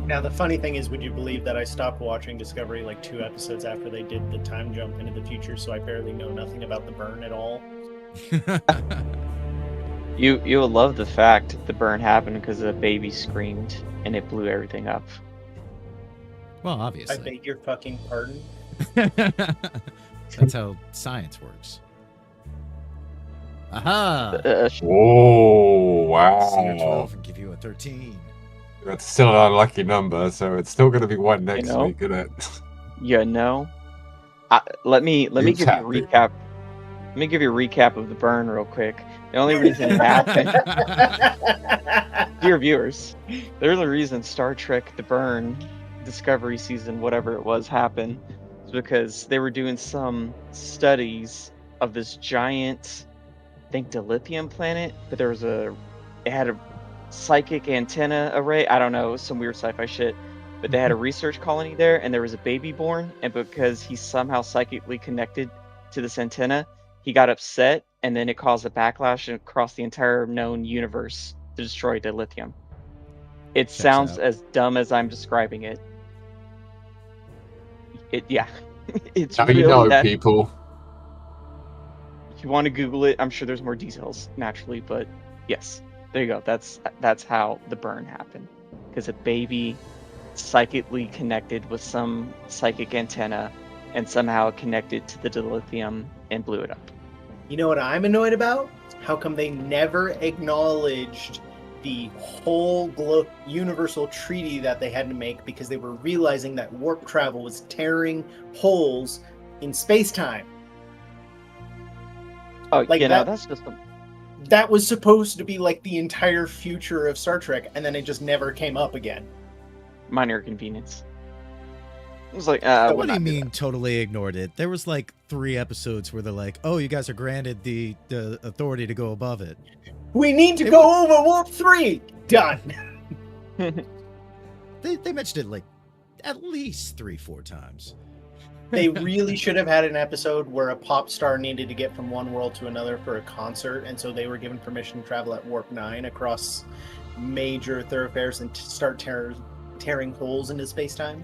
Now, the funny thing is, would you believe that I stopped watching Discovery like 2 episodes after they did the time jump into the future, so I barely know nothing about the burn at all? You'll love the fact the burn happened because a baby screamed and it blew everything up. Well, I obviously. beg your fucking pardon? That's how science works. Aha! Oh, wow. See a 12 and give you a 13. That's still an unlucky number, so it's still going to be one next know? week, isn't it? You know, let me give you a recap. Let me give you a recap of the burn real quick. The only reason it happened, dear viewers, there's a reason Star Trek: The Burn, Discovery season, whatever it was, happened. It's because they were doing some studies of this giant, I think, dilithium planet, but it had a psychic antenna array. I don't know, it was some weird sci-fi shit. But they had a research colony there, and there was a baby born, and because he's somehow psychically connected to this antenna, he got upset, and then it caused a backlash across the entire known universe to destroy dilithium. It sounds out. as dumb as I'm describing it. Yeah. It's Now really you know, that. people. If you want to Google it, I'm sure there's more details, naturally, but yes, there you go. That's how the burn happened. Because a baby psychically connected with some psychic antenna and somehow connected to the dilithium and blew it up. You know what I'm annoyed about? How come they never acknowledged the whole universal treaty that they had to make because they were realizing that warp travel was tearing holes in space-time? Oh, Like that's just that was supposed to be like the entire future of Star Trek, and then it just never came up again. minor inconvenience. It was like, What do you mean totally ignored it? There was like 3 episodes where they're like, oh, you guys are granted the authority to go above it. We need to go over Warp 3! Done! They mentioned it like at least 3-4 times. They really should have had an episode where a pop star needed to get from one world to another for a concert, and so they were given permission to travel at Warp 9 across major thoroughfares and start tearing holes into space-time.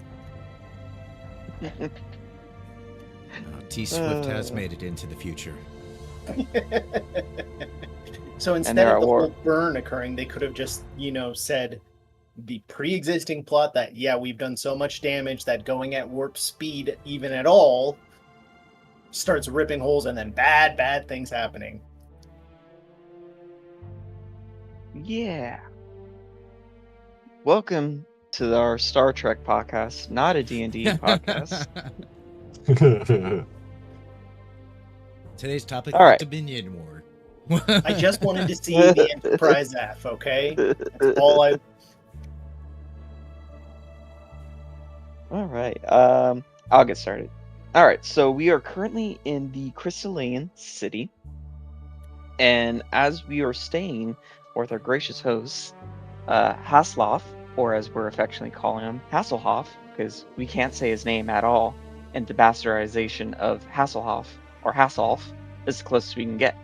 T-Swift has made it into the future. So instead of the whole burn occurring, they could have just, said the pre-existing plot that, yeah, we've done so much damage that going at warp speed even at all starts ripping holes and then bad things happening. Yeah. Welcome to our Star Trek podcast, not a D&D podcast. Today's topic is Dominion War. I just wanted to see the Enterprise F, okay? That's all I... All right. I'll get started. All right. So we are currently in the Crystalline City, and as we are staying with our gracious host, Hasselhoff, or as we're affectionately calling him, Hasselhoff, because we can't say his name at all, and the bastardization of Hasselhoff or Hasselhoff is the closest we can get.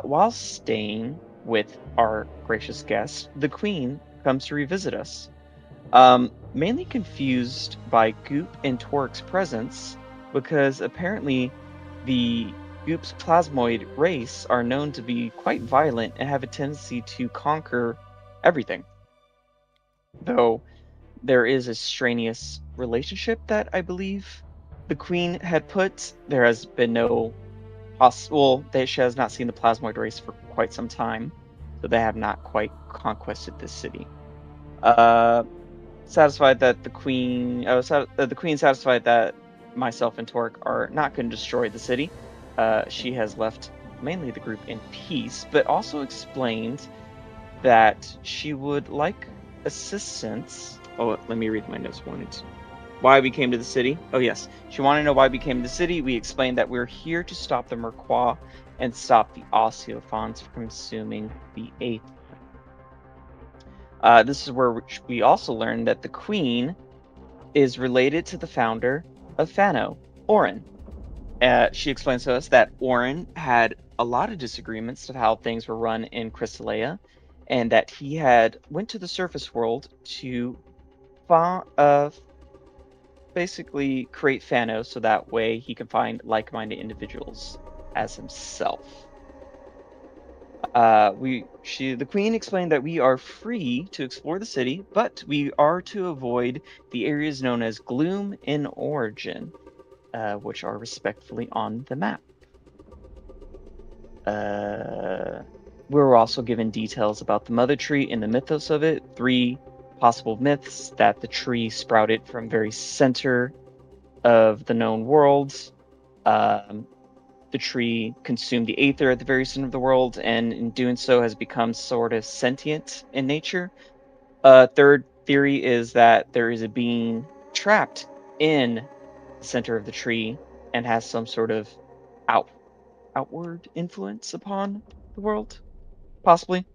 While staying with our gracious guest, the Queen comes to revisit us. Mainly confused by Goop and Torque's presence, because apparently the Goop's plasmoid race are known to be quite violent and have a tendency to conquer everything. Though there is a strenuous relationship that I believe the Queen had put, there has been no she has not seen the plasmoid race for quite some time, so they have not quite conquested this city. Satisfied that the Queen satisfied that myself and Torque are not going to destroy the city. She has left mainly the group in peace, but also explained that she would like assistance. Oh, let me read my notes. Why we came to the city? Oh yes, she wanted to know why we came to the city. We explained that we're here to stop the Merquois and stop the Osteophons from consuming the Aether. This is where we also learned that the Queen is related to the founder of Fano, Orin. She explains to us that Orin had a lot of disagreements of how things were run in Crystalia, and that he went to the surface world to basically create Fano so that way he can find like-minded individuals as himself. The queen explained that we are free to explore the city, but we are to avoid the areas known as Gloom in Origin, which are respectfully on the map. We were also given details about the mother tree and the mythos of it. 3 possible myths: that the tree sprouted from very center of the known worlds. The tree consumed the aether at the very center of the world, and in doing so has become sort of sentient in nature. Third theory is that there is a being trapped in the center of the tree and has some sort of outward influence upon the world, possibly.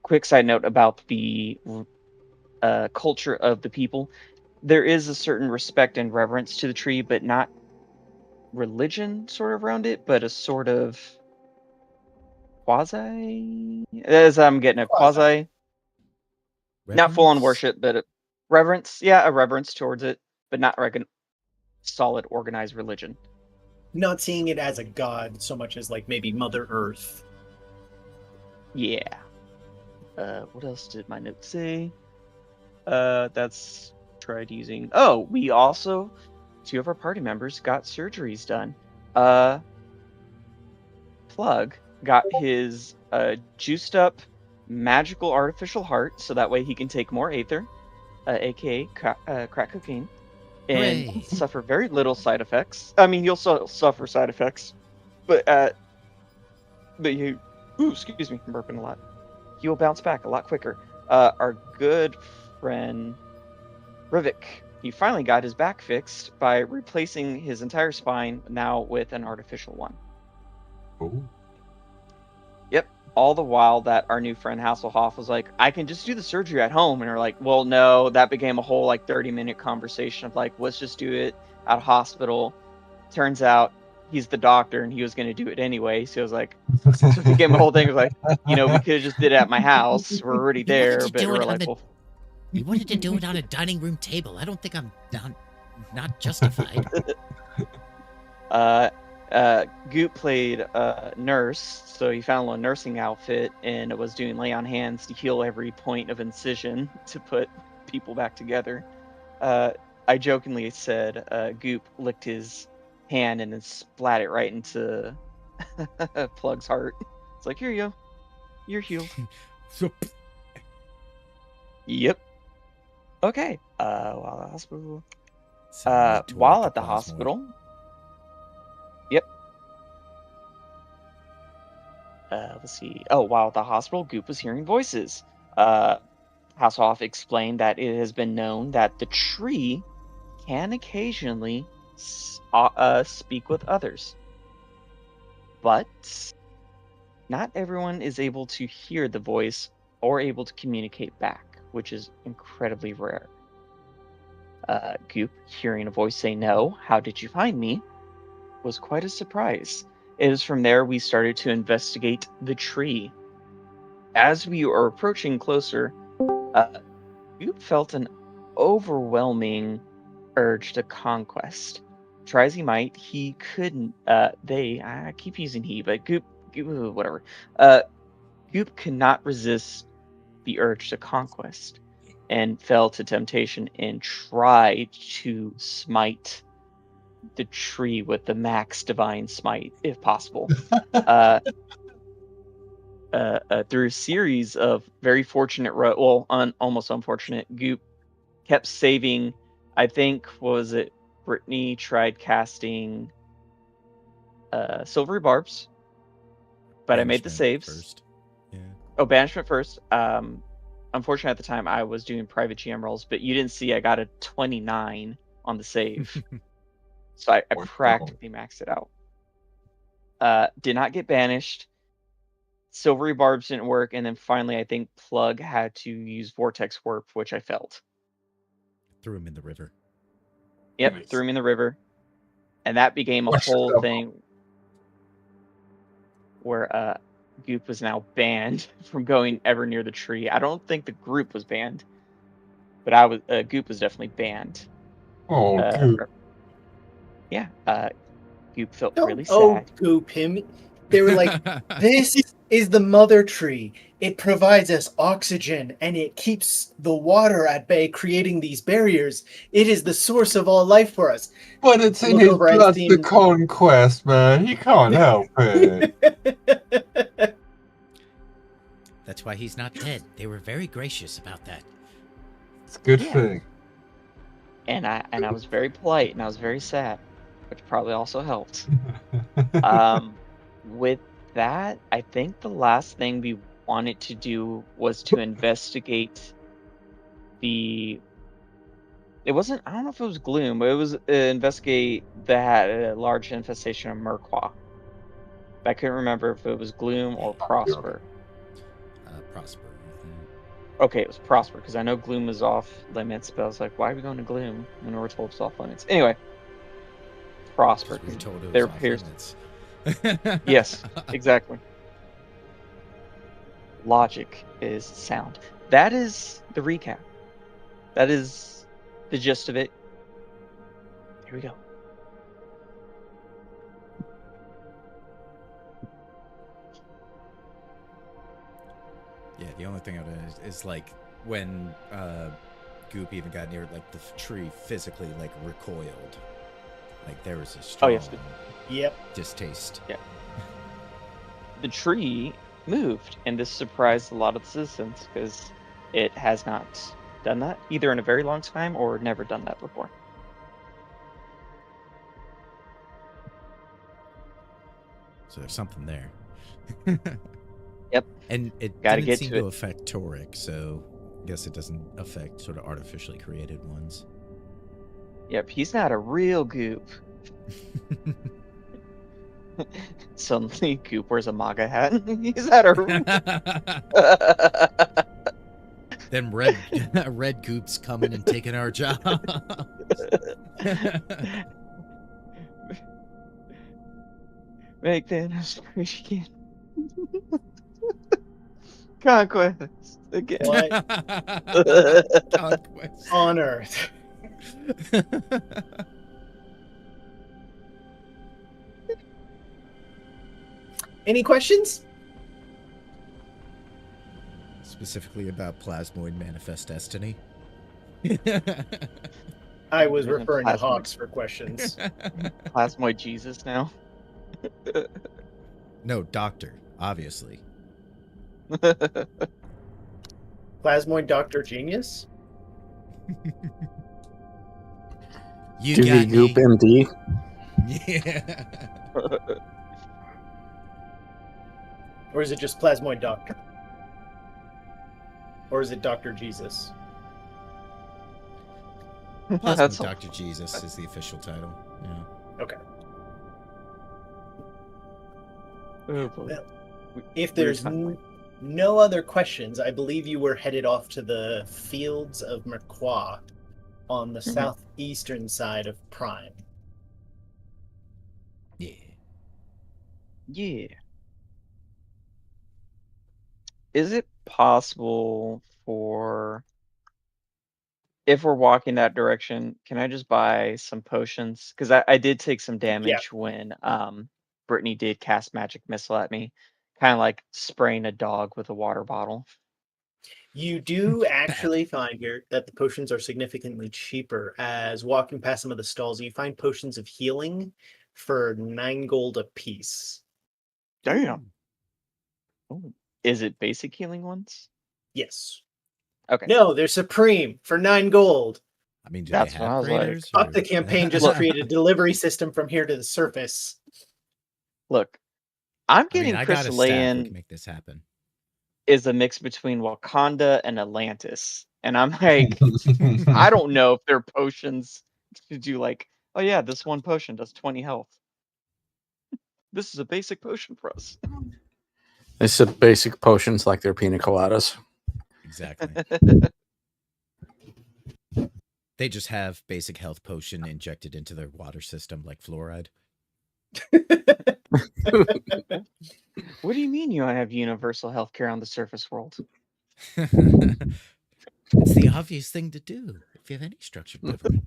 Quick side note about the culture of the people. There is a certain respect and reverence to the tree, but not religion sort of around it, but a sort of quasi, as I'm getting a quasi, not full on worship, but a reverence. Yeah, a reverence towards it, but not like a solid organized religion. Not seeing it as a god so much as like maybe Mother Earth. Yeah. What else did my note say? That's tried using. Oh, we also 2 of our party members got surgeries done. Plug got his juiced up magical artificial heart, so that way he can take more aether, aka crack cocaine, and Hooray. suffer very little side effects. I mean, you'll still suffer side effects, but you, excuse me, I'm burping a lot. You'll bounce back a lot quicker. Our good friend Rivik, he finally got his back fixed by replacing his entire spine now with an artificial one. Ooh. Yep. All the while that our new friend Hasselhoff was like, I can just do the surgery at home. And we're like, well, no, that became a whole like 30-minute conversation of like, let's just do it at a hospital. Turns out he's the doctor and he was going to do it anyway. So I was like, so it became a whole thing of like, we could have just did it at my house. We're already there. But we're like, well, you wanted to do it on a dining room table. I don't think I'm not justified. Goop played nurse, so he found a nursing outfit and was doing lay on hands to heal every point of incision to put people back together. I jokingly said Goop licked his hand and then splat it right into Plug's heart. It's like, here you go, you're healed. Yep. Okay. While at the hospital. While at the hospital. Yep. Let's see. Oh, while at the hospital, Goop was hearing voices. Hasselhoff explained that it has been known that the tree can occasionally speak with others, but not everyone is able to hear the voice or able to communicate back, which is incredibly rare. Goop, hearing a voice say, "No, how did you find me?" was quite a surprise. It is from there we started to investigate the tree. As we were approaching closer, Goop felt an overwhelming urge to conquest. Try as he might, he couldn't. I keep using he, but Goop whatever. Goop could not resist the urge to conquest, and fell to temptation and tried to smite the tree with the max divine smite, if possible. Through a series of very fortunate, almost unfortunate, Goop kept saving. I think, was it Brittany tried casting Silvery Barbs, but I made the saves. First. Yeah. Oh, Banishment first. Unfortunately, at the time, I was doing private GM rolls, but you didn't see I got a 29 on the save. So I practically maxed it out. Did not get banished. Silvery Barbs didn't work, and then finally, I think Plug had to use Vortex Warp, which I felt. Threw him in the river. Yep, nice. Threw him in the river. And that became a whole thing where Goop was now banned from going ever near the tree. I don't think the group was banned, but Goop was definitely banned. Oh, Goop. Yeah, Goop felt Don't really sad. Goop him. They were like, this is the mother tree. It provides us oxygen and it keeps the water at bay, creating these barriers. It is the source of all life for us. But it's in Look his over and blood see to him. conquest, man. He can't help it. That's why he's not dead. They were very gracious about that. It's a good Yeah. thing. And I was very polite and I was very sad, which probably also helped. With that, I think the last thing we wanted to do was to investigate the. It wasn't. I don't know if it was Gloom, but it was investigate that large infestation of Murkwa. I couldn't remember if it was Gloom or Prosper. Prosper. I think. Okay, it was Prosper because I know Gloom was off limits, but I was like, why are we going to Gloom when we were told it's off limits? Anyway, Prosper. We were told it there was off appears. limits. Yes, exactly. Logic is sound. That is the recap. That is the gist of it. Here we go. Yeah, the only thing I would is like when Goop even got near like the tree physically like recoiled. Like there was a strong Yep. distaste. Yeah. The tree moved, and this surprised a lot of the citizens because it has not done that either in a very long time or never done that before. So there's something there. Yep. And it Gotta didn't get seem to to it. affect Toric, so I guess it doesn't affect sort of artificially created ones. Yep, he's not a real Goop. Suddenly, Goop wears a MAGA hat. He's not a. Then red Goop's coming and taking our job. Make Thanos great again. Conquest again. What Conquest on earth? Any questions? Specifically about Plasmoid Manifest Destiny. I was referring to Plasmoid. Hawks for questions. Plasmoid Jesus now. No, Doctor, obviously. Plasmoid Dr. Genius? You Do got the Goop me. MD? Yeah. Or is it just Plasmoid Doctor? Or is it Dr. Jesus? Plasmoid Dr. Jesus is the official title. Yeah. Okay. Oh, boy. Well, if there's no other questions, I believe you were headed off to the fields of Merquois on the southeastern side of Prime. Yeah. Yeah. Is it possible for, if we're walking that direction, can I just buy some potions? Because I did take some damage when Brittany did cast magic missile at me, kind of like spraying a dog with a water bottle. You do actually find here that the potions are significantly cheaper. As walking past some of the stalls, you find potions of healing for 9 gold a piece. Damn. Oh. Is it basic healing ones? Yes. Okay. No, they're supreme for 9 gold. I mean, do That's they what I have was like. graders? Up the campaign just Look. created a delivery system from here to the surface. Look, I'm I getting mean, I got a staff. We Crystallian can make this happen. is a mix between Wakanda and Atlantis. And I'm like, I don't know if there are potions to do like, oh yeah, this one potion does 20 health. This is a basic potion for us. They said basic potions like they're pina coladas. Exactly. They just have basic health potion injected into their water system like fluoride. What do you mean you don't have universal healthcare on the surface world? It's the obvious thing to do if you have any structured government.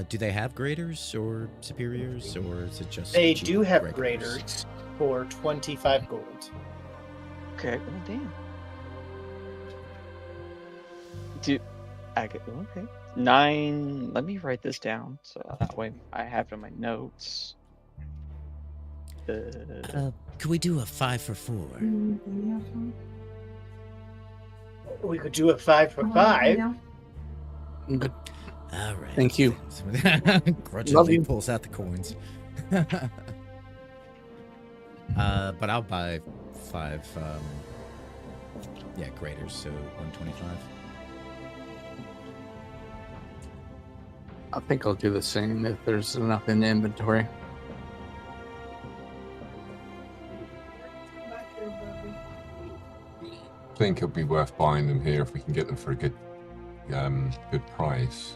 Do they have graders or superiors, or is it just... They do have regulars? graders for 25 gold. Okay, well, damn. Okay. 9. Let me write this down so that way I have it in my notes. Could we do a 5 for 4? We could do a 5 for 5. Good. All right. Thank you. Love Grudgingly you. pulls out the coins. But I'll buy 5. Graders, so 125. I think I'll do the same if there's enough in the inventory. I think it'll be worth buying them here if we can get them for a good price.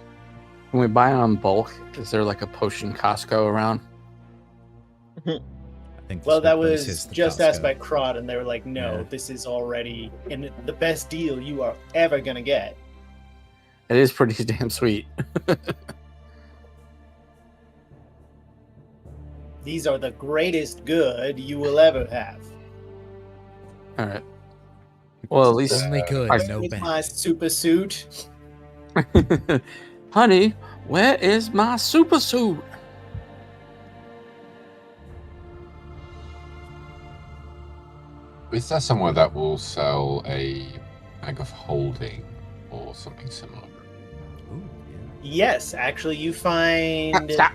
When we buy on bulk, is there like a potion Costco around? I think Well, that was replaces the just Costco. asked by Crod, and they were like, no, Yeah. this is already in the best deal you are ever going to get. It is pretty damn sweet. These are the greatest good you will ever have. All right. Well, at least, Only good, I- no With bad. my super suit. honey, where is my super suit? Is there somewhere that will sell a bag of holding or something similar? Ooh, Yes, actually, you find Stop.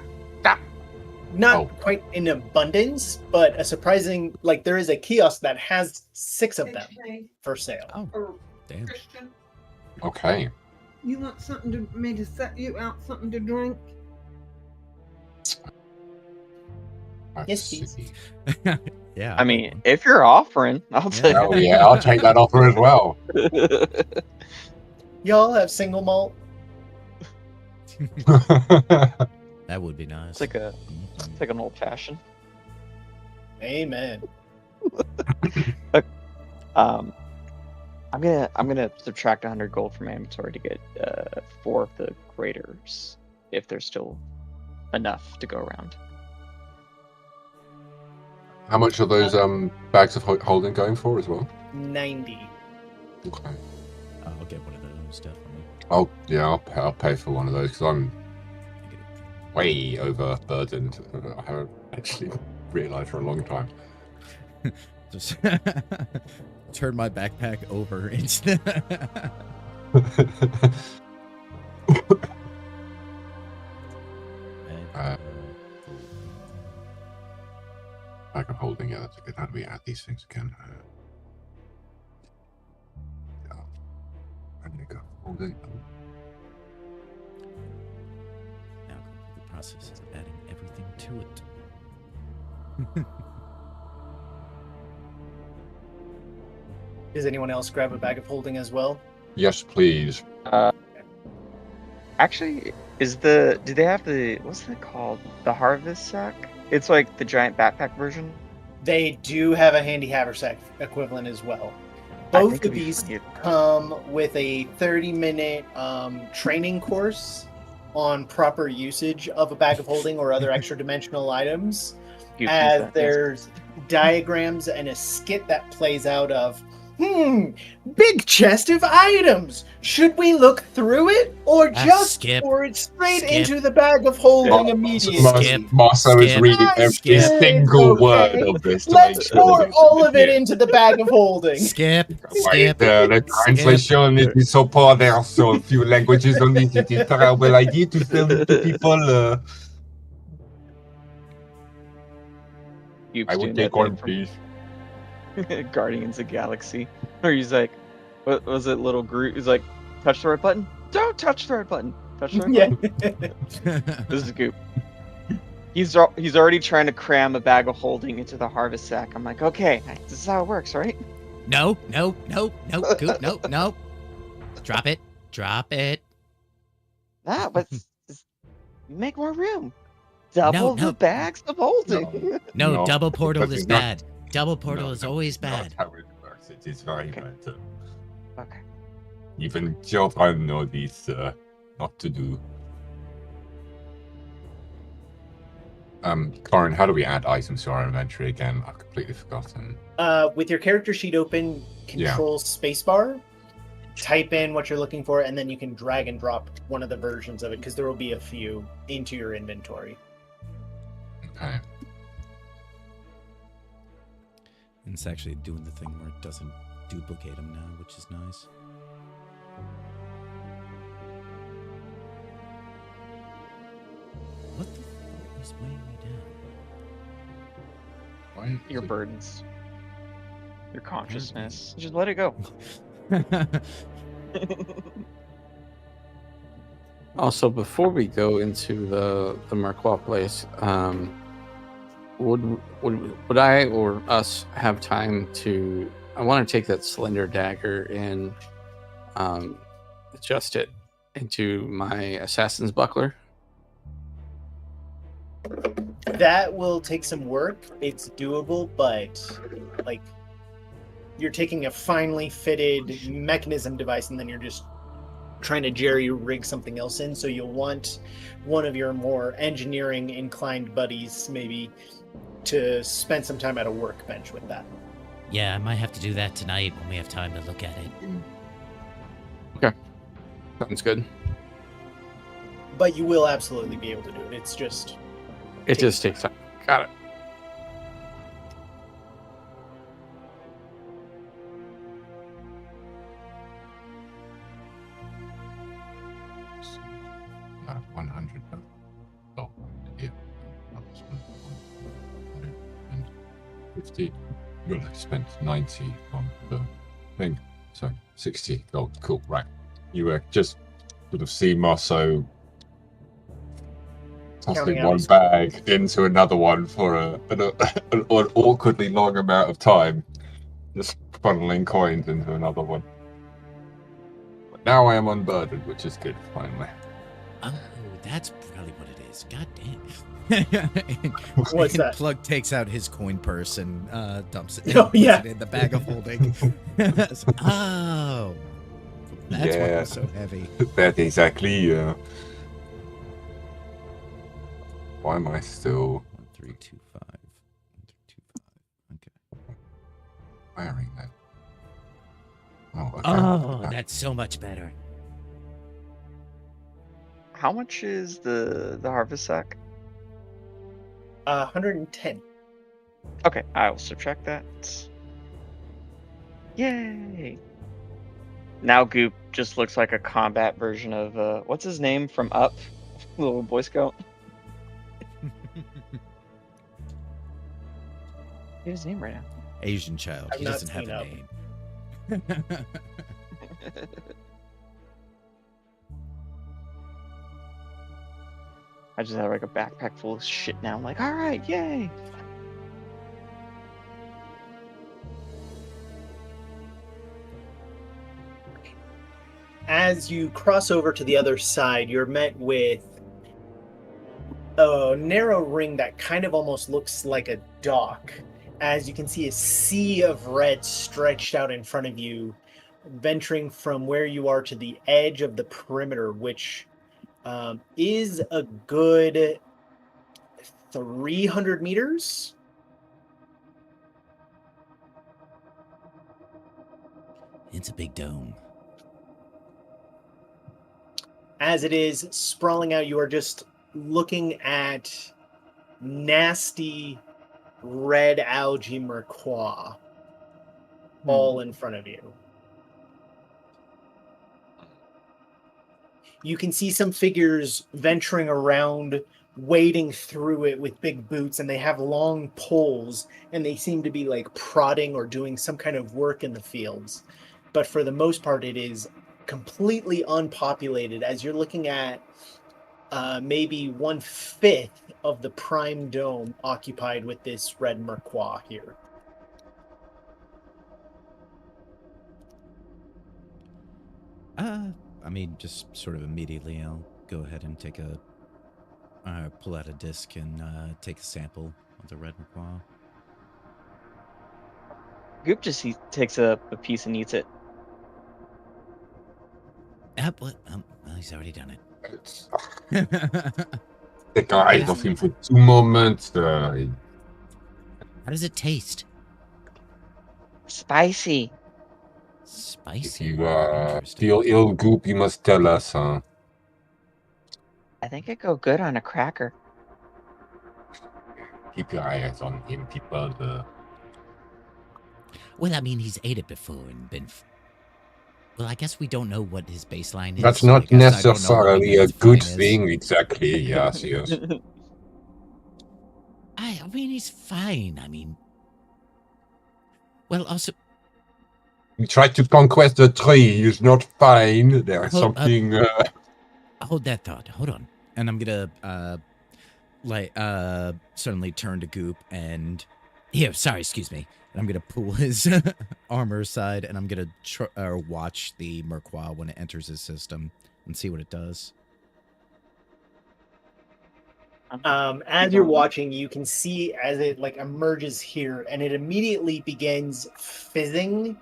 not Oh. quite in abundance, but a surprising, like there is a kiosk that has 6 of them for sale. Oh, Or damn. Christian, Okay. you want something to me to set you out something to drink? Let's Yes, please. see. Yeah. I mean, if you're offering, I'll take Oh yeah, I'll take that offer as well. it. Y'all have single malt? That would be nice. It's like a, Mhm. it's like an old fashioned. Amen. I'm gonna subtract 100 gold from my inventory to get 4 of the graders, if there's still enough to go around. How much are those bags of holding going for as well? 90. Okay. I'll get one of those, definitely. Oh yeah, I'll pay for one of those because I'm way overburdened. I haven't actually realised for a long time. Just turn my backpack over into Bag of holding, yeah, that's a good. How do we add these things again? Yeah. And you go holding. Now go through the process of adding everything to it. Does anyone else grab a bag of holding as well? Yes, please. Actually, do they have what's that called? The harvest sack? It's like the giant backpack version. They do have a handy haversack equivalent as well. I Both think of it'd be these funny. come with a 30-minute training course on proper usage of a bag of holding or other extra dimensional items. You can use As that, yes. there's diagrams and a skit that plays out of, big chest of items. Should we look through it or just skip. pour it straight Skip. into the bag of holding Yeah. immediately? Skip. Marcel is Skip. reading every Skip. single Okay. word of this to Let's make sure pour that it's all of it legit. into the bag of holding. Skip. Wait, Skip. the translation is so poor. There are so few languages on this. It is terrible idea to sell it to people. You've I would doing take that one, thing please. from Guardians of the Galaxy, where he's like, what was it, little Groot? He's like, touch the right button. Don't touch the right button. Touch the right Yeah. button. This is Goop. He's already trying to cram a bag of holding into the harvest sack. I'm like, okay, this is how it works, right? No, Goop, no. Drop it. Drop it. Nah, but make more room. double no. the bags of holding. No, double portal That's is not- bad. Double portal is that's always not bad. how it works. It is very Okay. bad. Okay. Even children know this not to do. Corin, how do we add items to our inventory again? I've completely forgotten. With your character sheet open, control spacebar, type in what you're looking for, and then you can drag and drop one of the versions of it, because there will be a few into your inventory. Okay. And it's actually doing the thing where it doesn't duplicate them now, which is nice. What the fuck is weighing me Why Your is it- burdens. Your consciousness. Just let it go. down? Also, before we go into the Merquois place, would I or us have time to? I want to take that slender dagger and adjust it into my assassin's buckler. That will take some work. It's doable, but like you're taking a finely fitted mechanism device and then you're just trying to jerry rig something else in. So you'll want one of your more engineering inclined buddies maybe to spend some time at a workbench with that. Yeah, I might have to do that tonight when we have time to look at it. Sounds good. But you will absolutely be able to do it. It's just It just takes time. Got it. Not 100. Oh, yeah. That was 150. Well, I spent 90 on the thing. So 60 gold. Cool. Right. You just sort of see Marceau Counting tossing out one his- bag into another one for an awkwardly long amount of time. Just funneling coins into another one. But now I am unburdened, which is good, finally. Oh, that's probably what it is. God damn. What's that? Plug takes out his coin purse and dumps it, Oh, puts yeah. it in the bag of holding. Oh. That's why it was so heavy. That exactly. Why am I still 1325. 1325. Okay. wearing that? Oh, okay. Oh, that's so much better. How much is the harvest sack? 110. Okay, I will subtract that. Yay! Now Goop just looks like a combat version of what's his name from Up, little Boy Scout. Get his name right now. Asian child. I've He not doesn't have seen a Up. name. I just have like a backpack full of shit now. I'm like, all right, yay! As you cross over to the other side, you're met with a narrow ring that kind of almost looks like a dock. As you can see a sea of red stretched out in front of you, venturing from where you are to the edge of the perimeter, which is a good 300 meters. It's a big dome. As it is sprawling out, you are just looking at nasty red algae merquois all in front of you. You can see some figures venturing around, wading through it with big boots, and they have long poles, and they seem to be like prodding or doing some kind of work in the fields. But for the most part, it is completely unpopulated, as you're looking at maybe 1/5 of the prime dome occupied with this red merquois here. I mean, just sort of immediately, I'll go ahead and take a pull out a disc and take a sample of the red macaw. Goop just takes a piece and eats it. Well, he's already done It's, it. take our eyes off him for 2 moments. How does it taste? Spicy. If Spicy. you Interesting. feel ill, Goop, you must tell us, huh? I think it'd go good on a cracker. Keep your eyes on him, people. Well, I mean, he's ate it before and been. Well, I guess we don't know what his baseline is. That's so I not guess I don't know what we necessarily know a his good fine is. thing, exactly. Yes, yes. I mean, he's fine. I mean, well, also, You tried to conquest the tree. He's not fine. There's something. hold that thought. Hold on, and I'm gonna suddenly turn to Goop and here. Sorry, excuse me. And I'm gonna pull his armor aside, and I'm gonna watch the Merquois when it enters his system and see what it does. As you're watching, you can see as it like emerges here, and it immediately begins fizzing,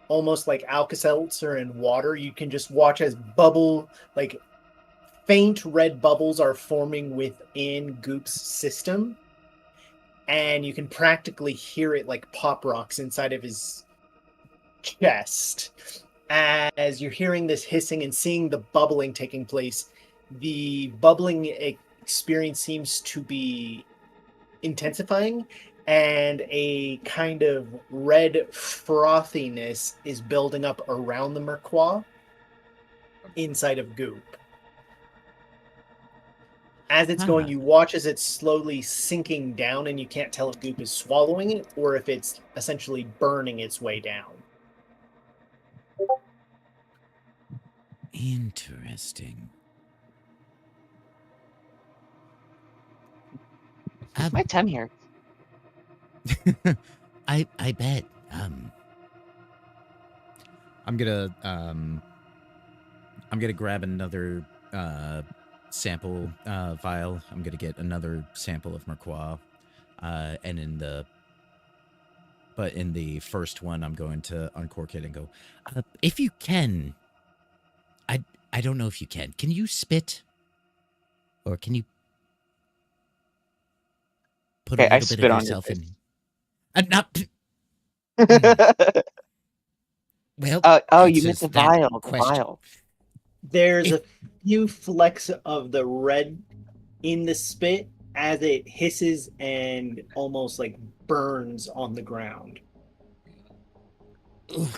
almost like Alka-Seltzer in water. You can just watch as faint red bubbles are forming within Goop's system, and you can practically hear it like pop rocks inside of his chest. As you're hearing this hissing and seeing the bubbling taking place, the bubbling experience seems to be intensifying, and a kind of red frothiness is building up around the Merquois inside of Goop. As it's going, you watch as it's slowly sinking down, and you can't tell if Goop is swallowing it or if it's essentially burning its way down. Interesting. My tongue here. I bet. I'm gonna grab another sample vial. I'm gonna get another sample of Merquois, and in the first one, I'm going to uncork it and go. If you can, I don't know if you can. Can you spit, or can you put a little bit of yourself in? Not. Well, you meant the vial. The vial. There's a few flecks of the red in the spit as it hisses and almost like burns on the ground. Well,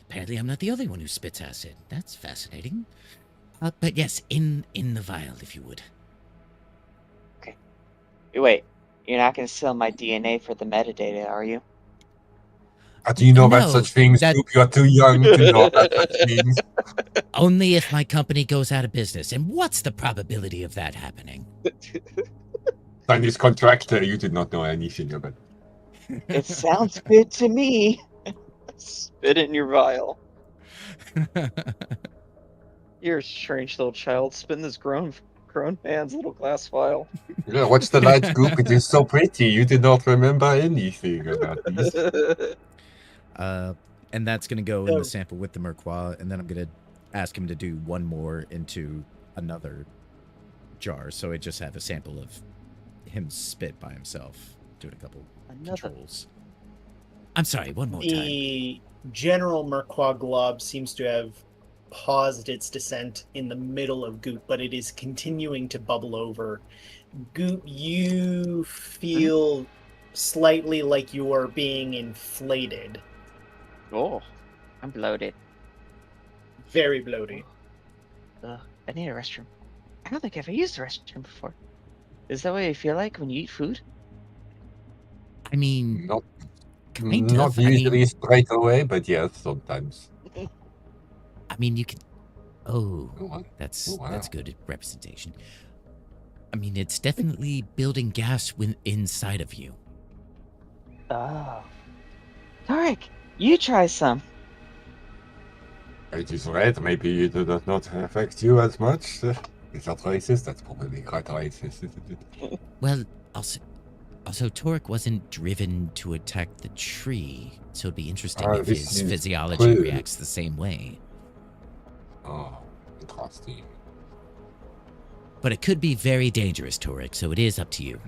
apparently I'm not the only one who spits acid. That's fascinating. But yes, in the vial, if you would. Okay. Wait, you're not going to sell my DNA for the metadata, are you? How do you know about such things, Goop? You're too young to know about such things. Only if my company goes out of business. And what's the probability of that happening? Sign this contract, you did not know anything about it. It sounds good to me. Spit in your vial. You're a strange little child. Spit in this grown man's little glass vial. Yeah, watch the light, Goop. It is so pretty. You did not remember anything about this. And that's going to go in the sample with the Merquois, and then I'm going to ask him to do one more into another jar, so I just have a sample of him spit by himself, doing a couple controls. I'm sorry, one more time. The general Merquois glob seems to have paused its descent in the middle of Goop, but it is continuing to bubble over. Goop, you feel slightly like you are being inflated. Oh, I'm bloated. Very bloated. I need a restroom. I don't think I've ever used a restroom before. Is that what you feel like when you eat food? I mean, not of. usually straight away, but yes, sometimes. I mean, you can. That's good representation. I mean, it's definitely building gas inside of you. Oh, Tarek, you try some. It is red. Maybe it does not affect you as much. Is that racist? That's probably quite racist. Well, also Torek wasn't driven to attack the tree, so it'd be interesting if this his is physiology true. reacts the same way. Oh, interesting. But it could be very dangerous, Torek, so it is up to you.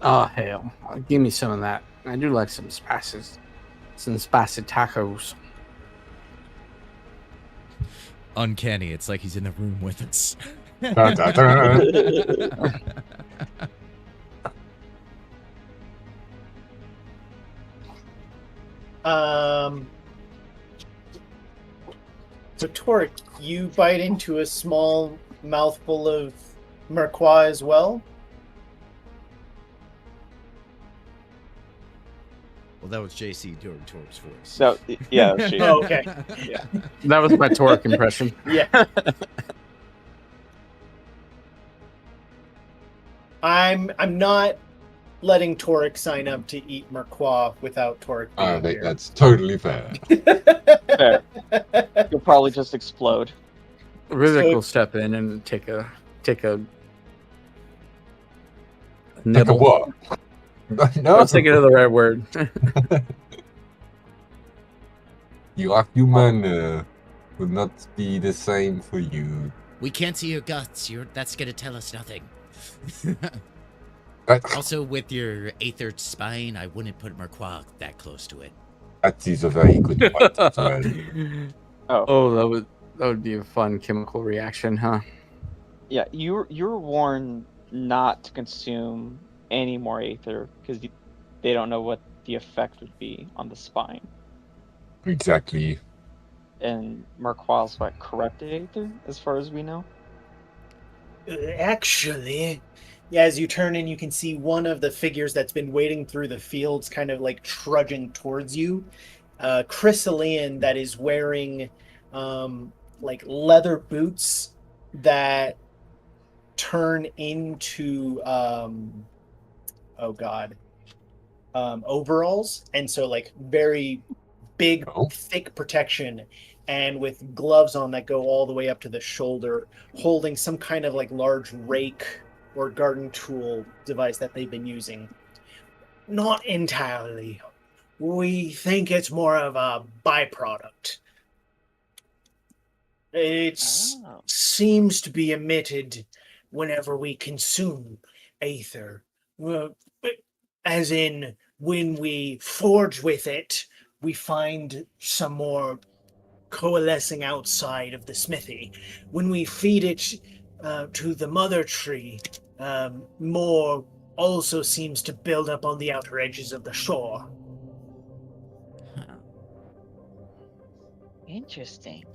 Oh, hell. Give me some of that. I do like some spices. Some spicy tacos. Uncanny, it's like he's in the room with us. Dun, dun, dun. So Torek, you bite into a small mouthful of Merquois as well? Well, that was JC doing Torek's voice. So yeah, she, Oh, okay. yeah. That was my Torque impression. Yeah. I'm not letting Torek sign up to eat Merquois without Torek being I think here. that's totally fair. Fair. You'll probably just explode. Rizek So- will step in and take a Like a nibble. what? No. I was thinking of the right word. You are human. Would not be the same for you. We can't see your guts. That's gonna tell us nothing. Also, with your Aether spine, I wouldn't put Merquois that close to it. That is a very good point as well. Oh, that would be a fun chemical reaction, huh? Yeah, you're warned not to consume any more Aether because they don't know what the effect would be on the spine. Exactly. And Merquois what corrupted Aether, as far as we know. Actually, yeah, as you turn in, you can see one of the figures that's been wading through the fields kind of like trudging towards you. Chrysalian that is wearing like leather boots that turn into overalls, and so like very big, thick protection, and with gloves on that go all the way up to the shoulder, holding some kind of like large rake or garden tool device that they've been using. Not entirely. We think it's more of a byproduct. It Oh. seems to be emitted whenever we consume Aether. Well, as in, when we forge with it, we find some more coalescing outside of the smithy. When we feed it to the mother tree, more also seems to build up on the outer edges of the shore. Interesting.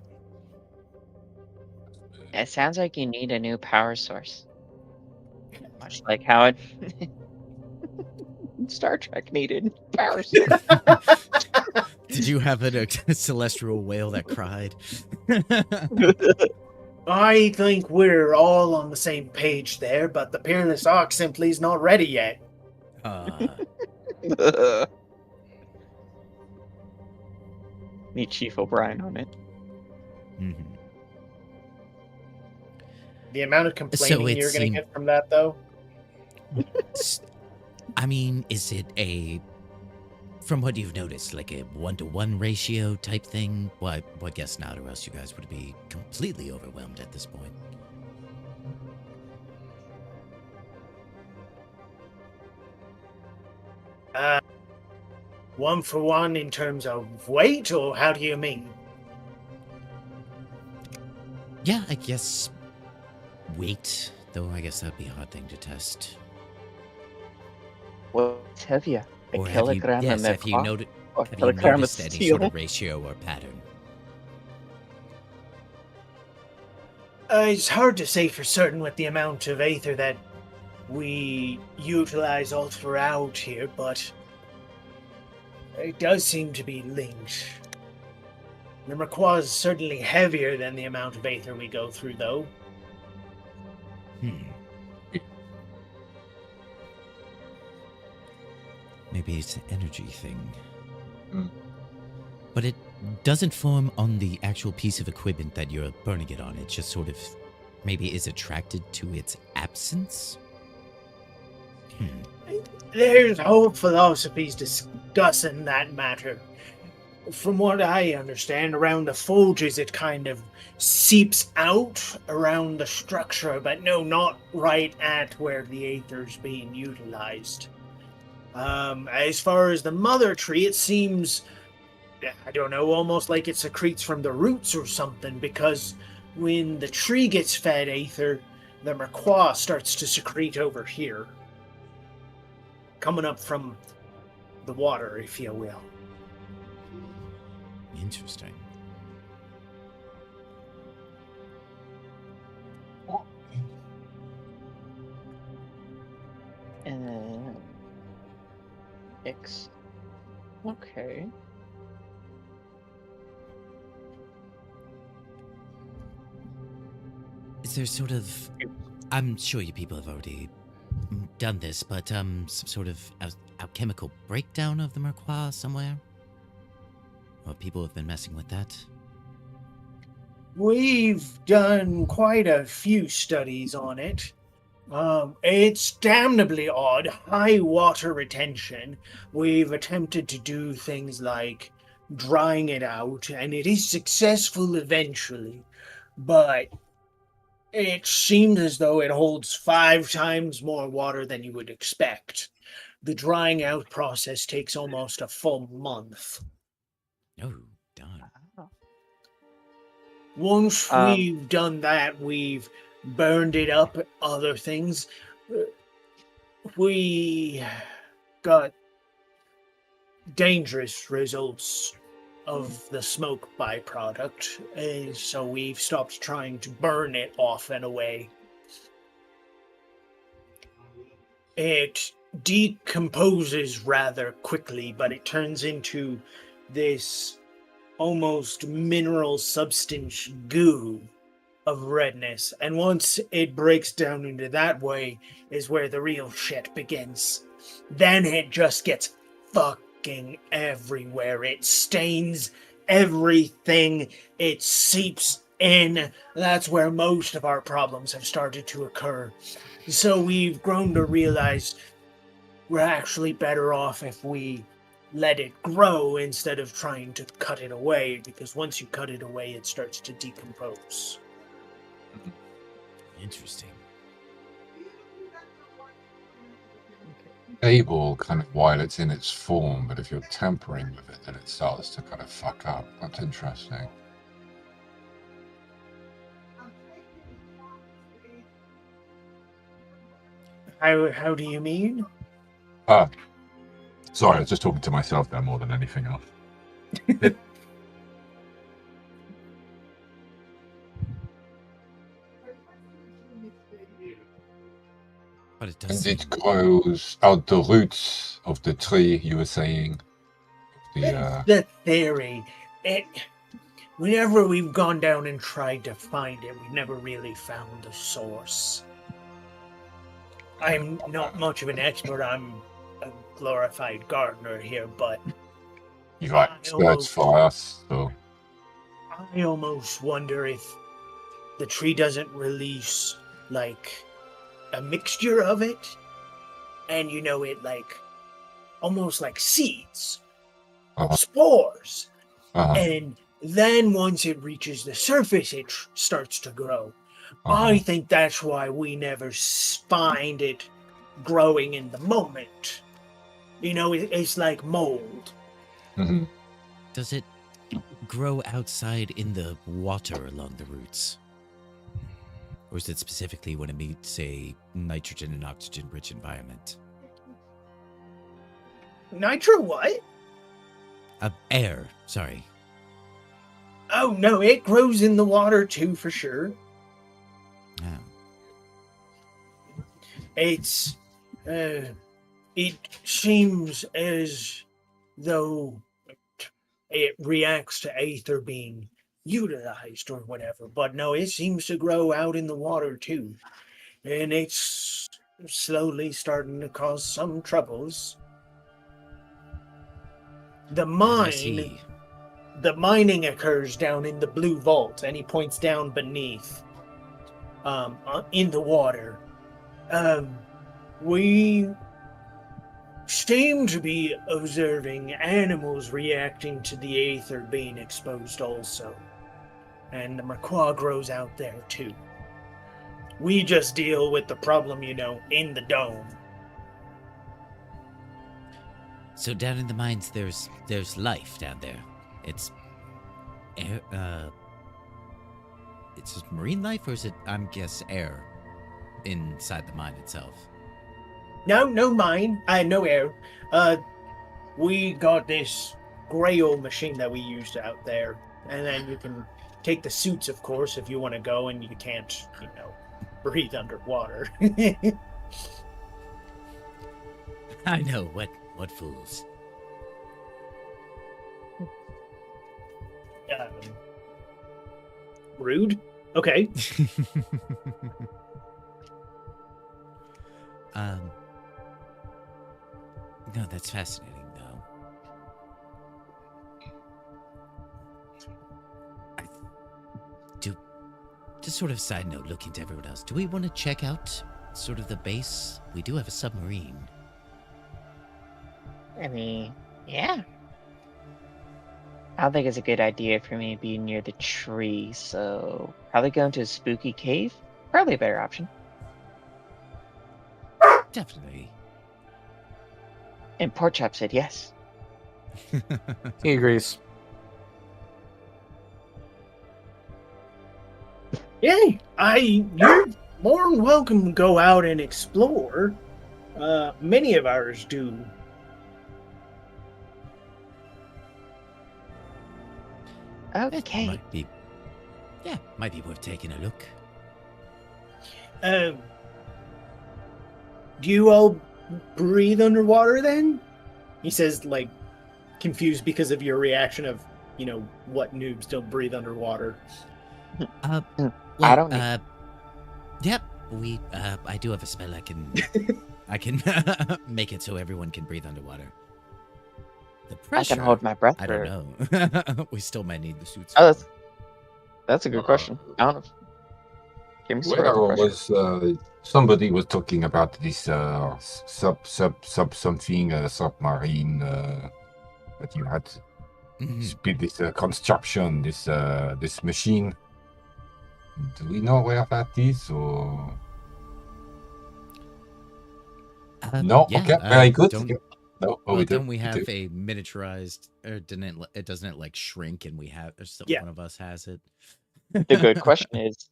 It sounds like you need a new power source. Much like how it Star Trek needed power source. Did you have a celestial whale that cried? I think we're all on the same page there, but the Peerless Ark simply is not ready yet. Need Chief O'Brien on it. Mhm. The amount of complaining it you're going to seem- get from that, though. I mean, is it from what you've noticed, like a 1-to-1 ratio type thing? Well, I guess not, or else you guys would be completely overwhelmed at this point. One for one in terms of weight, or how do you mean? Yeah, I guess weight, though I guess that'd be a hard thing to test. What's heavier? A Or kilogram have of you, have you, Merquois or a have you kilogram of noticed any steel? sort of ratio or pattern? It's hard to say for certain with the amount of Aether that we utilize all throughout here, but it does seem to be linked. The Merquois is certainly heavier than the amount of Aether we go through, though. Maybe it's an energy thing. But it doesn't form on the actual piece of equipment that you're burning it on. It just sort of maybe is attracted to its absence? There's whole philosophies discussing that matter. From what I understand, around the forges it kind of seeps out around the structure, but no, not right at where the aether's being utilized. As far as the mother tree, it seems, I don't know, almost like it secretes from the roots or something, because when the tree gets fed aether, the merquois starts to secrete over here, coming up from the water, if you will. Interesting. X. Okay. Is there sort of... I'm sure you people have already done this, but some sort of alchemical breakdown of the merquois somewhere? Or people have been messing with that? We've done quite a few studies on it. It's damnably odd. High water retention. We've attempted to do things like drying it out, and it is successful eventually. But it seemed as though it holds 5 times more water than you would expect. The drying out process takes almost a full month. Oh, darn. Once we've done that, we've burned it up, other things. We got dangerous results of the smoke byproduct, so we've stopped trying to burn it off in a way. It decomposes rather quickly, but it turns into this almost mineral substance goo of redness, and once it breaks down into that way is where the real shit begins. Then it just gets fucking everywhere. It stains everything. It seeps in. That's where most of our problems have started to occur. So we've grown to realize we're actually better off if we let it grow instead of trying to cut it away, because once you cut it away, it starts to decompose. Interesting. Stable kind of while it's in its form, but if you're tampering with it, then it starts to kind of fuck up. That's interesting. How do you mean? Sorry, I was just talking to myself there more than anything else. But it does And seem... it grows out the roots of the tree, you were saying. That's the theory. Whenever we've gone down and tried to find it, we've never really found the source. I'm not much of an expert. I'm a glorified gardener here, but You like search for us, so I almost wonder if the tree doesn't release like a mixture of it, and it like almost like seeds, spores, and then once it reaches the surface, it starts to grow. I think that's why we never find it growing in the moment. It's like mold. Mm-hmm. Does it grow outside in the water along the roots? Or is it specifically when it meets a nitrogen and oxygen-rich environment? Nitro what? Air, sorry. Oh, no, it grows in the water too, for sure. Oh. It seems as though it reacts to aether being utilized or whatever, but no, it seems to grow out in the water too. And it's slowly starting to cause some troubles. The mine the mining occurs down in the blue vault, and he points down beneath, in the water. We seem to be observing animals reacting to the aether being exposed also. And the Merquois grows out there too. We just deal with the problem, in the dome. So down in the mines, there's life down there. It's air. It's just marine life, or is it? I'm guess air inside the mine itself. No mine. No air. We got this gray old machine that we used out there, and then you can take the suits, of course, if you want to go, and you can't, breathe underwater. I know what fools. Rude. Okay. No, that's fascinating, though. Just sort of side note, looking to everyone else, do we want to check out sort of the base? We do have a submarine. I mean, yeah. I don't think it's a good idea for me to be near the tree, so probably go into a spooky cave? Probably a better option. Definitely. And Porkchop said yes. He agrees. Yay! You're more than welcome to go out and explore. Many of ours do. Okay. Might be worth taking a look. Do you all breathe underwater then? He says, confused because of your reaction of, what noobs don't breathe underwater. Well, I don't. Yep. I do have a spell. I can make it so everyone can breathe underwater. The pressure. I can hold my breath. I don't know. We still might need the suits. Oh, that's a good question. I don't know. Give me some Where pressure. was somebody was talking about this something submarine that you had this construction, this machine. Do we know where that is, or no? Yeah, okay, very good. No, we don't we have do. a miniaturized? Or doesn't it like shrink, and we have? Or still one of us has it. The good question is,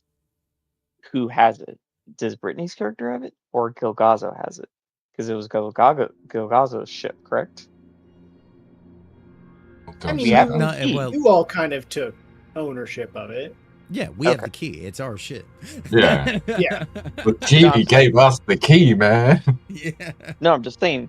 who has it? Does Brittany's character have it, or Gilgazo has it? Because it was Gilgazo's ship, correct? I mean, We have no key. You all kind of took ownership of it. Yeah, we have the key. It's our shit. Yeah. Yeah. But Genie gave us the key, man. Yeah. No, I'm just saying,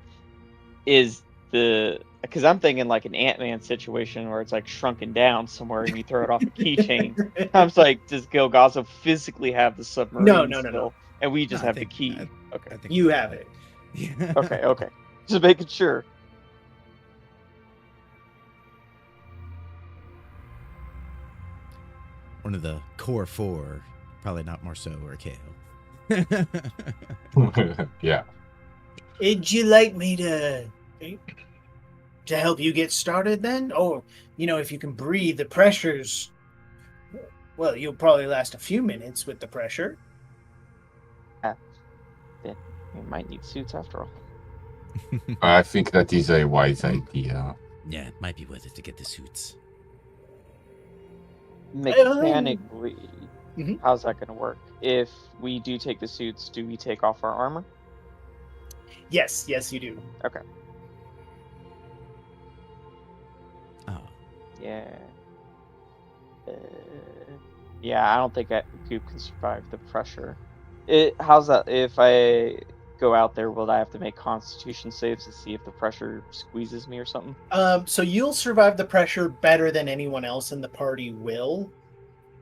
because I'm thinking like an Ant-Man situation where it's like shrunken down somewhere and you throw it off a keychain. I was like, does Gilgazo physically have the submarine? No. And we just have the key. Okay. I think you have it. Yeah. Okay. Just making sure. One of the core four, probably not Marceau or Kale. Yeah. Would you like me to help you get started then? Or, if you can breathe, the pressures, well, you'll probably last a few minutes with the pressure. We might need suits after all. I think that is a wise idea. Yeah, it might be worth it to get the suits. Mechanically, how's that going to work? If we do take the suits, do we take off our armor? Yes, you do. Okay. Oh. Yeah. Yeah, I don't think Goop can survive the pressure. How's that? If I go out there, will I have to make Constitution saves to see if the pressure squeezes me or something? So you'll survive the pressure better than anyone else in the party will.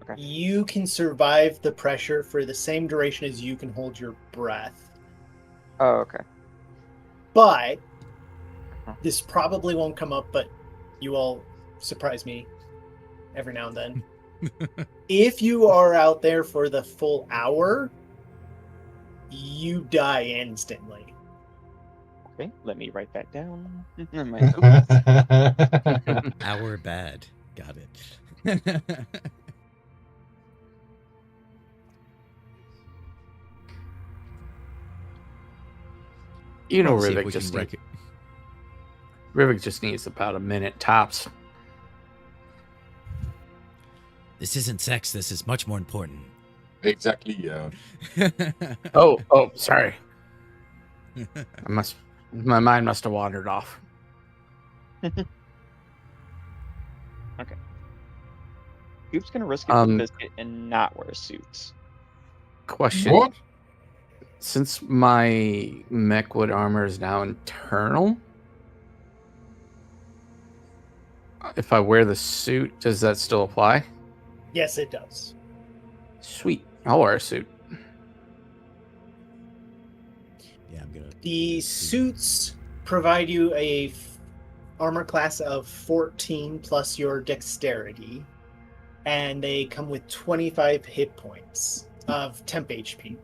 Okay. You can survive the pressure for the same duration as you can hold your breath. Oh, okay. But this probably won't come up, but you all surprise me. every now and then. If you are out there for the full hour, you die instantly. Okay, let me write that down. in my notes. Hour bad. Got it. You know, Well, see if Rivik we just can needs, Rivik just needs about a minute tops. This isn't sex. This is much more important. Exactly, yeah. Oh, sorry. My mind must have wandered off. Okay. Coop's gonna risk it for the biscuit and not wear a suit. Question. What? Since my mechwood armor is now internal, if I wear the suit, does that still apply? Yes, it does. Sweet. I'll wear a suit. Yeah, I'm gonna. The suits provide you a armor class of 14 plus your dexterity, and they come with 25 hit points of temp HP.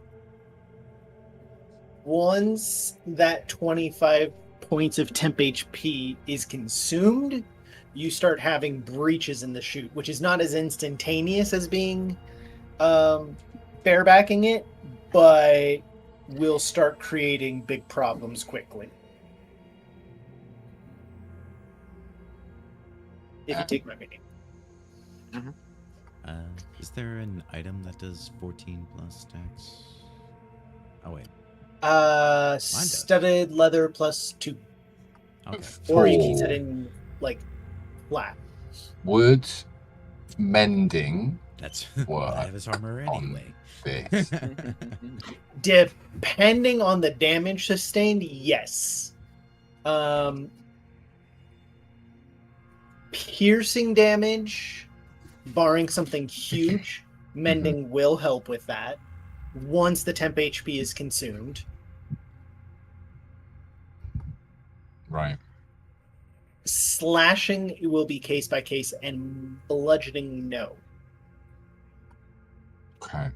Once that 25 points of temp HP is consumed, you start having breaches in the chute, which is not as instantaneous as being barebacking it, but will start creating big problems quickly. If you take my meaning. Is there an item that does 14 plus dex? Oh wait. Studded leather plus 2. Okay. Or you can set in like flat. Would mending That's work what I have his armor anyway. this? Depending on the damage sustained, yes. Piercing damage, barring something huge, mending will help with that once the temp HP is consumed. Right. Slashing will be case by case, and bludgeoning, no. Okay.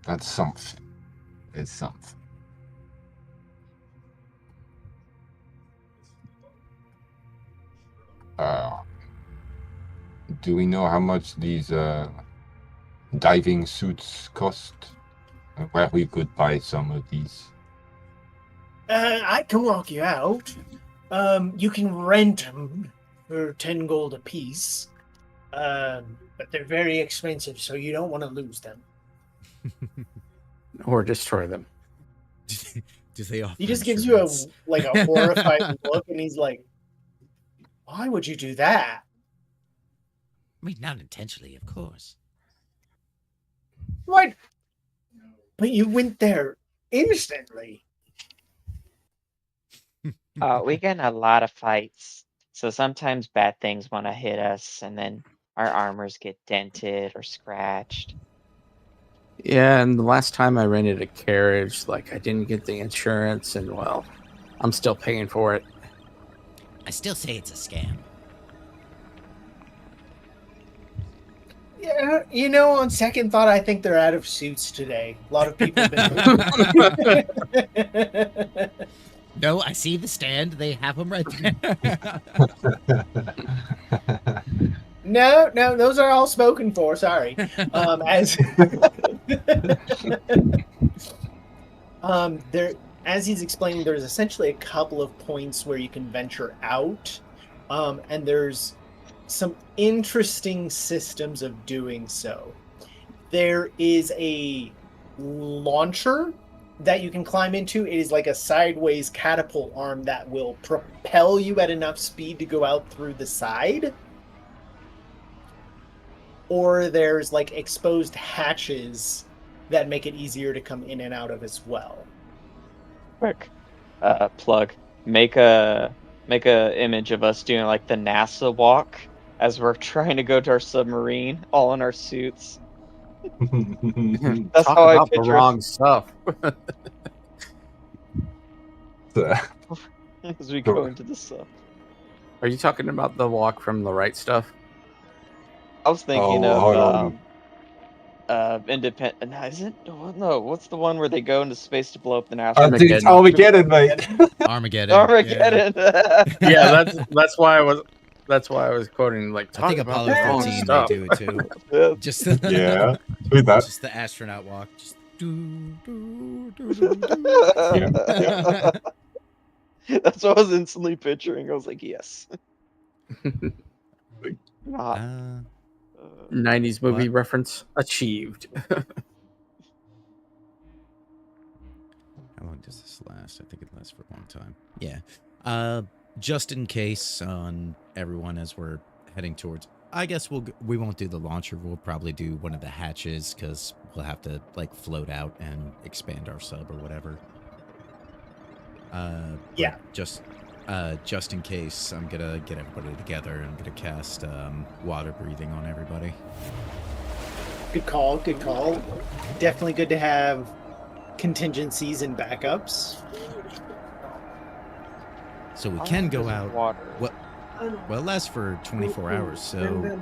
That's something. It's something. Do we know how much these diving suits cost? And where we could buy some of these? I can walk you out. You can rent them for 10 gold apiece. But they're very expensive, so you don't want to lose them. Or destroy them. Do they offer He just gives insurance? you a horrified look, and he's like, "Why would you do that?" I mean, not intentionally, of course. What? But you went there instantly. We get in a lot of fights, so sometimes bad things want to hit us, and then our armors get dented or scratched. Yeah, and the last time I rented a carriage, I didn't get the insurance, and well, I'm still paying for it. I still say it's a scam. Yeah, on second thought, I think they're out of suits today. A lot of people have been. No, I see the stand. They have them right there. No, those are all spoken for. Sorry. As he's explaining, there's essentially a couple of points where you can venture out, and there's some interesting systems of doing so. There is a launcher that you can climb into. It is like a sideways catapult arm that will propel you at enough speed to go out through the side. Or there's exposed hatches that make it easier to come in and out of as well. Quick plug. Make a image of us doing the NASA walk as we're trying to go to our submarine, all in our suits. That's Talk how I about the picture wrong stuff. as we go into the sub. Are you talking about the walk from the right stuff? I was thinking hold on. of independent. No, is it? No, what's the one where they go into space to blow up the I NASA? think it's Armageddon, mate. Armageddon. Armageddon. Yeah, that's why I was quoting like I think talk about Apollo the wrong 13 stuff. they do it too. Yeah. Just Yeah, with that. just the astronaut walk. Just Yeah. That's what I was instantly picturing. I was like, yes. Not. 90s movie What? reference achieved. How long does this last? I think it lasts for a long time. Yeah. Just in case on everyone as we're heading towards, I guess we won't do the launcher. We'll probably do one of the hatches because we'll have to like float out and expand our sub or whatever. Yeah. Just in case, I'm gonna get everybody together. I'm gonna cast water breathing on everybody. Good call. Good call. Definitely good to have contingencies and backups. So we can go out. Water. Well, it lasts for 24 hours, so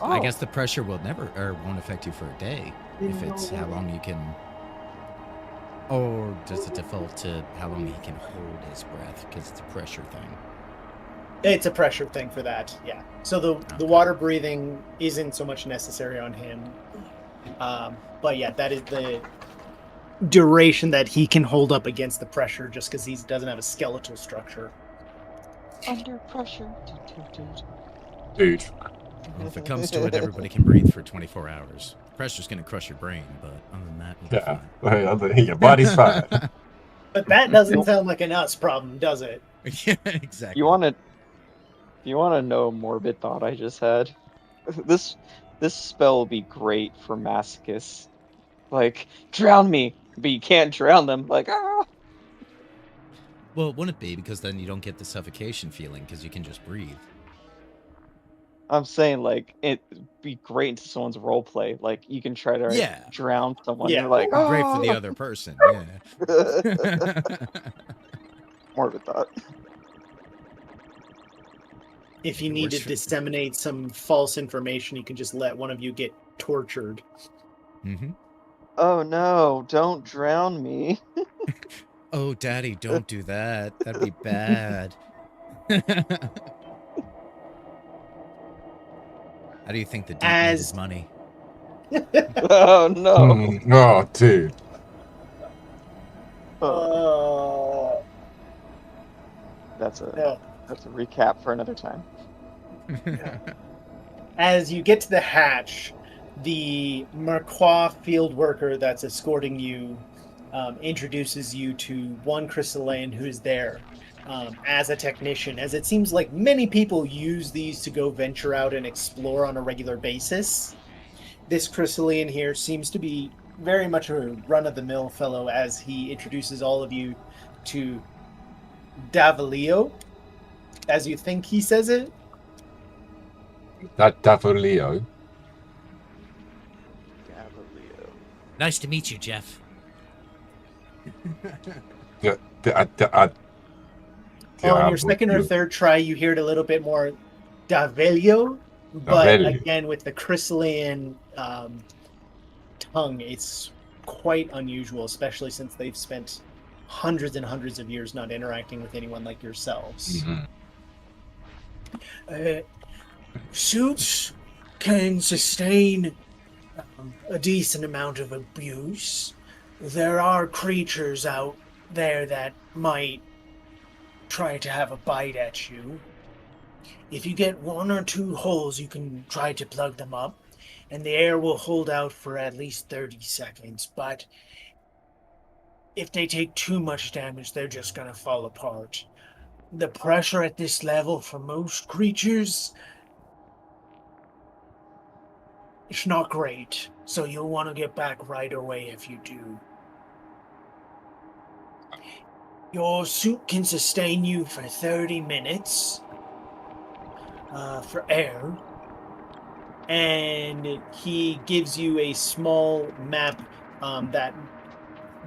I guess the pressure will won't affect you for a day if it's how long you can. Or does it default to how long he can hold his breath because it's a pressure thing? It's a pressure thing for that, yeah. So the water breathing isn't so much necessary on him. But yeah, that is the duration that he can hold up against the pressure just because he doesn't have a skeletal structure. Under pressure. Dude. Well, if it comes to it, everybody can breathe for 24 hours. Pressure's going to crush your brain, but other than that, you'll be fine. Your body's fine. But that doesn't sound like an us problem, does it? Yeah, exactly. You want to know a morbid thought I just had? This spell will be great for masochists. Like, drown me, but you can't drown them. Like, ah. Well, it wouldn't be because then you don't get the suffocation feeling because you can just breathe. I'm saying, like, it'd be great into someone's role play. Like, you can try to drown someone. Yeah. You're like, Great for the "Ah." other person, yeah. Morbid thought. If you need to disseminate some false information, you can just let one of you get tortured. Mm-hmm. Oh no, don't drown me. Oh, Daddy, don't do that. That'd be bad. How do you think the deep need his money? Oh no. Oh, dude. That's a recap for another time. As you get to the hatch, the Marquois field worker that's escorting you introduces you to one crystalline who's there as a technician, as it seems like many people use these to go venture out and explore on a regular basis. This crystalline here seems to be very much a run-of-the-mill fellow, as he introduces all of you to Davalio, as you think he says it. That Davalio. Nice to meet you, Jeff. On your second or third try, you hear it a little bit more Davelio, but again, with the crystalline tongue, it's quite unusual, especially since they've spent hundreds and hundreds of years not interacting with anyone like yourselves. Mm-hmm. Suits can sustain a decent amount of abuse. There are creatures out there that might try to have a bite at you. If you get one or two holes, you can try to plug them up, and the air will hold out for at least 30 seconds, but if they take too much damage, they're just gonna fall apart. The pressure at this level for most creatures, it's not great, so you'll want to get back right away if you do. Your suit can sustain you for 30 minutes for air, and he gives you a small map that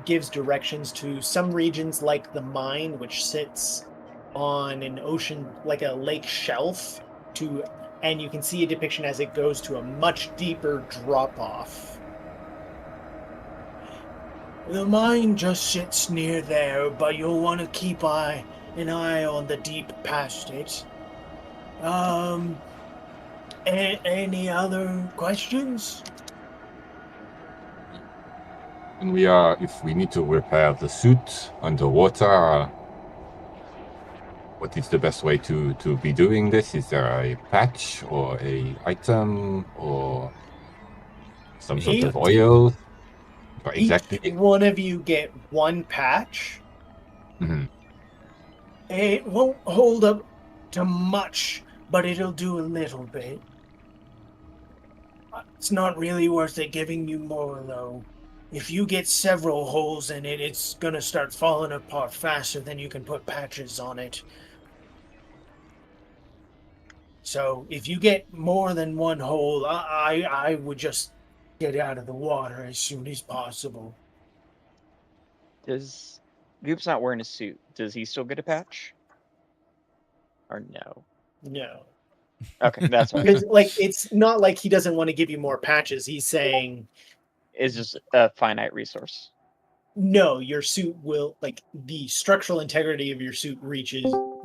gives directions to some regions like the mine, which sits on an ocean, like a lake shelf, and you can see a depiction as it goes to a much deeper drop off. The mine just sits near there, but you'll want to keep an eye on the deep past it. Any other questions? And if we need to repair the suit underwater, what is the best way to be doing this? Is there a patch or a item or some sort of oil? Exactly. Each one of you get one patch. Mm-hmm. It won't hold up to much, but it'll do a little bit. It's not really worth it giving you more, though. If you get several holes in it, it's gonna start falling apart faster than you can put patches on it. So if you get more than one hole, I would just get out of the water as soon as possible. Does Goop's not wearing a suit? Does he still get a patch? Or no? No. Okay, that's fine. Because it's not like he doesn't want to give you more patches. He's saying It's just a finite resource. No, your suit will, the structural integrity of your suit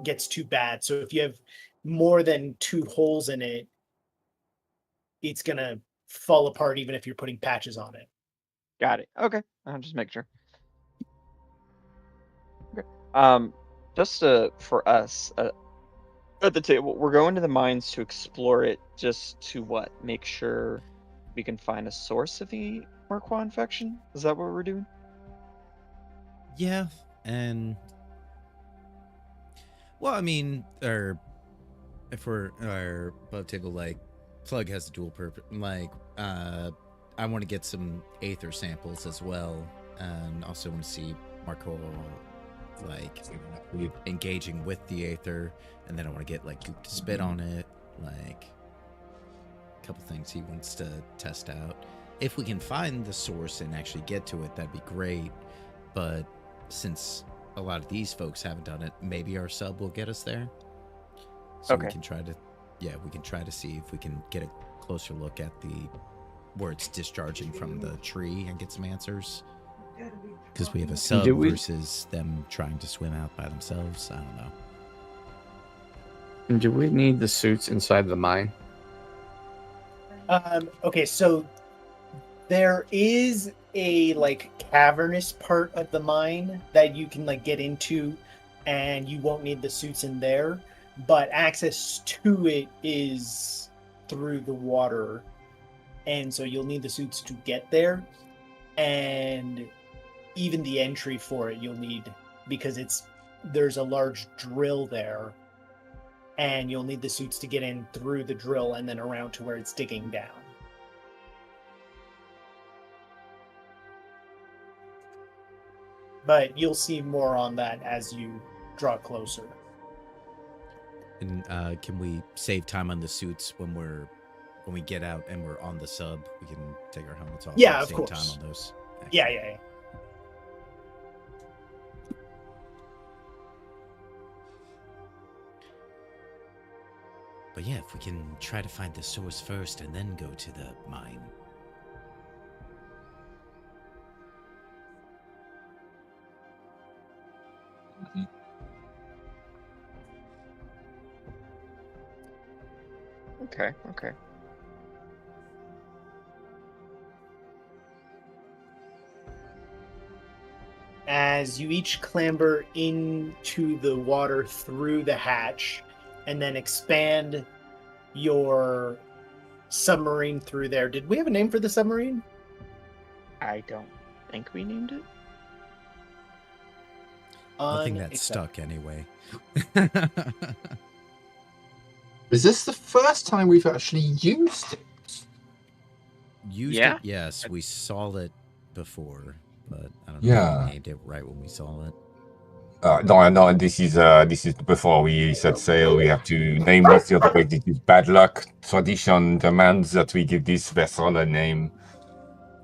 gets too bad. So if you have more than 2 holes in it, it's gonna fall apart even if you're putting patches on it. Got it. Okay, I'll just make sure. Okay. Just for us at the table, we're going to the mines to explore it. Just to what? Make sure we can find a source of the Marquand infection. Is that what we're doing? Yeah, and well, I mean, if we're above table, Plug has a dual purpose. I want to get some aether samples as well, and also want to see Marco engaging with the aether, and then I want to get Goop to spit on it, a couple things he wants to test out. If we can find the source and actually get to it, that'd be great. But since a lot of these folks haven't done it, maybe our sub will get us there. So okay. we can try to see if we can get a closer look at where it's discharging from the tree and get some answers. Because we have a sub versus them trying to swim out by themselves. I don't know. And do we need the suits inside the mine? Okay, so there is a cavernous part of the mine that you can get into, and you won't need the suits in there, but access to it is through the water, and so you'll need the suits to get there, and even the entry for it you'll need, because there's a large drill there, and you'll need the suits to get in through the drill and then around to where it's digging down. But you'll see more on that as you draw closer. And can we save time on the suits when we get out and we're on the sub? We can take our helmets off. Yeah, and of save course. time on those. Yeah. But yeah, if we can try to find the source first and then go to the mine. Mm-hmm. Okay. As you each clamber into the water through the hatch and then expand your submarine through there. Did we have a name for the submarine? I don't think we named it. Nothing that stuck anyway. Is this the first time we've actually used it? Used Yeah. it? Yes, we saw it before, but I don't know Yeah. if we named it right when we saw it. No, this is before we set sail. We have to name this the other way. This is bad luck. Tradition demands that we give this vessel a name.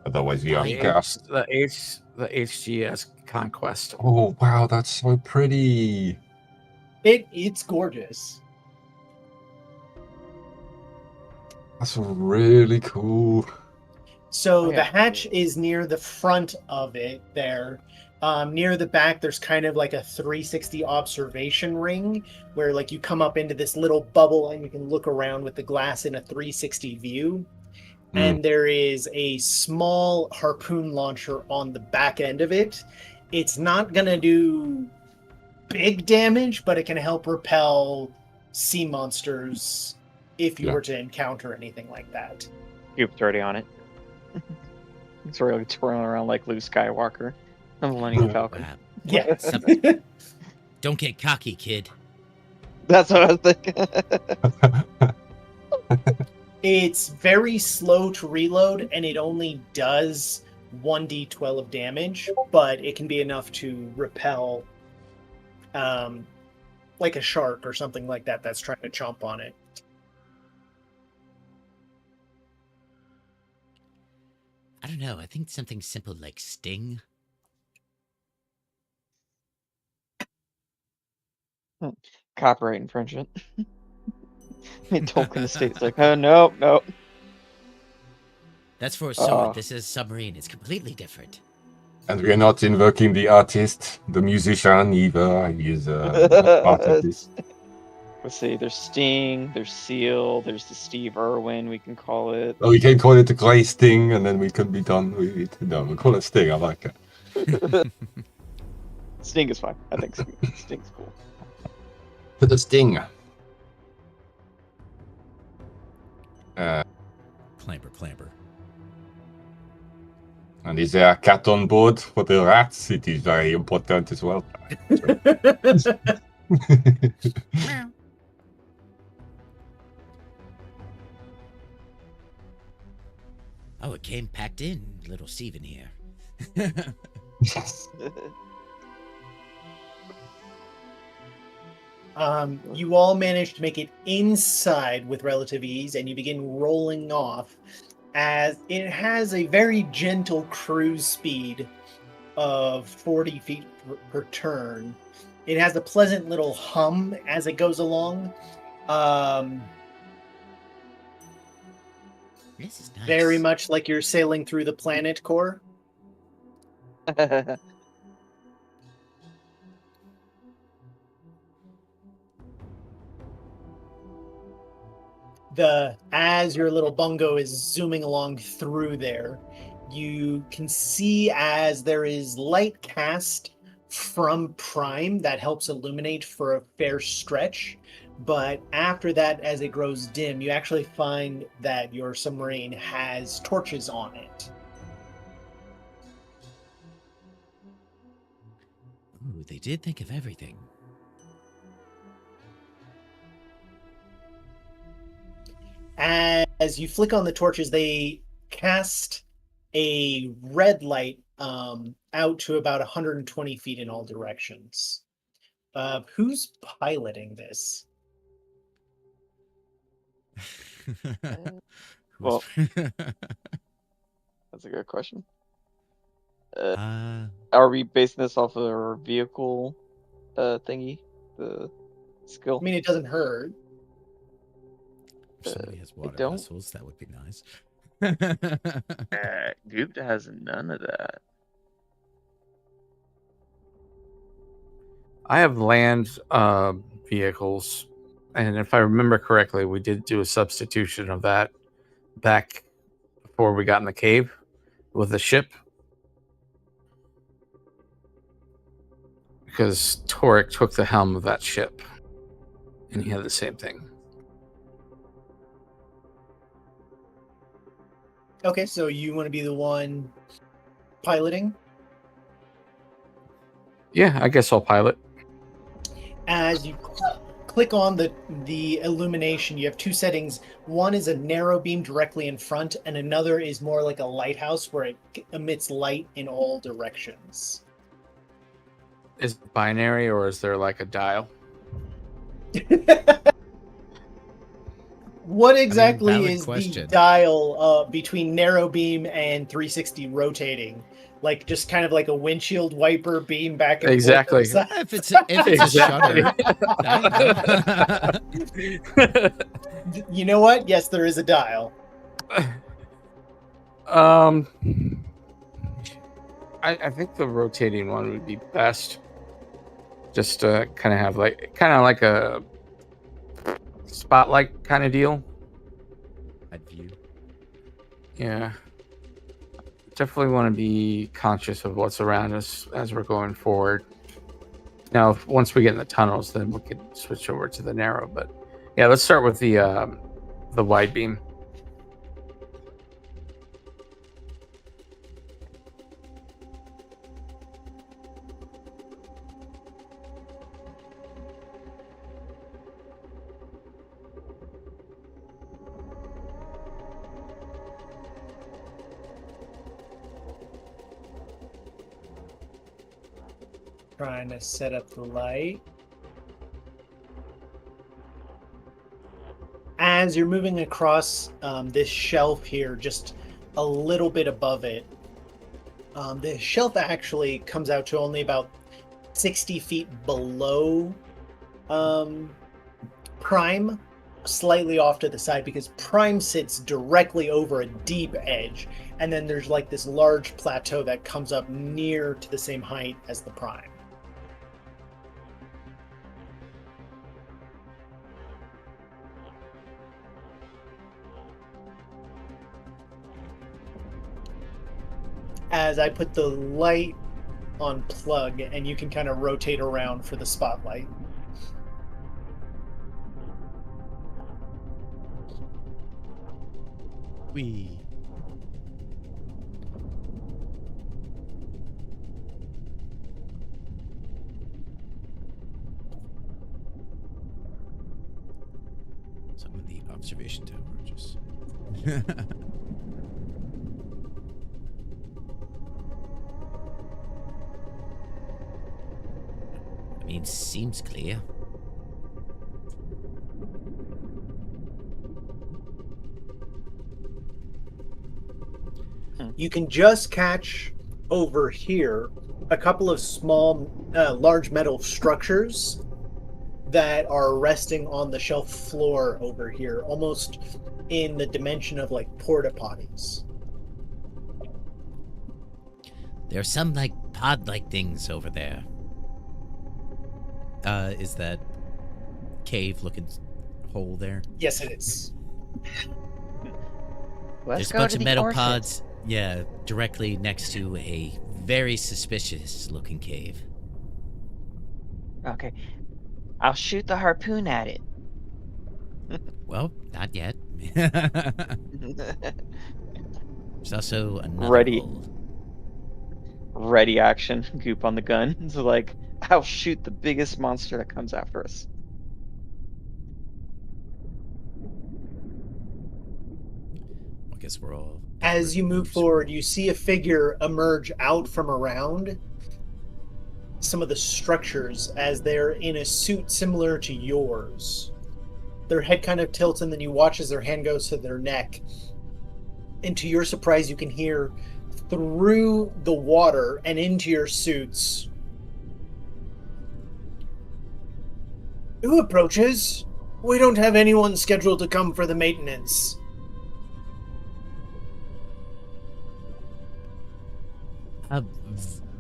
Otherwise, we are cursed. The HGS Conquest. Oh, wow, that's so pretty. It's gorgeous. That's really cool. So yeah. the hatch is near the front of it there. Near the back, there's kind of like a 360 observation ring where like you come up into this little bubble and you can look around with the glass in a 360 view. And there is a small harpoon launcher on the back end of it. It's not going to do big damage, but it can help repel sea monsters if you were to encounter anything like that. Cube's already on it. It's really twirling around like Luke Skywalker, the Millennium Falcon. Wow. Yes. Don't get cocky, kid. That's what I was thinking. It's very slow to reload, and it only does 1d12 of damage, but it can be enough to repel like a shark or something like that that's trying to chomp on it. I don't know. I think something simple like sting. Copyright infringement. Tolkien Estate's like, oh, no. That's for a sword. This is submarine. It's completely different. And we are not invoking the artist, the musician either. He is part of this. Let's see, there's Sting, there's Seal, there's the Steve Irwin, we can call it. Oh, we can call it the Grey Sting, and then we can be done with it. No, we'll call it Sting. I like it. Sting is fine. I think Sting's cool. But the Sting. Clamber. And is there a cat on board for the rats? It is very important as well. Oh, it came packed in, little Steven here. Yes. You all manage to make it inside with relative ease, and you begin rolling off as it has a very gentle cruise speed of 40 feet per turn. It has a pleasant little hum as it goes along. This is nice. Very much like you're sailing through the planet core. As your little bungo is zooming along through there, you can see as there is light cast from Prime that helps illuminate for a fair stretch. But after that, as it grows dim, you actually find that your submarine has torches on it. Ooh, they did think of everything. As you flick on the torches, they cast a red light out to about 120 feet in all directions. Who's piloting this? Well, that's a good question. Are we basing this off of our vehicle thingy? The skill? I mean, it doesn't hurt. If somebody has water don't. vessels, that would be nice. Gupta has none of that. I have land vehicles, and if I remember correctly, we did do a substitution of that back before we got in the cave with the ship. Because Torek took the helm of that ship, and he had the same thing. Okay, so you want to be the one piloting? Yeah, I guess I'll pilot. As you click on the illumination, you have two settings. One is a narrow beam directly in front, and another is more like a lighthouse where it emits light in all directions. Is it binary, or is there like a dial? What exactly valid is question. the dial between narrow beam and 360 rotating? Like just kind of like a windshield wiper beam back and Exactly. forth. If it's a shutter, I don't know. You know what? Yes, there is a dial. I think the rotating one would be best. Just to kind of have like a spotlight kind of deal. I'd view. Yeah. Definitely want to be conscious of what's around us as we're going forward. Now, once we get in the tunnels, then we could switch over to the narrow. But yeah, let's start with the wide beam. Trying to set up the light. As you're moving across this shelf here, just a little bit above it, the shelf actually comes out to only about 60 feet below Prime, slightly off to the side, because Prime sits directly over a deep edge, and then there's like this large plateau that comes up near to the same height as the Prime. As I put the light on plug, and you can kind of rotate around for the spotlight. Wee. So I'm in the observation tower, just. I mean, seems clear. You can just catch over here a couple of small, large metal structures that are resting on the shelf floor over here, almost in the dimension of like porta potties. There's some like pod-like things over there. Is that cave-looking hole there? Yes, it is. Let's There's a go bunch to of the metal orchid. pods, yeah, directly next to a very suspicious-looking cave. Okay. I'll shoot the harpoon at it. Well, not yet. There's also another Ready. hole. Ready action. Goop on the gun. It's like, I'll shoot the biggest monster that comes after us. I guess we're all. As you move forward, you see a figure emerge out from around some of the structures as they're in a suit similar to yours. Their head kind of tilts, and then you watch as their hand goes to their neck. And to your surprise, you can hear through the water and into your suits. Who approaches? We don't have anyone scheduled to come for the maintenance.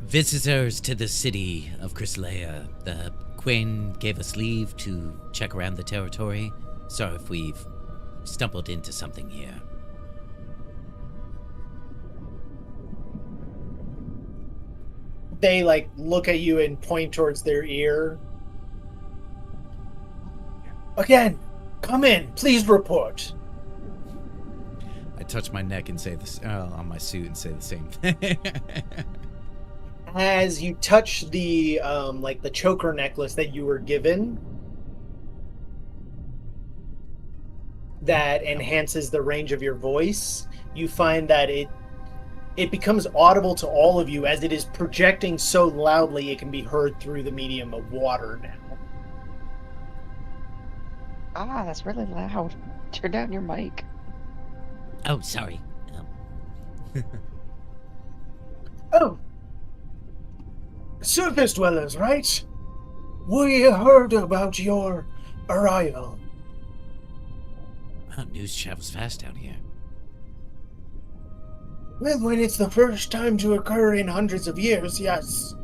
Visitors to the city of Chrysalea. The Queen gave us leave to check around the territory. Sorry if we've stumbled into something here. They look at you and point towards their ear. Again, come in. Please report. I touch my neck and say this on my suit and say the same thing. As you touch the the choker necklace that you were given, that enhances the range of your voice, you find that it becomes audible to all of you as it is projecting so loudly it can be heard through the medium of water now. Ah, that's really loud. Turn down your mic. Oh, sorry. Oh. Surface dwellers, right? We heard about your arrival. Wow, news travels fast down here. Well, when it's the first time to occur in hundreds of years, yes.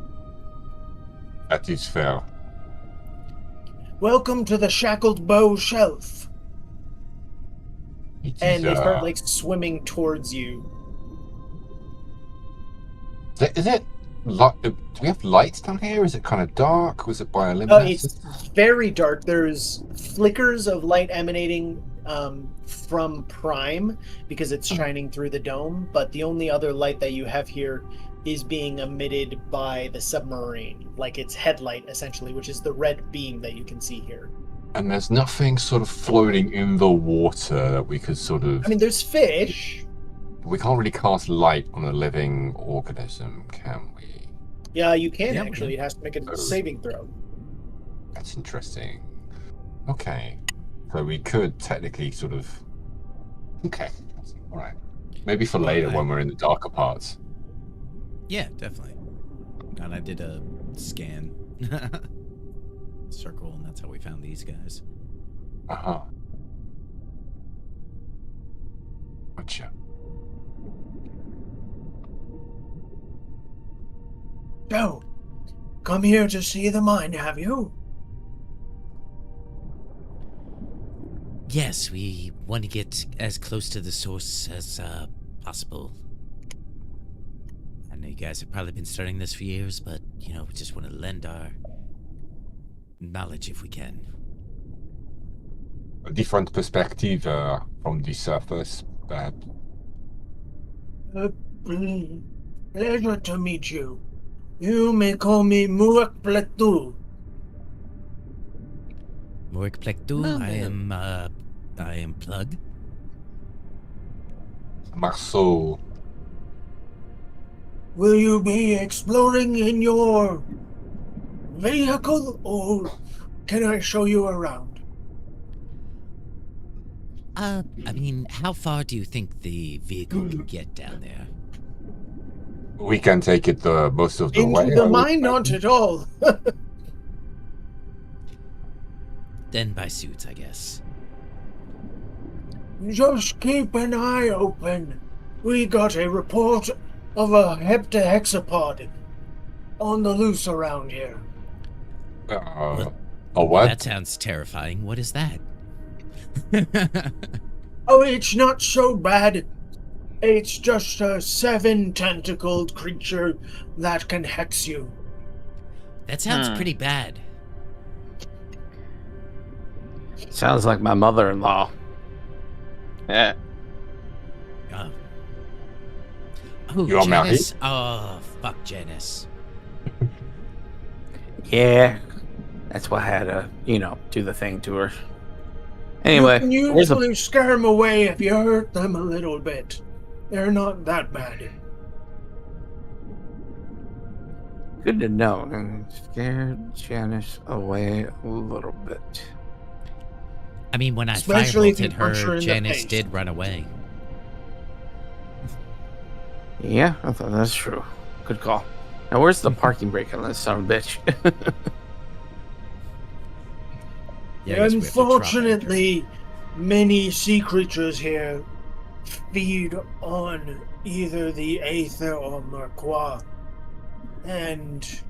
That is fair. Welcome to the Shackled Bow Shelf. It And is, they start, like, swimming towards you. Is it? Do we have lights down here? Is it kind of dark? Was it bioluminescent? It's very dark. There's flickers of light emanating from Prime because it's shining through the dome, but the only other light that you have here is being emitted by the submarine, like its headlight, essentially, which is the red beam that you can see here. And there's nothing sort of floating in the water that we could sort of... I mean, there's fish. We can't really cast light on a living organism, can we? Yeah, you can, Yeah, actually. It has to make a saving throw. That's interesting. Okay. So we could technically sort of... Okay. All right. Maybe for later when we're in the darker parts. Yeah, definitely. And I did a scan. Circle, and that's how we found these guys. Uh-huh. Gotcha. So, come here to see the mine, have you? Yes, we want to get as close to the source as possible. I know you guys have probably been studying this for years, but, you know, we just want to lend our knowledge if we can. A different perspective from the surface, perhaps. Pleasure to meet you. You may call me Murak Platu. Morik Plektu, I am Plug. Marceau. Will you be exploring in your vehicle, or can I show you around? I mean, how far do you think the vehicle can get down there? We can take it most of the way. Into the mine, not at all. Then by suits, I guess. Just keep an eye open. We got a report of a heptahexapod on the loose around here. A what? That sounds terrifying. What is that? Oh, it's not so bad. It's just a 7-tentacled creature that can hex you. That sounds pretty bad. Sounds like my mother-in-law. Yeah. Oh, You are married? Janice. Oh, fuck Janice. Yeah, that's why I had to, do the thing to her. Anyway, you can usually scare them away if you hurt them a little bit. They're not that bad. Good to know. And scared Janice away a little bit. I mean, when I Especially if you firebolted punch her her, in the Janice face. did run away. Yeah, I thought that's true. Good call. Now, where's the parking brake on this son of a bitch? Yeah, I guess we have to drop Unfortunately, many sea creatures here feed on either the Aether or Merquois, and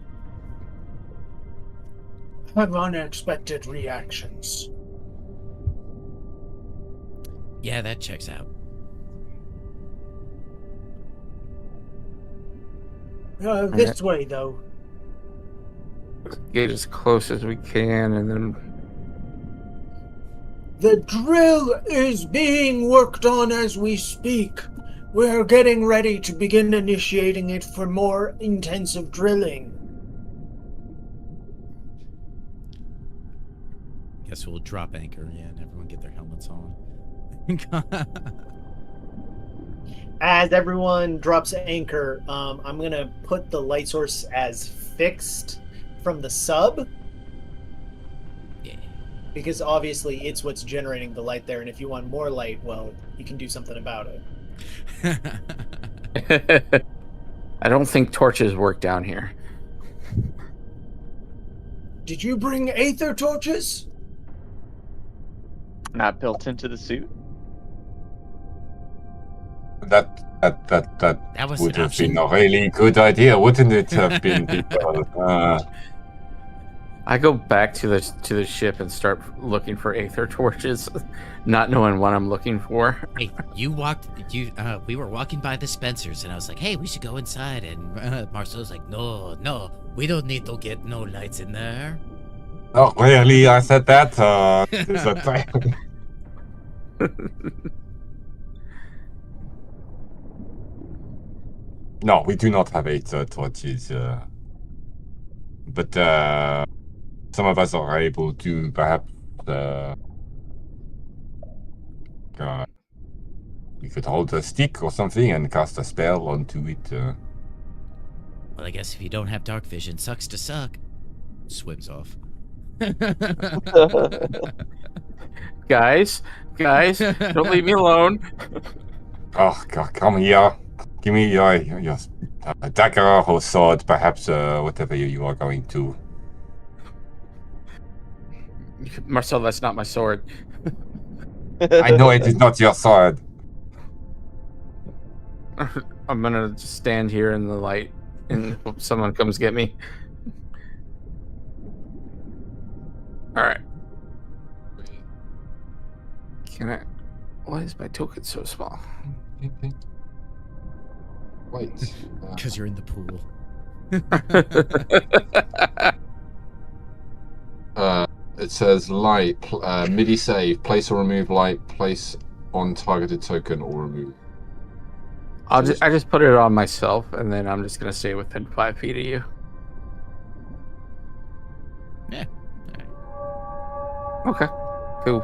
have unexpected reactions. Yeah, that checks out. This way, though. Get as close as we can, and then... The drill is being worked on as we speak. We're getting ready to begin initiating it for more intensive drilling. Guess we'll drop anchor, yeah, and everyone get their helmets on. As everyone drops anchor, I'm going to put the light source as fixed from the sub. Yeah. Because obviously it's what's generating the light there, and if you want more light, well, you can do something about it. I don't think torches work down here. Did you bring aether torches? Not built into the suit. That was would an have been option. a really good idea, wouldn't it have been, people? I go back to the ship and start looking for aether torches, not knowing what I'm looking for. Hey, we were walking by the Spencers, and I was like, hey, we should go inside. And Marcel's like, no, we don't need to get no lights in there. Oh, really? I said that? Is that No, we do not have 8 torches. But some of us are able to perhaps... we could hold a stick or something and cast a spell onto it. Well, I guess if you don't have dark vision, sucks to suck. Swims off. Guys, don't leave me alone. Oh, God, come here. Give me your dagger or sword, perhaps whatever you are going to. Marcel, that's not my sword. I know it is not your sword. I'm gonna just stand here in the light and hope someone comes get me. Alright. Can I... Why is my token so small? Wait. Because you're in the pool. It says light, MIDI save, place or remove light, place on targeted token or remove. I just put it on myself, and then I'm just gonna stay within 5 feet of you. Yeah. Okay. Cool.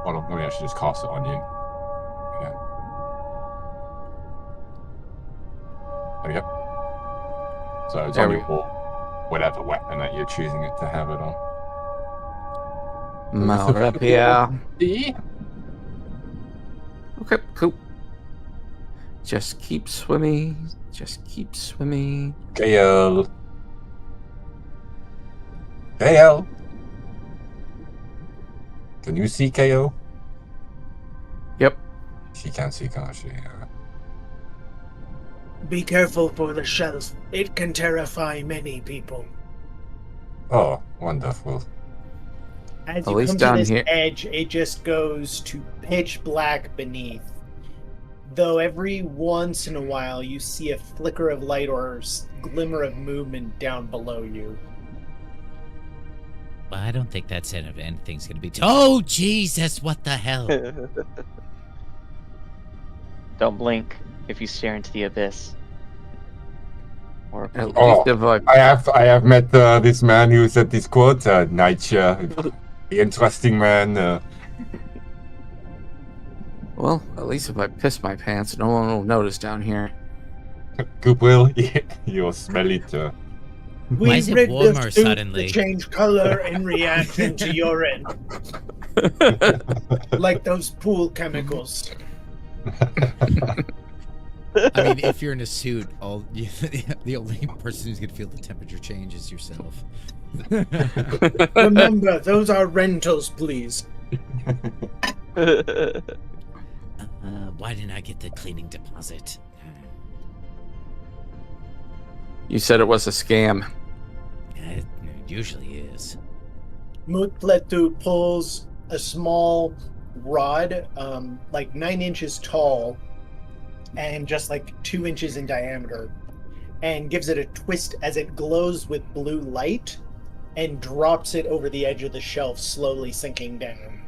Hold on, maybe I should just cast it on you. Yeah. There we go. So it's There on we your wall. Whatever weapon that you're choosing it to have it on. Malrapia. Okay, cool. Just keep swimming. Just keep swimming. Gale. Gale. Can you see KO? Yep. She can't see, can't she? Be careful for the shells. It can terrify many people. Oh, wonderful. As At you least come down to this here- edge, it just goes to pitch black beneath. Though every once in a while you see a flicker of light or glimmer of movement down below you. Well, I don't think that sign of anything's going to be... Oh, Jesus, what the hell? Don't blink if you stare into the abyss. Or At least Oh, if I have met this man who said this quote, Nietzsche. Interesting man. well, at least if I piss my pants, no one will notice down here. Goodwill, you'll smell it. Why is it rid the warmer suit suddenly? to change color in reaction to urine, like those pool chemicals. I mean, if you're in a suit, the only person who's going to feel the temperature change is yourself. Remember, those are rentals, please. Why didn't I get the cleaning deposit? You said it was a scam. It usually is. Mutletu pulls a small rod, like 9 inches tall, and just like 2 inches in diameter, and gives it a twist as it glows with blue light, and drops it over the edge of the shelf, slowly sinking down.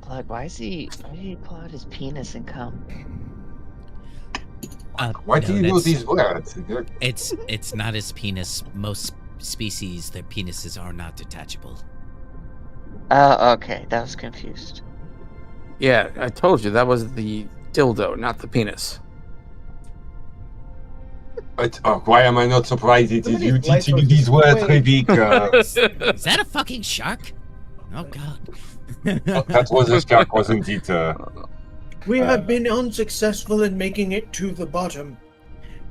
Blood, why did he pull out his penis and come? Why do you know these words? It's not his penis. Most species, their penises are not detachable. Okay, that was confused. Yeah, I told you that was the dildo, not the penis. But why am I not surprised it is Somebody's you light teaching me sources- these words, Wait. Rivik? Is that a fucking shark? Oh god. That was a shark, wasn't it? We have been unsuccessful in making it to the bottom,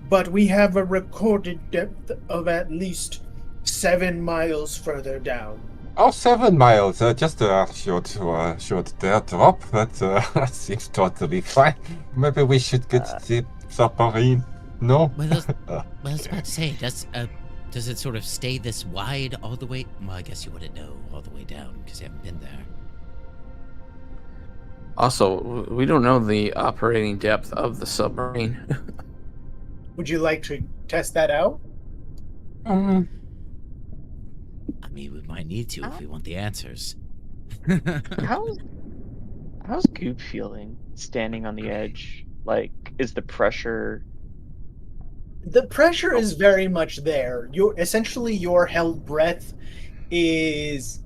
but we have a recorded depth of at least 7 miles further down. Oh, 7 miles. Just a short drop. That seems totally fine. Maybe we should get the submarine. No? Well, I was about to say, does it sort of stay this wide all the way? Well, I guess you wouldn't know all the way down because you haven't been there. Also, we don't know the operating depth of the submarine. Would you like to test that out? I mean, we might need to if we want the answers. How's Goop feeling standing on the edge? Like, is the pressure? The pressure is very much there. Your held breath is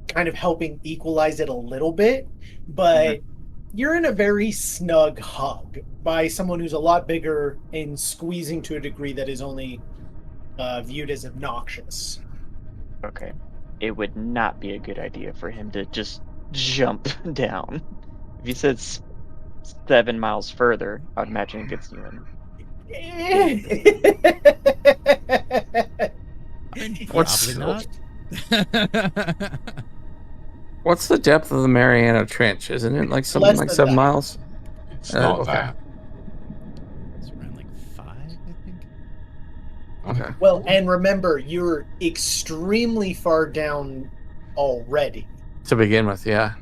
kind of helping equalize it a little bit, but you're in a very snug hug by someone who's a lot bigger and squeezing to a degree that is only viewed as obnoxious. Okay, it would not be a good idea for him to just jump down. If you said 7 miles further, I would imagine it gets you in. What's- Probably not. What's the depth of the Mariana Trench? Isn't it like something Less like than 7 that. miles? It's not okay. that. It's around like 5, I think. Okay. Well, and remember, you're extremely far down already. To begin with, yeah.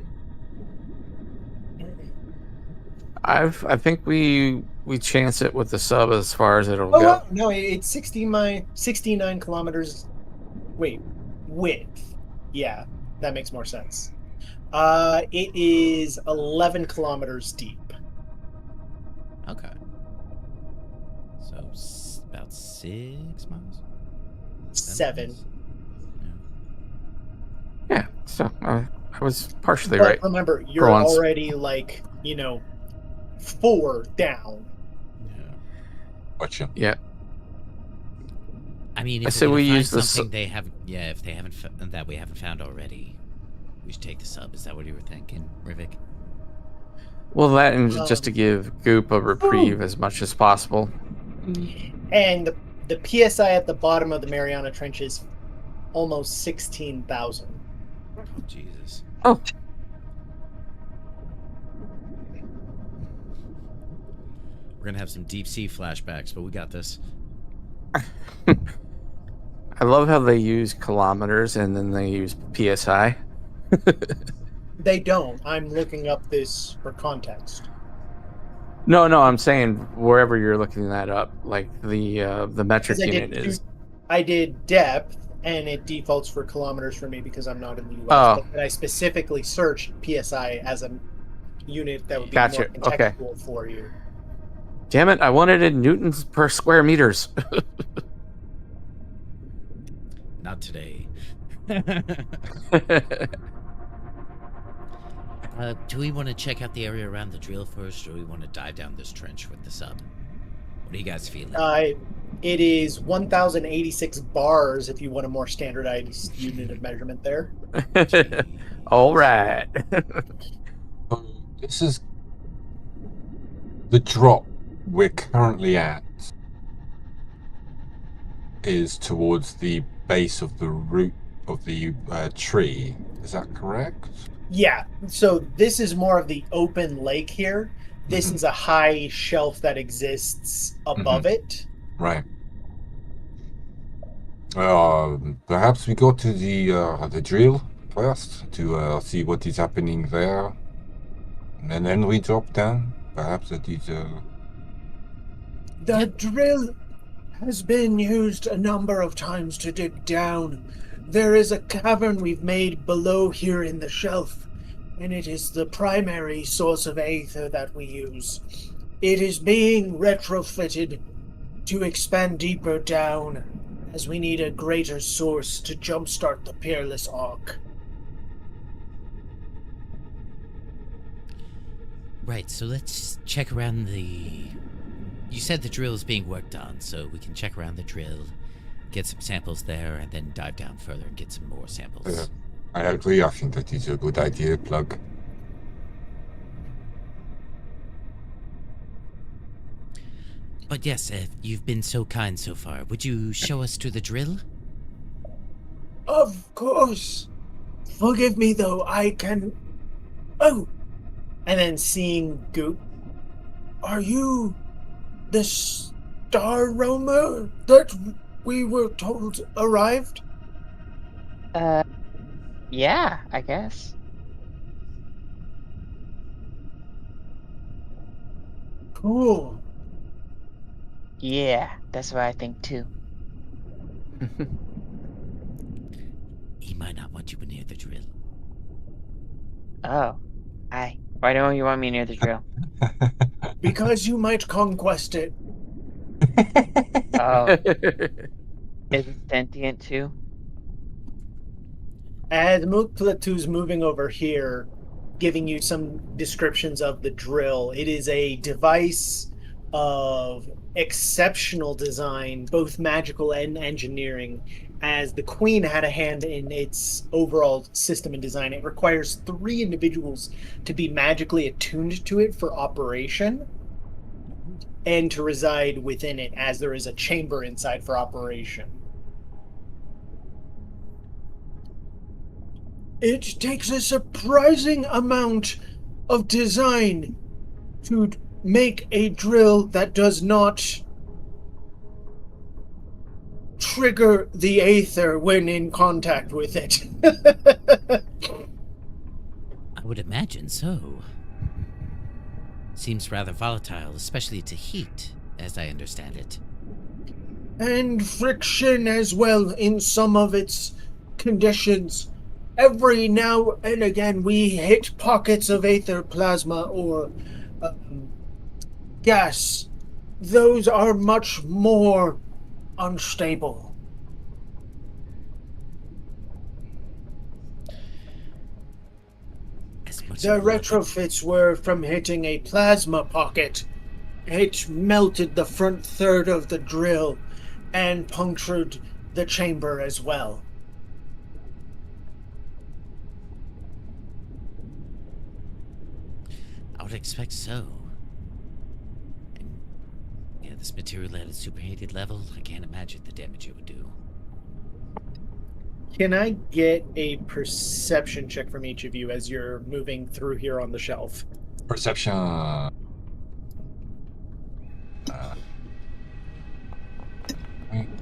I think we chance it with the sub as far as it'll go. No, it's 69 kilometers. Wait, width. Yeah, that makes more sense. It is 11 kilometers deep. Okay. So about 6 miles. 7. Yeah, so I was partially But right. remember, you're For once. already 4 down. Yeah. Gotcha. Yeah. I mean, I if say we're we gonna find use the something they have, if they haven't that we haven't found already, we should take the sub. Is that what you were thinking, Rivik? Well, that and just to give Goop a reprieve as much as possible. And the PSI at the bottom of the Mariana Trench is almost 16,000. Oh Jesus! Oh. We're gonna have some deep sea flashbacks, but we got this. I love how they use kilometers and then they use PSI. They don't. I'm looking up this for context. No, I'm saying wherever you're looking that up, like the metric Because unit is. I did depth, and it defaults for kilometers for me because I'm not in the US. Oh. But I specifically searched PSI as a unit that would be Gotcha. more Okay. contextual for you. Damn it! I wanted it in newtons per square meters. Not today. Do we want to check out the area around the drill first, or do we want to dive down this trench with the sub? What are you guys feeling? It is 1,086 bars if you want a more standardized unit of measurement there. All right. This is the drop we're currently at is towards the base of the root of the tree. Is that correct? Yeah, so this is more of the open lake here. This is a high shelf that exists above it. Right. Perhaps we go to the drill first to see what is happening there, and then we drop down. Perhaps that is. The drill has been used a number of times to dig down. There is a cavern we've made below here in the shelf, and it is the primary source of aether that we use. It is being retrofitted to expand deeper down, as we need a greater source to jumpstart the Peerless Arc. Right, so let's check around the You said the drill is being worked on, so we can check around the drill, get some samples there, and then dive down further and get some more samples. I agree. I think that is a good idea, Plug. But yes, you've been so kind so far. Would you show us to the drill? Of course. Forgive me, though. I can... Oh! And then seeing Goop. Are you the Star Roamer that we were told arrived? Yeah, I guess. Cool. Yeah, that's what I think too. He might not want you near the drill. Oh, why don't you want me near the drill? Because you might conquest it. Oh, is it sentient too? As Mukplatu's moving over here, giving you some descriptions of the drill. It is a device of exceptional design, both magical and engineering. As the Queen had a hand in its overall system and design, it requires 3 individuals to be magically attuned to it for operation and to reside within it, as there is a chamber inside for operation. It takes a surprising amount of design to make a drill that does not trigger the aether when in contact with it. I would imagine so. Seems rather volatile, especially to heat, as I understand it. And friction as well in some of its conditions. Every now and again we hit pockets of aether plasma or gas. Those are much more unstable. The retrofits were from hitting a plasma pocket. It melted the front third of the drill and punctured the chamber as well. I would expect so. And, yeah, this material at a superheated level, I can't imagine the damage it would do. Can I get a perception check from each of you as you're moving through here on the shelf? Perception.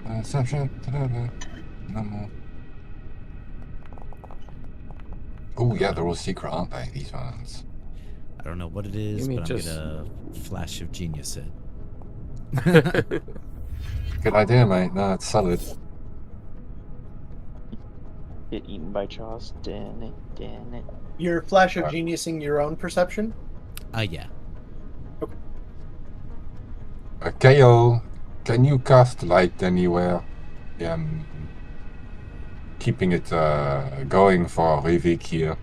Perception. Oh yeah, they're all secret, aren't they? These ones. I don't know what it is, but I'm gonna flash of genius it. Good idea, mate. No, it's solid. Get eaten by Jaws. Damn it. You're flash of geniusing your own perception? Yeah. Okay. KO, can you cast light anywhere? Keeping it going for Rivik here.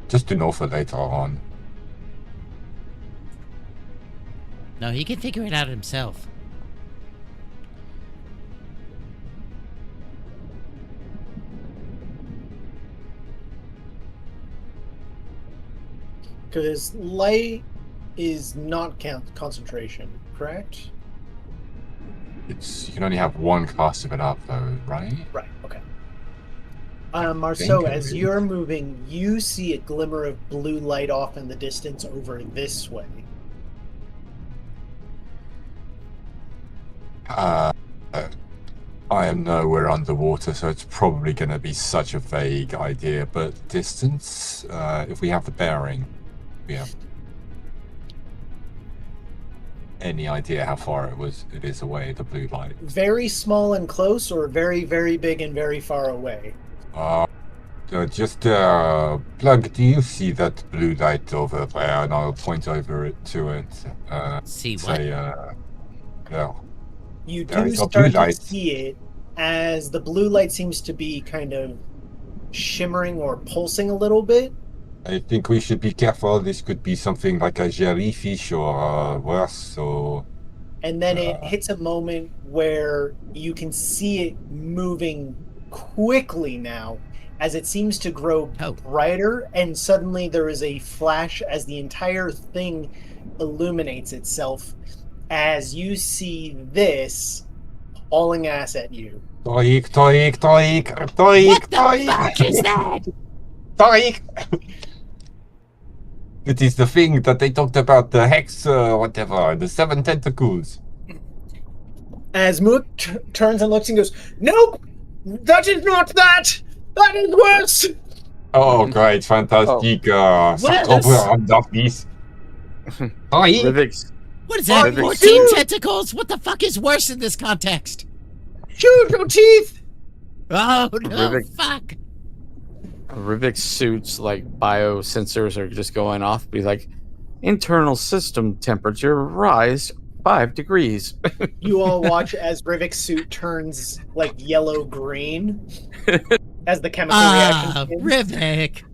Just to know for later on. No, he can figure it out himself. Because light is not concentration, correct? You can only have one cast of it up, though, right? Right, okay. Marceau, as you're moving, you see a glimmer of blue light off in the distance over this way. I am nowhere underwater, so it's probably going to be such a vague idea, but distance, if we have the bearing, we have any idea how far it is away, the blue light? Very small and close, or very, very big and very far away? Just Plug, do you see that blue light over there? And I'll point over it to it. See say, what? No. You do start to see it as the blue light seems to be kind of shimmering or pulsing a little bit, I think we should be careful. This could be something like a jellyfish or worse. So, And then it hits a moment where you can see it moving quickly now as it seems to grow brighter, and suddenly there is a flash as the entire thing illuminates itself as you see this hauling ass at you. Toik. What the fuck is that? Toik! It is the thing that they talked about, the hex, whatever, the 7 tentacles. As Mook turns and looks and goes, "Nope! That is not that! That is worse!" Oh, great, fantastic. Rivik's What is that? Rivik 14 tentacles? What the fuck is worse in this context? Shoot your teeth! Oh no! Rivik. Fuck! Rivik's suits, like biosensors, are just going off. Be like, internal system temperature rise 5 degrees. You all watch as Rivik's suit turns like yellow green as the chemical reaction begins. Rivik!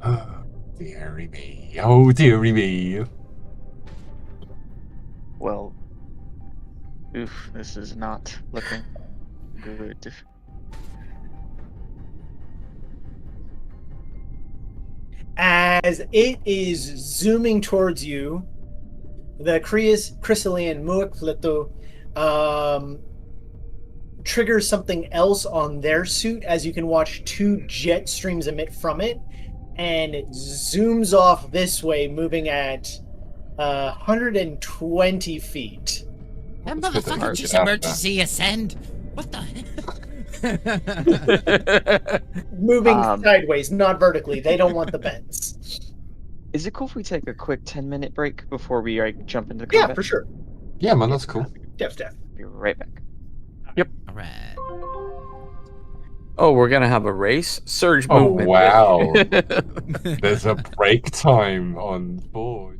Oh, dearie me. Oh, dearie me. Well, oof, this is not looking good. As it is zooming towards you, the Chrysalian Muakflito triggers something else on their suit as you can watch 2 jet streams emit from it, and it zooms off this way, moving at 120 feet. That motherfucker just emergency ascend? What the Moving sideways, not vertically. They don't want the bends. Is it cool if we take a quick 10-minute break before we jump into combat? Yeah, for sure. Yeah, man, that's cool. Steph. Be right back. Yep. All right. Oh, we're gonna have a race? Surge Oh, movement. wow. There's a break time on board.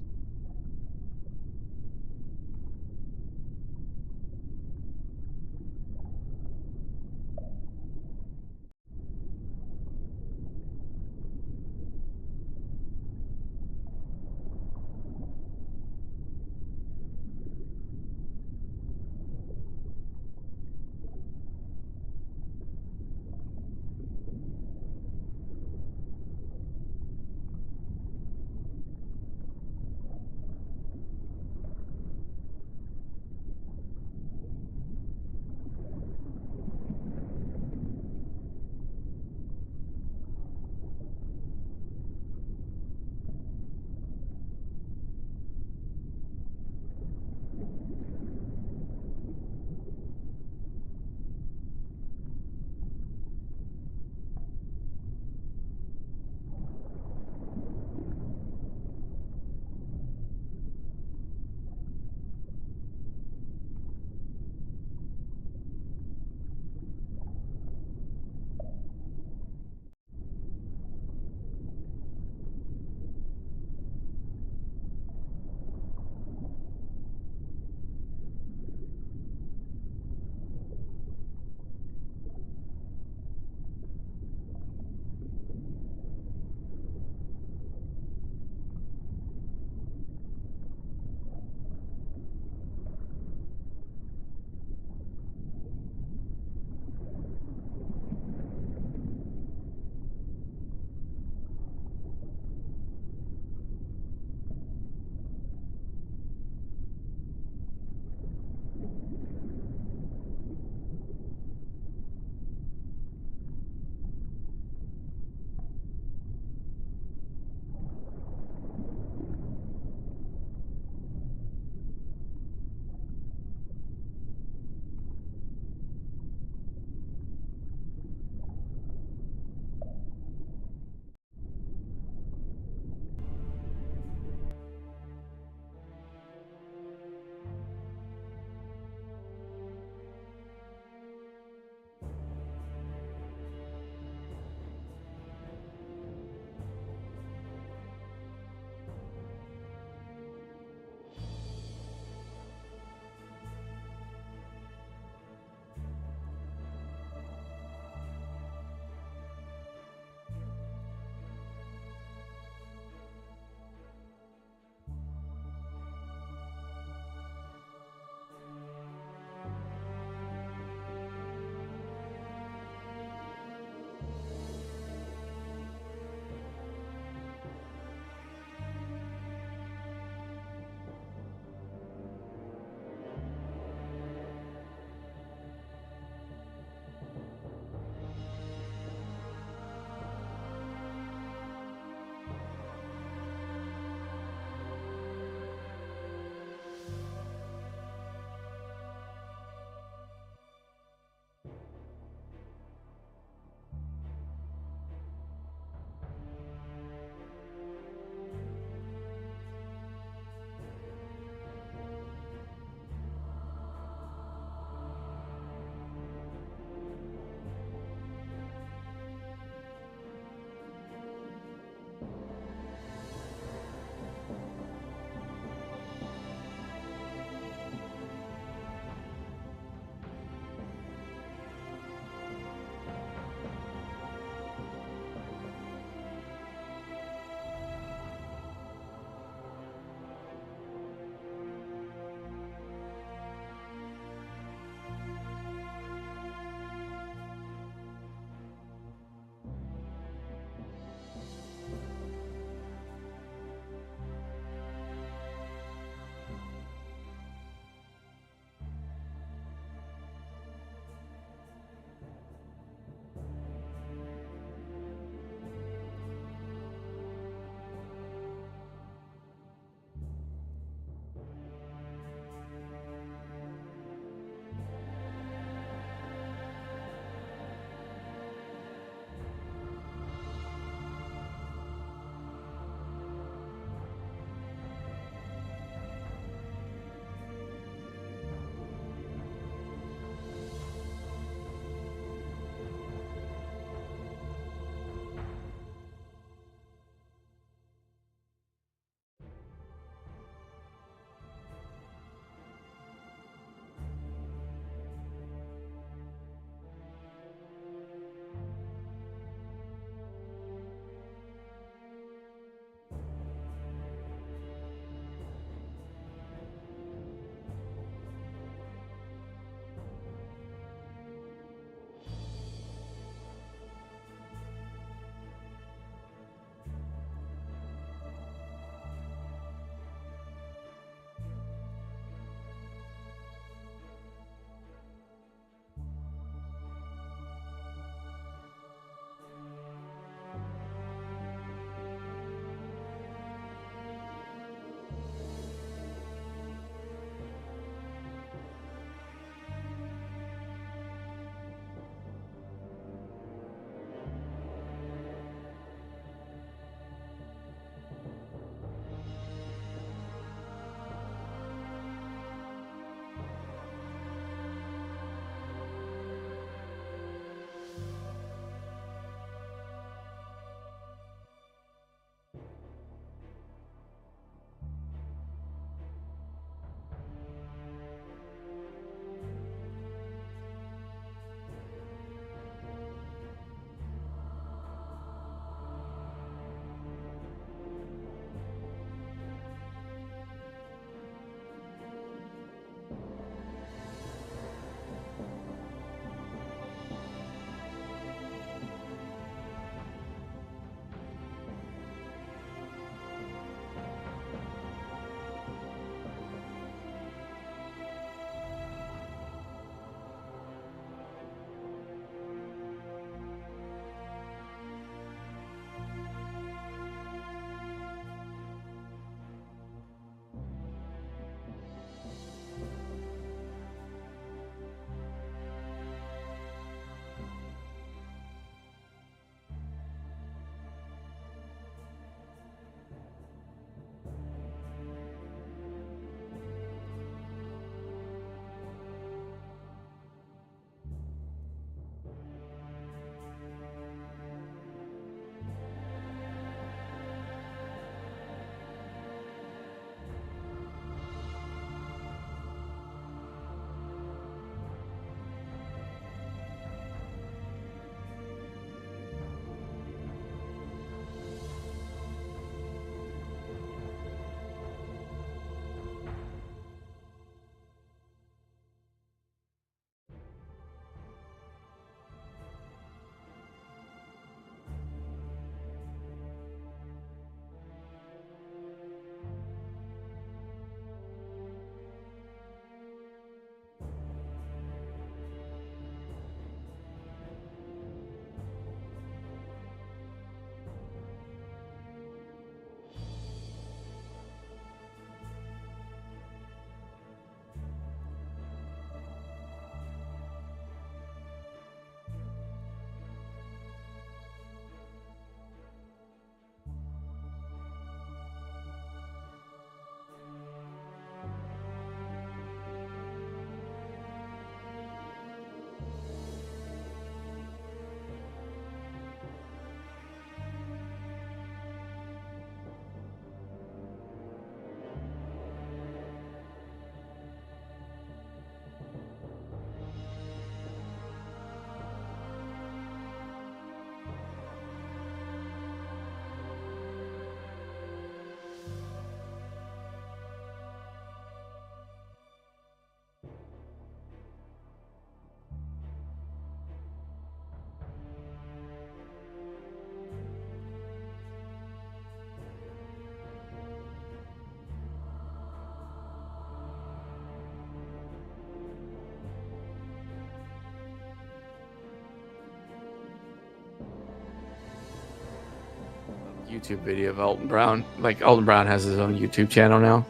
YouTube video of Alton Brown. Like Alton Brown has his own YouTube channel now,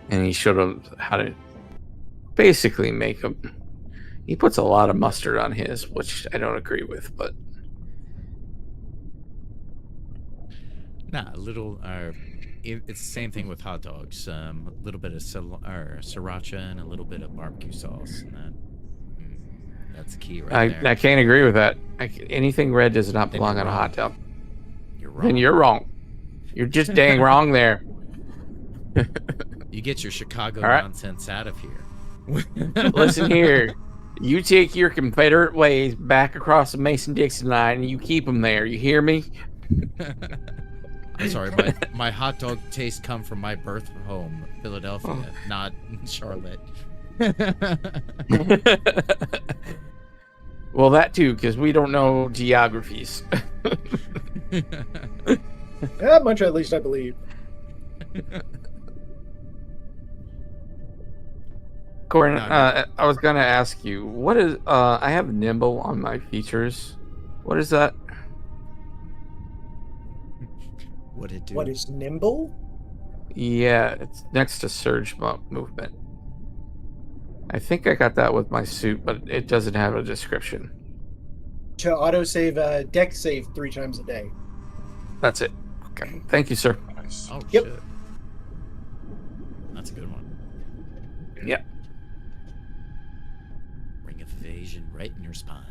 and he showed him how to basically make them. He puts a lot of mustard on his, which I don't agree with, but nah, a little. It's the same thing with hot dogs. A little bit of sriracha and a little bit of barbecue sauce. And that's the key right there. I can't agree with that. Anything red does not belong on a hot dog. You're wrong. Then you're wrong. You're just dang wrong there. You get your Chicago nonsense out of here. Listen here. You take your Confederate ways back across the Mason-Dixon line and you keep them there. You hear me? I'm sorry, my hot dog taste come from my birth home, Philadelphia, not Charlotte. Well, that too, because we don't know geographies. That much, at least, I believe. Corin, I was gonna ask you, what is? I have nimble on my features. What is that? What it do? What is nimble? Yeah, it's next to surge movement. I think I got that with my suit, but it doesn't have a description. To autosave deck save 3 times a day. That's it. Okay. Thank you, sir. Nice. Oh, Yep. shit. That's a good one. Yep. Ring of evasion right in your spine.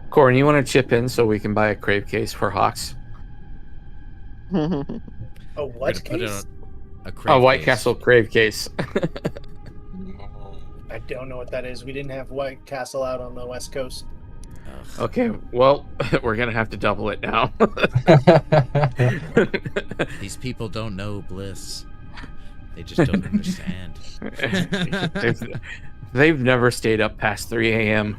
Corin, you want to chip in so we can buy a crave case for Hawks? A what Put it case? on a crate White case. Castle crave case. I don't know what that is. We didn't have White Castle out on the West Coast. Ugh. Okay, well, we're gonna have to double it now. These people don't know bliss. They just don't understand. They've never stayed up past 3 a.m.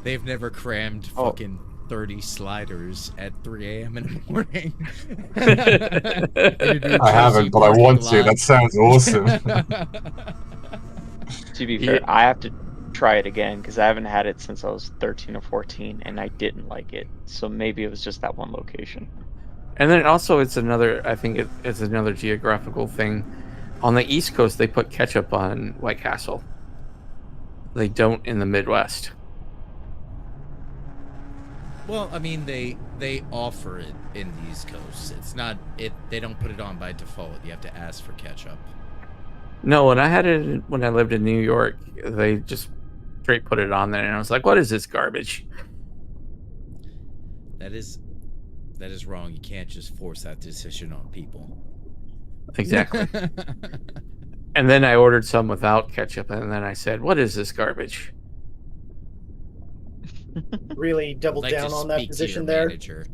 They've never crammed fucking 30 sliders at 3 a.m. in the morning. I haven't, but I want to. That sounds awesome. To be fair, I have to try it again because I haven't had it since I was 13 or 14, and I didn't like it. So maybe it was just that one location. And then also, it's another. I think it's another geographical thing. On the East Coast, they put ketchup on White Castle. They don't in the Midwest. Well, I mean, they offer it in the East Coast. It's not it. They don't put it on by default. You have to ask for ketchup. No, when I had it when I lived in New York, they just straight put it on there, and I was like, "What is this garbage?" That is wrong. You can't just force that decision on people. Exactly. And then I ordered some without ketchup, and then I said, "What is this garbage?" Really doubled I'd like down to on that speak to position your there. manager.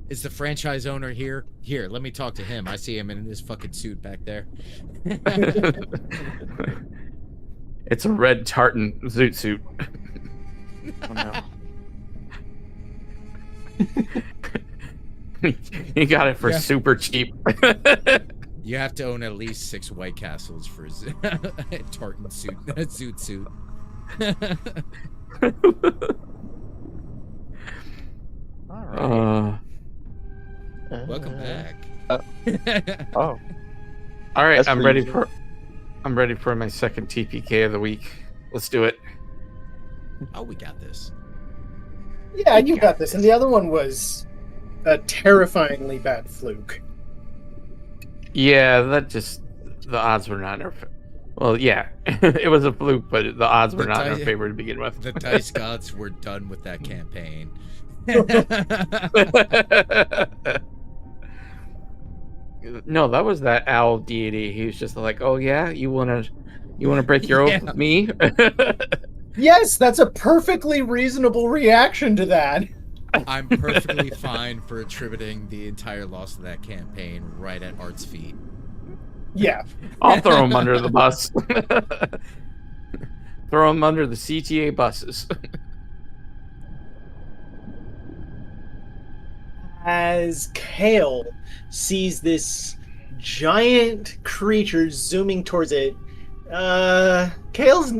Is the franchise owner here? Here, let me talk to him. I see him in his fucking suit back there. It's a red tartan zoot suit. Oh, no. You got it for Yeah. super cheap. You have to own at least 6 White Castles for a tartan suit, zoot suit. All right. Welcome back. Oh, All right, That's I'm pretty ready good. I'm ready for my second TPK of the week. Let's do it. Oh, we got this. Yeah, you got this. And the other one was a terrifyingly bad fluke. Yeah, that just the odds were not in our well, yeah, it was a fluke, but the odds were The not in our die- favor to begin with. The dice gods were done with that campaign. No, that was that owl deity. He was just like, "Oh yeah, you wanna break your oath Yeah. with me?" Yes, that's a perfectly reasonable reaction to that. I'm perfectly fine for attributing the entire loss of that campaign right at Art's feet. Yeah. I'll throw him under the bus. Throw him under the CTA buses. As Kale sees this giant creature zooming towards it, Kale's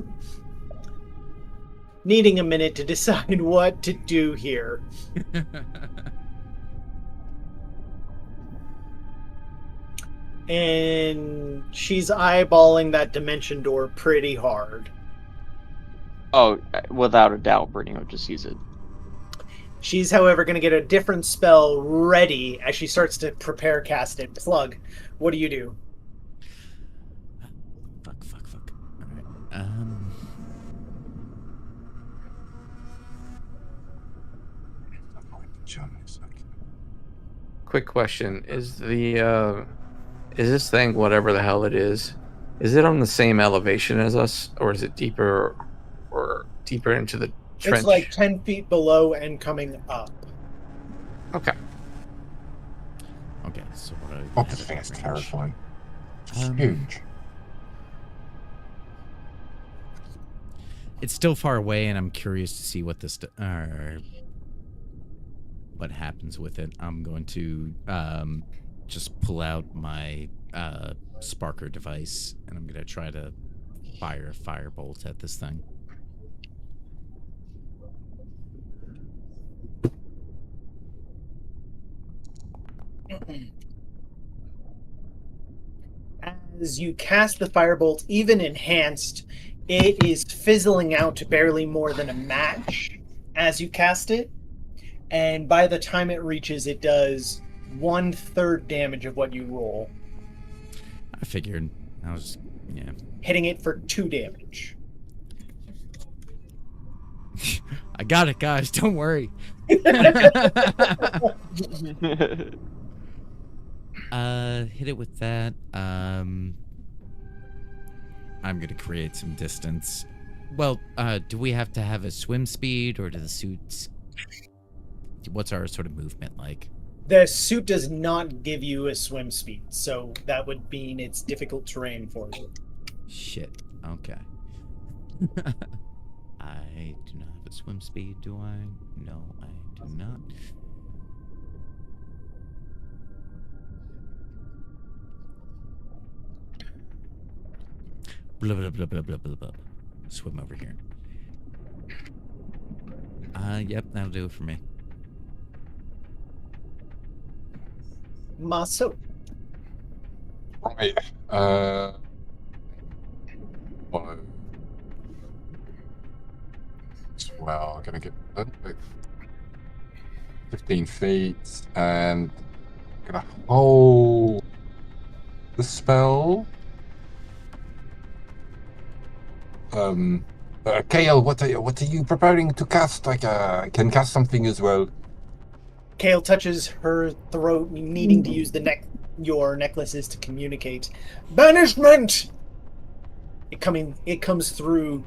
needing a minute to decide what to do here. And she's eyeballing that dimension door pretty hard. Oh, without a doubt, Brittany would just use it. She's, however, going to get a different spell ready as she starts to prepare cast it. Plug, what do you do? Fuck. All right. Quick question: is this thing, whatever the hell it is it on the same elevation as us, or is it deeper or deeper into the trench? It's like 10 feet below and coming up. Okay. Okay, so what do I Oh, have this at thing that is range? terrifying. It's huge. It's still far away, and I'm curious to see what this what happens with it. I'm going to just pull out my sparker device, and I'm going to try to fire a firebolt at this thing. As you cast the firebolt, even enhanced, it is fizzling out to barely more than a match as you cast it. And by the time it reaches, it does 1/3 damage of what you roll. I figured. I was, yeah. Hitting it for 2 damage. I got it, guys. Don't worry. Hit it with that. I'm gonna create some distance. Well, do we have to have a swim speed, or do the suits? What's our sort of movement like? The suit does not give you a swim speed, so that would mean it's difficult terrain for you. Shit. Okay. I do not have a swim speed, do I? No, I do not. Blah, blah, blah, blah, blah, blah, blah. Swim over here. Yep, that'll do it for me. Maso. Right. Follow. Well, gonna get 15 feet and gonna hold the spell. Kale, what are you preparing to cast? Like, can cast something as well. Kale touches her throat, needing to use your necklaces to communicate. Banishment! It comes through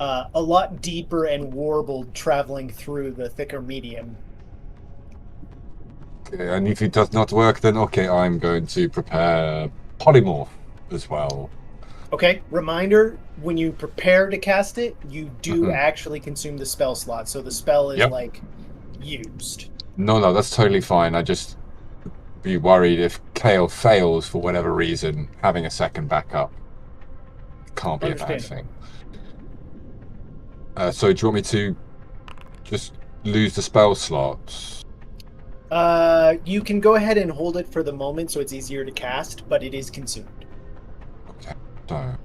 a lot deeper and warbled, traveling through the thicker medium. Okay, and if it does not work, then okay, I'm going to prepare polymorph as well. Okay, reminder, when you prepare to cast it, you do actually consume the spell slot, so the spell is used. No, that's totally fine. I just be worried if Kale fails for whatever reason, having a second backup can't be a bad thing. So do you want me to just lose the spell slots? You can go ahead and hold it for the moment so it's easier to cast, but it is consumed. Okay, so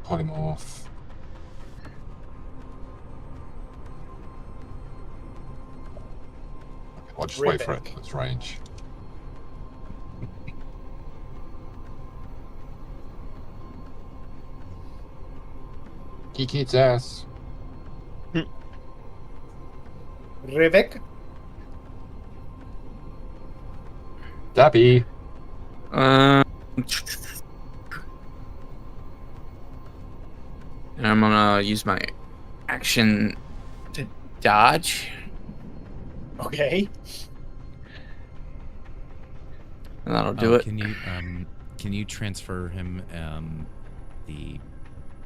polymorph. I'll just wait for it. It's range. Kick its ass. Rivik? Dappy. And I'm gonna use my action to dodge. Okay. And that'll do it. Can you transfer him the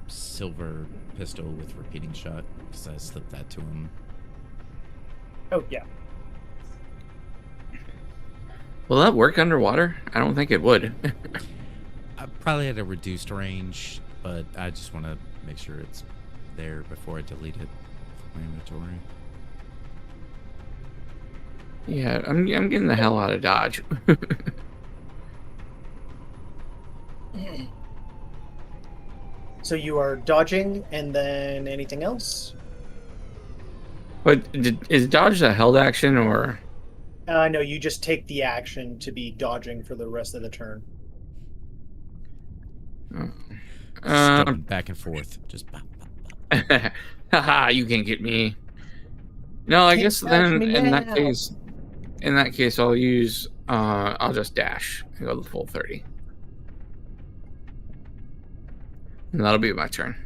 silver pistol with repeating shot? Because I slipped that to him. Oh, yeah. Will that work underwater? I don't think it would. I probably had a reduced range, but I just want to make sure it's there before I delete it from my inventory. Yeah, I'm getting the hell out of Dodge. So you are dodging, and then anything else? But is Dodge a held action or? No, you just take the action to be dodging for the rest of the turn. Just going back and forth. Just bop, bop, bop. Haha, you can't get me. No, I guess then in that case, I'll use. I'll just dash and go the full 30, and that'll be my turn.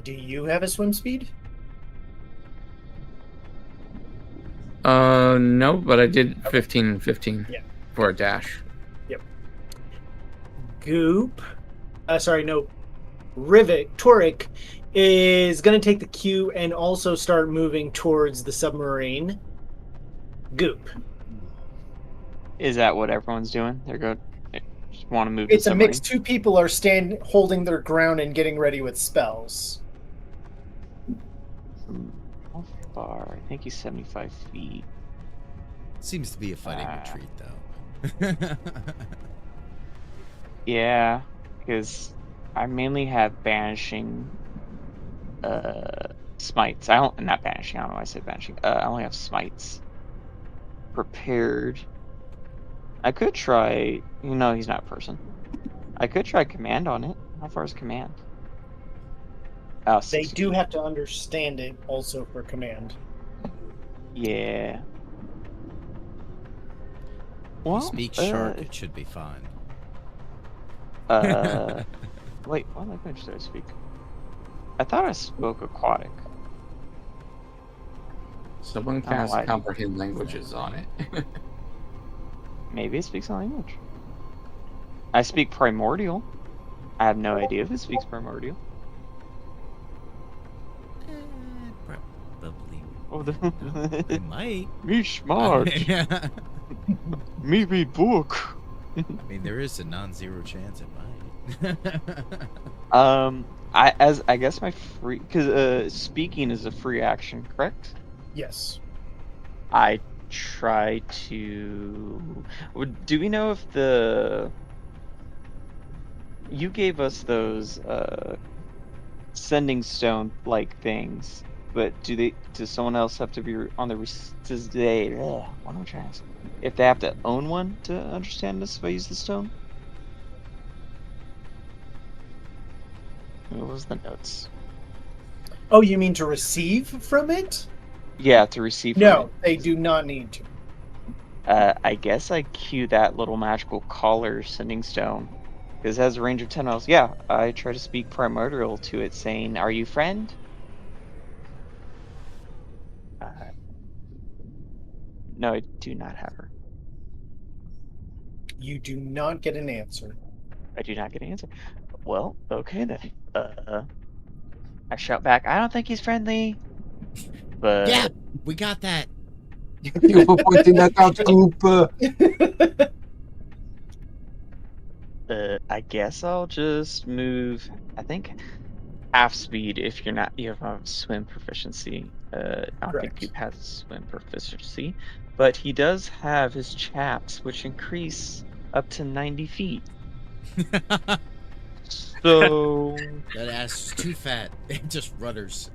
Do you have a swim speed? No, but I did 15 and 15 for a dash. Yep. Goop. Sorry, no. Torik is going to take the cue and also start moving towards the submarine. Goop. Is that what everyone's doing? They're good. Just want to move. It's a mix. Two people are holding their ground and getting ready with spells. How far? I think he's 75 feet. Seems to be a fighting retreat, though. Yeah, because I mainly have banishing smites. Not banishing. I don't know why I said banishing. I only have smites prepared. I could try. He's not a person. I could try command on it. How far is command? Oh, they do have to understand it also for command. Yeah. Well, if you speak shark, it should be fine. Wait, what language did I speak? I thought I spoke aquatic. Someone cast comprehend languages on it. Maybe it speaks a language. I speak primordial. I have no idea if it speaks primordial. Probably. Oh, It might. Me smart. Me read book. I mean, there is a non-zero chance it might. I guess my free, because speaking is a free action, correct? Yes. I try to. Do we know if you gave us those sending stone like things, but does someone else have to be on the what am I trying to ask? If they have to own one to understand this if I use the stone? What was the notes? Oh, you mean to receive from it? Yeah, to receive from No, it. they do not need to. I guess I cue that little magical collar sending stone. Because it has a range of 10 miles. Yeah, I try to speak primordial to it, saying, "Are you friend?" No, I do not have her. You do not get an answer. I do not get an answer. Well, okay then. I shout back, "I don't think he's friendly." But yeah, we got that. Thank you for pointing that out, Goop. I guess I'll just move. I think half speed if you have swim proficiency. I don't think Goop has swim proficiency, but he does have his chaps, which increase up to 90 feet. So that ass is too fat. It just rudders.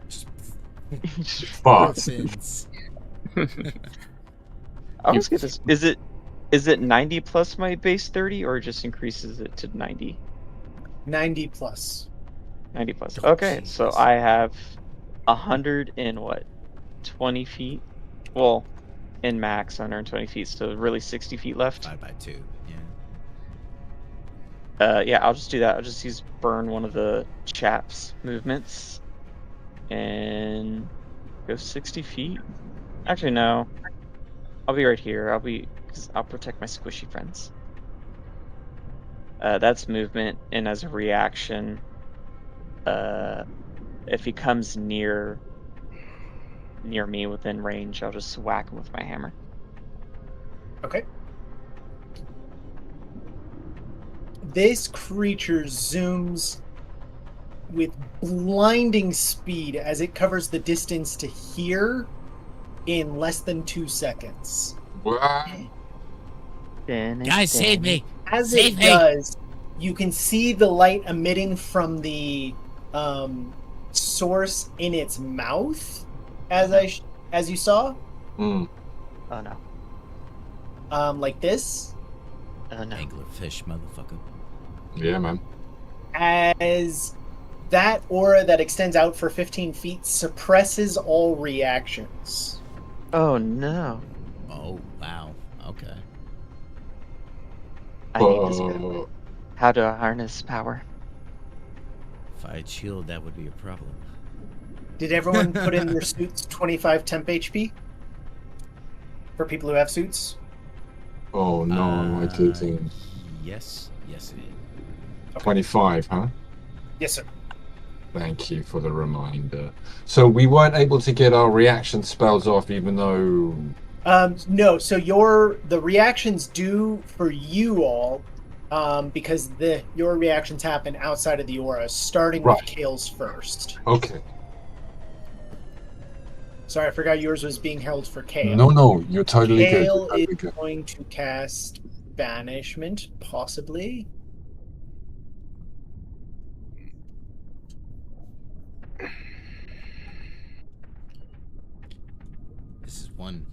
Just fast. I always get this. Is it 90 plus my base 30, or just increases it to 90? 90 plus. 90 plus. Okay, so I have 100 in what? 20 feet? Well, in max 120 feet, so really 60 feet left. 5 by 2, yeah. Yeah, I'll just do that. I'll just use burn one of the chaps movements and go 60 feet. Actually, no. I'll be right here. I'll protect my squishy friends. That's movement, and as a reaction, if he comes near me within range, I'll just whack him with my hammer. Okay. this creature zooms with blinding speed as it covers the distance to here in less than 2 seconds. What? Guys, save me! As Save it me! does, you can see the light emitting from the source in its mouth, as you saw, Mm. Oh no. like this. Oh no. Anglerfish, motherfucker. Yeah, man. As that aura that extends out for 15 feet suppresses all reactions. Oh no. Oh, wow. Okay. I need this book. How do I harness power? If I had shield, that would be a problem. Did everyone put in their suits 25 temp HP? For people who have suits? Oh no, I didn't. Yes, it is. 25, huh? Yes, sir. Thank you for the reminder. So we weren't able to get our reaction spells off, even though. No, so the reactions do for you all, because your reactions happen outside of the aura, starting with Kale's first. Okay. Sorry, I forgot yours was being held for Kale. No, you're totally good. Kale is going to cast Banishment, possibly. This is one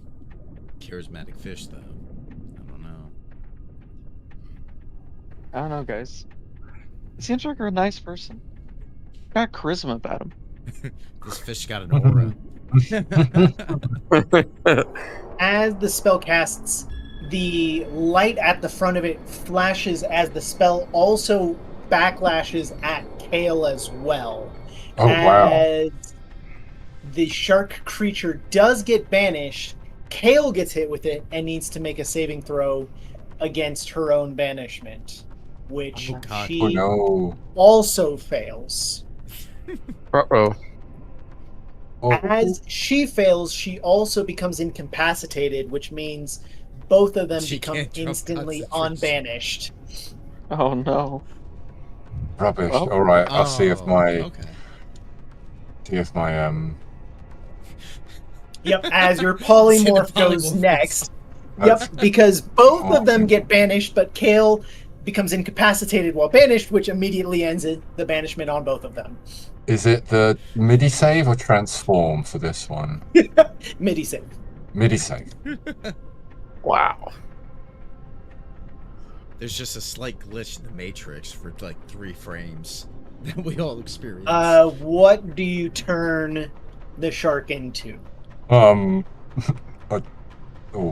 charismatic fish, though. I don't know. I don't know, guys. He seems like a nice person. Got charisma about him. This fish got an aura. As the spell casts, the light at the front of it flashes as the spell also backlashes at Kale as well. Oh, wow. As the shark creature does get banished, Kale gets hit with it and needs to make a saving throw against her own banishment, which she also fails. Uh-oh. As she fails, she also becomes incapacitated, which means both of them become instantly unbanished. Oh no. Rubbish. Well, Alright, I'll see if my... Okay. See if my, Yep, as your polymorph goes next. Yep, because both of them get banished, but Kale becomes incapacitated while banished, which immediately ends the banishment on both of them. Is it the MIDI save or transform for this one? MIDI save. MIDI save. Wow. There's just a slight glitch in the Matrix for like 3 frames that we all experience. What do you turn the shark into? Oh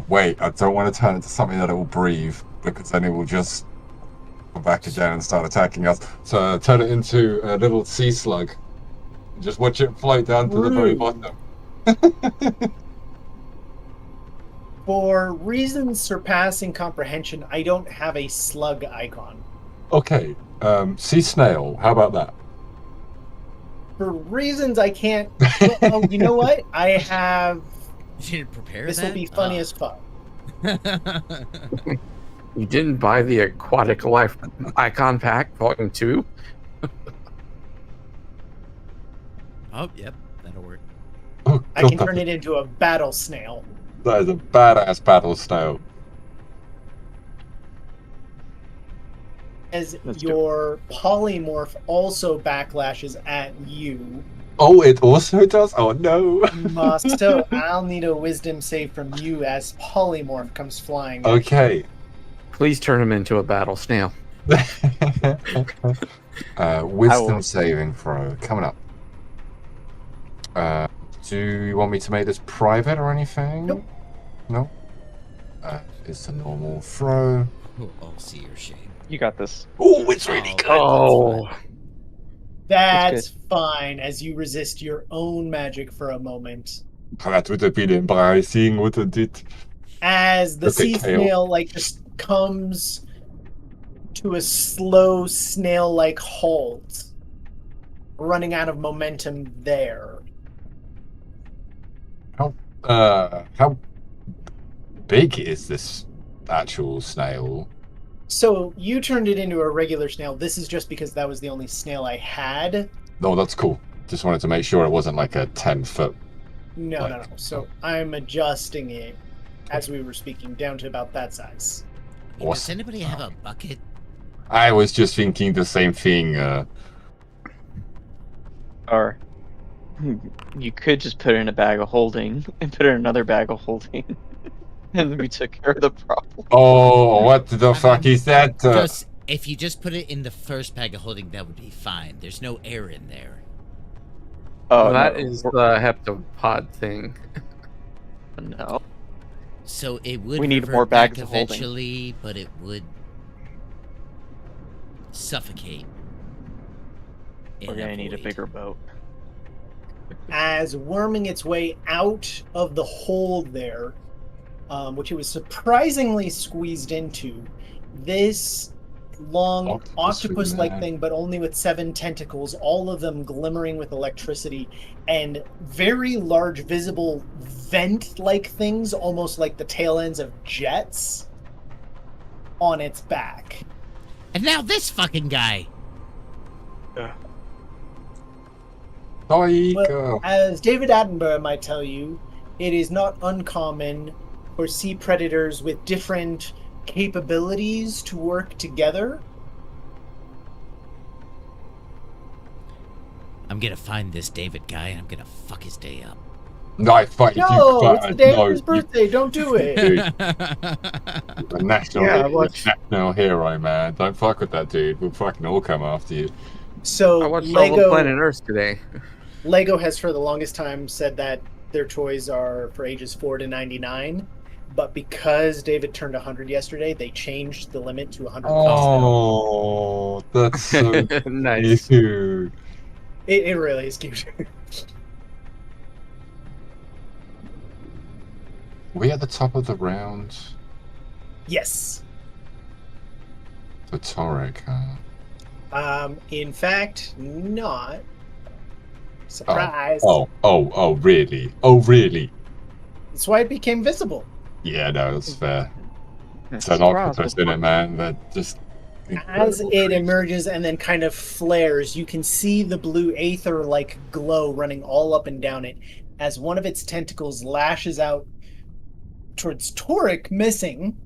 wait, I don't want to turn it to something that it will breathe, because then it will just go back again and start attacking us. So turn it into a little sea slug. Just watch it float down to the very bottom. For reasons surpassing comprehension, I don't have a slug icon. Okay, sea snail, how about that? For reasons I can't... Oh, you know what? I have... You didn't prepare this that? will be funny as fuck. You didn't buy the Aquatic Life Icon Pack, Volume 2? Oh, yep, that'll work. Oh, I can turn it into a battle snail. That is a badass battle snail. As your polymorph also backlashes at you. Oh, it also does? Oh no. So I'll need a wisdom save from you as polymorph comes flying. Okay. Please turn him into a battle snail. Wisdom saving throw coming up. Do you want me to make this private or anything? Nope. No? It's a normal throw. Oh, see your shame. You got this. Oh, it's really good. Oh. That's fine, as you resist your own magic for a moment. That would have been embarrassing, wouldn't it? As the sea snail, just comes to a slow snail-like halt, running out of momentum there. How big is this actual snail? So you turned it into a regular snail. This is just because that was the only snail I had. No, that's cool. Just wanted to make sure it wasn't like a 10-foot. No. So I'm adjusting it as we were speaking down to about that size. Does Awesome. anybody have a bucket? I was just thinking the same thing. Or you could just put it in a bag of holding and put it in another bag of holding. And we took care of the problem. Oh, what the fuck is that? Just, if you just put it in the first bag of holding, that would be fine. There's no air in there. Oh, that no. is the heptapod thing. No. So it would We need revert more bags back of holding. eventually, but it would suffocate. We're gonna need a bigger boat. As worming its way out of the hole there, which it was surprisingly squeezed into, this long octopus-like thing, but only with 7 tentacles, all of them glimmering with electricity, and very large visible vent-like things, almost like the tail ends of jets, on its back. And now this fucking guy. Well, as David Attenborough might tell you, it is not uncommon for sea predators with different capabilities to work together. I'm gonna find this David guy and I'm gonna fuck his day up. No, it's the day of his birthday. Don't do it. A national hero, man. Don't fuck with that dude. We'll fucking all come after you. So I watched all of Planet Earth today. Lego has for the longest time said that their toys are for ages 4 to 99, but because David turned 100 yesterday, they changed the limit to 100. Oh, that's so nice. cute. It really is cute. We at the top of the round. Yes. The Torek, huh? In fact, not. Surprise. Oh, really? Oh, really? That's why it became visible. Yeah, no, that's fair. It's an octopus in it, man. That just... As it emerges and then kind of flares, you can see the blue aether-like glow running all up and down it as one of its tentacles lashes out towards Torek, missing,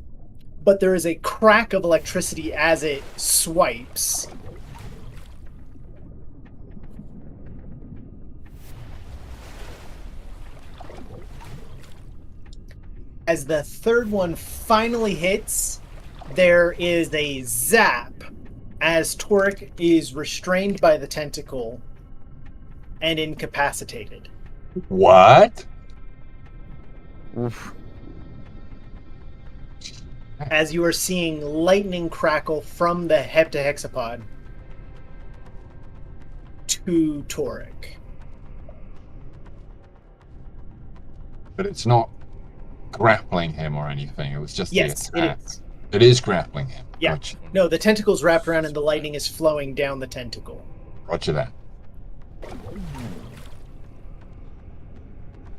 but there is a crack of electricity as it swipes. As the third one finally hits, there is a zap as Torek is restrained by the tentacle and incapacitated. What? Oof. As you are seeing lightning crackle from the heptahexapod to Torek. But it's not grappling him or anything. It was just Yes, the it attack. is. It is grappling him. Yeah. Gotcha. No, the tentacle's wrapped around and the lightning is flowing down the tentacle. Roger that.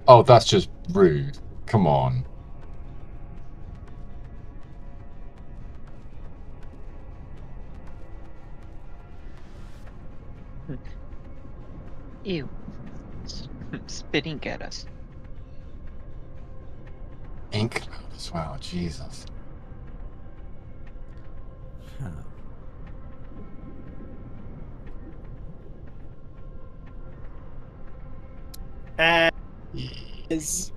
Oh, that's just rude. Come on. Ew. Spitting at us. Ink cloud as well. Jesus. Huh. As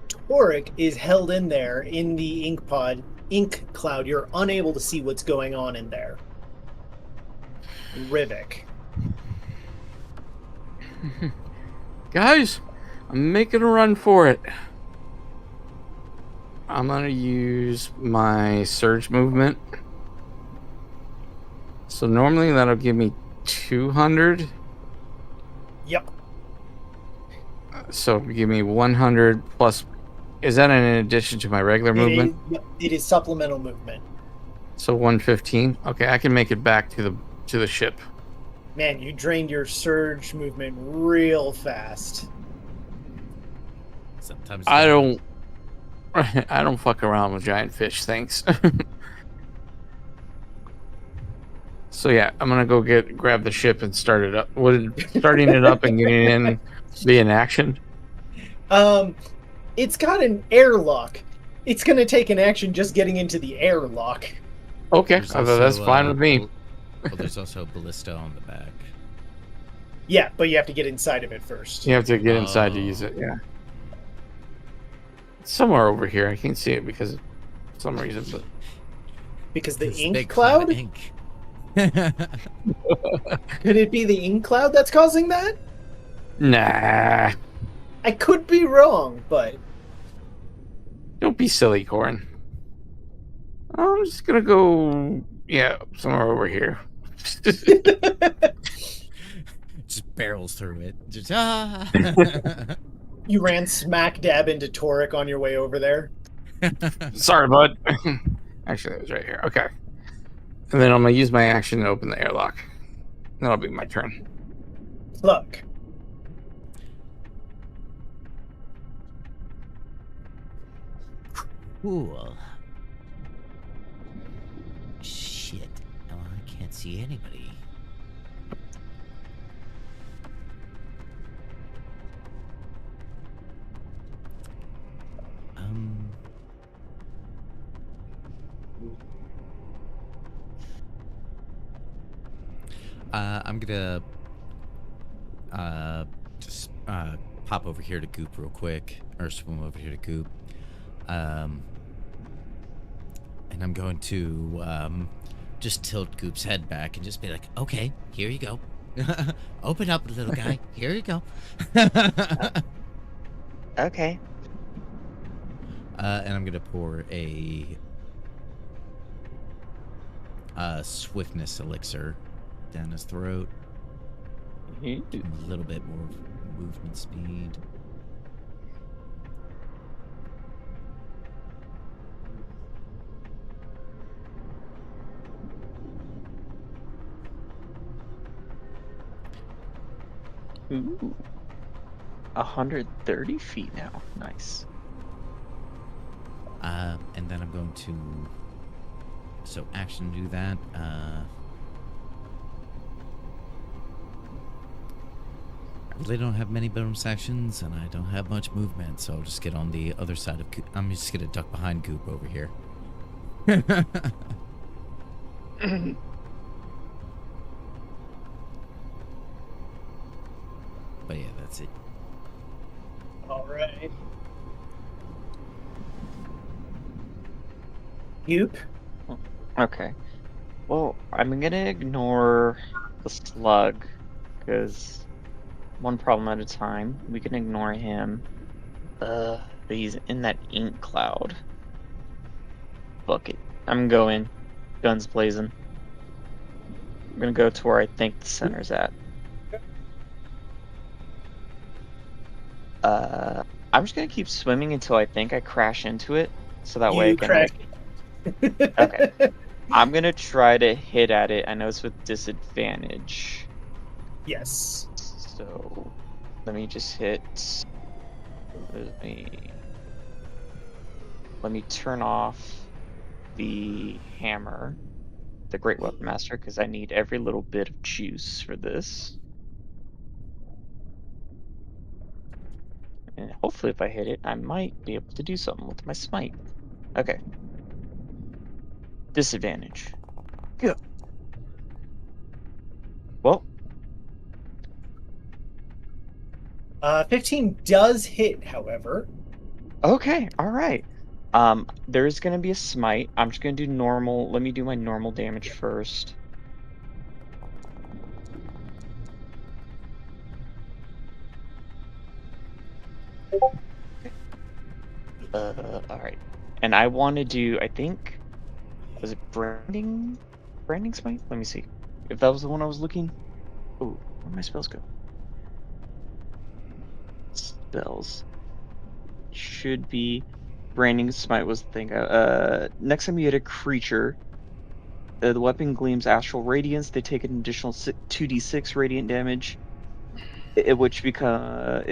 Torek is held in there in the ink cloud, you're unable to see what's going on in there. Rivik. Guys, I'm making a run for it. I'm gonna use my surge movement. So normally that'll give me 200. Yep. So give me 100 plus. Is that in addition to my regular movement? It is supplemental movement. So 115. Okay, I can make it back to the ship. Man, you drained your surge movement real fast. Sometimes I don't fuck around with giant fish, thanks. So yeah, I'm gonna go grab the ship and start it up. Would starting it up and getting in be an action? It's got an airlock. It's gonna take an action just getting into the airlock. Okay, that's fine with me. Well, there's also a ballista on the back. Yeah, but you have to get inside of it first. You have to get inside to use it. Yeah, it's somewhere over here. I can't see it because of some reason, but because the It's ink big cloud. Ink. Could it be the ink cloud that's causing that? nah. I could be wrong, but Don't be silly, Corin. I'm just gonna go, somewhere over here. Just barrels through it. Just, you ran smack dab into Torek on your way over there. Sorry, bud. Actually, it was right here. Okay. And then I'm gonna use my action to open the airlock. That'll be my turn. Look. Cool. Shit. Oh, I can't see anybody. I'm gonna just pop over here to Goop real quick, or swim over here to Goop, and I'm going to just tilt Goop's head back and just be like, "Okay, here you go. Open up, little guy. Here you go." Okay. And I'm gonna pour a swiftness elixir down his throat. A little bit more movement speed. Ooh. 130 feet now. Nice. And then I'm going to action do that. I really don't have many bonus actions, and I don't have much movement, so I'll just get on the other side of Goop. I'm just gonna duck behind Goop over here. But yeah, that's it. All right. Goop. Okay. Well, I'm gonna ignore the slug, because one problem at a time. We can ignore him. But he's in that ink cloud. Fuck it. I'm going. Guns blazing. I'm gonna go to where I think the center's at. I'm just gonna keep swimming until I think I crash into it, so that way I can. Crash. Okay. I'm gonna try to hit at it. I know it's with disadvantage. Yes. So let me just hit. Let me turn off the hammer, the Great Weapon Master, because I need every little bit of juice for this. And hopefully if I hit it, I might be able to do something with my smite. Okay. Disadvantage. Go. Well. 15 does hit, however. Okay, alright. There's gonna be a smite. I'm just gonna do normal. Let me do my normal damage first. Alright. And I want to do, I think, was it branding smite? Let me see. If that was the one I was looking. Ooh, where'd my spells go? Spells. Should be branding smite was the thing. Next time you hit a creature, the weapon gleams astral radiance. They take an additional 2d6 radiant damage. which becomes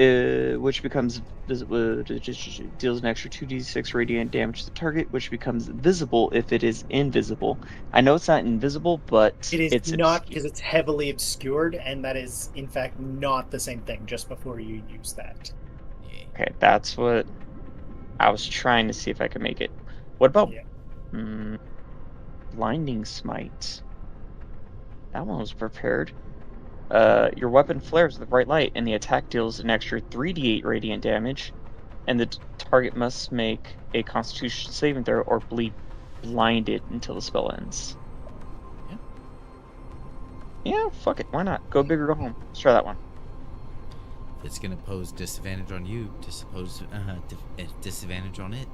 deals an extra 2d6 radiant damage to the target, which becomes visible if it is invisible. I know it's not invisible, but It is it's not, obscured. because it's heavily obscured, and that is in fact not the same thing. Just before you use that. Yeah. Okay, that's what I was trying to see if I could make it. What about Blinding Smite? That one was prepared. Your weapon flares with bright light, and the attack deals an extra 3d8 radiant damage, and the target must make a Constitution saving throw or bleed blinded until the spell ends. Yeah. Yeah, fuck it. Why not? Go big or go home. Let's try that one. If it's gonna pose disadvantage on you, disadvantage on it.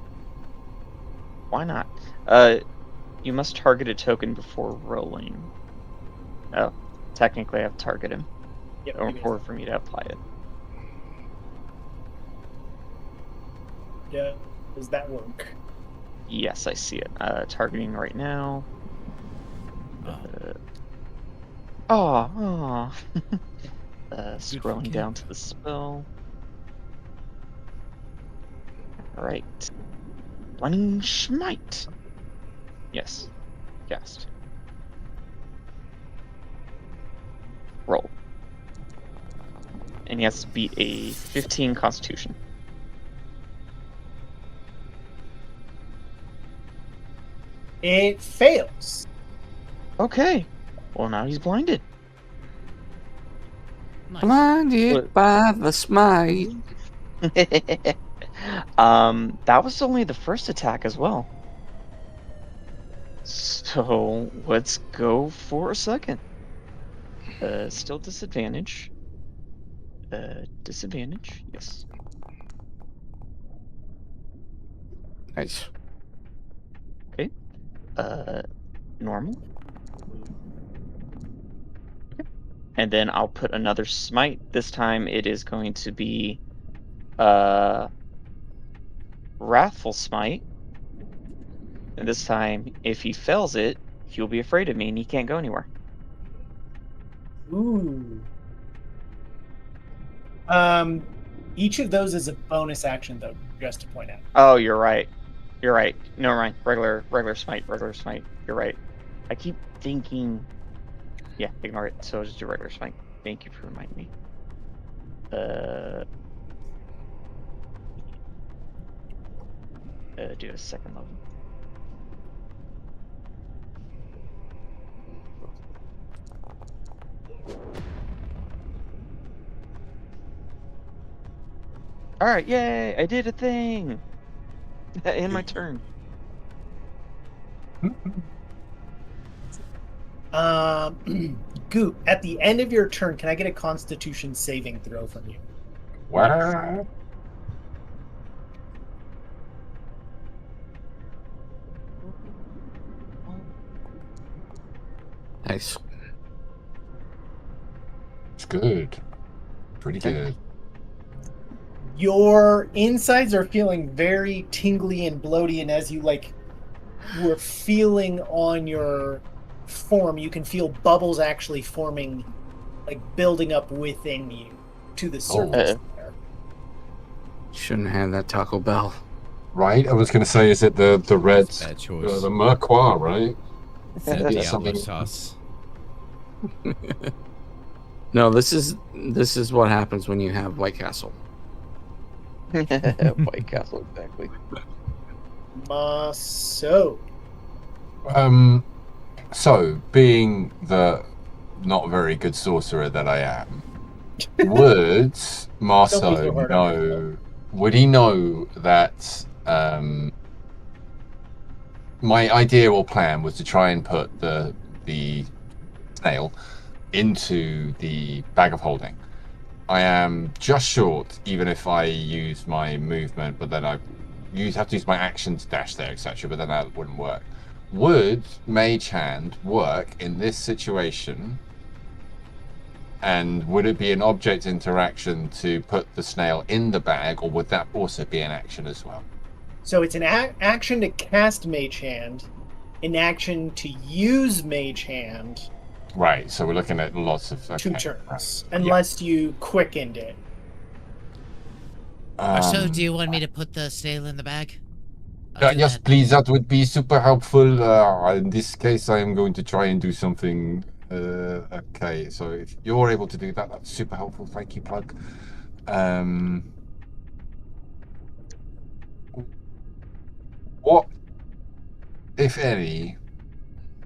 Why not? You must target a token before rolling. Oh, technically I have to target him. Yep, In order for me to apply it. Yeah. Does that work? Yes, I see it. Targeting right now. Scrolling down to the spell. Alright. Blinding Smite. Yes. Cast. Roll. And he has to beat a 15 Constitution. It fails. Okay. Well, now he's blinded. Nice. Blinded by the smite. That was only the first attack as well. So let's go for a second. Still disadvantage. Disadvantage, yes. Nice. Okay. Normal. Okay. And then I'll put another smite. This time it is going to be Wrathful Smite. And this time, if he fails it, he'll be afraid of me and he can't go anywhere. Ooh. Each of those is a bonus action, though, just to point out. Oh, you're right. You're right. Never mind. Regular smite. You're right. I keep thinking. Yeah, ignore it. So just do regular smite. Thank you for reminding me. Do a second level. All right, yay! I did a thing. In my turn. Goop, at the end of your turn, can I get a Constitution saving throw from you? What? Nice. It's good. Pretty good. Your insides are feeling very tingly and bloaty, and as you were feeling on your form, you can feel bubbles actually forming, building up within you to the surface there. Shouldn't have that Taco Bell. Right? I was going to say, is it the red, Bad choice. the Merquois, right? The something- Diablo sauce. No, this is what happens when you have White Castle. White Castle, exactly. So, So, being the not very good sorcerer that I am, would Marceau know? Would he know that my idea or plan was to try and put the snail into the bag of holding? I am just short, even if I use my movement, but then I have to use my action to dash there, etc. But then that wouldn't work. Would Mage Hand work in this situation? And would it be an object interaction to put the snail in the bag, or would that also be an action as well? So it's an action to cast Mage Hand, an action to use Mage Hand, Right, so we're looking at lots of 2 okay, turns, right. unless you quickened it. So, do you want me to put the snail in the bag? I'll do yes, that. please. That would be super helpful. In this case, I am going to try and do something. Okay, so if you're able to do that, that's super helpful. Thank you, Plug. What, if any,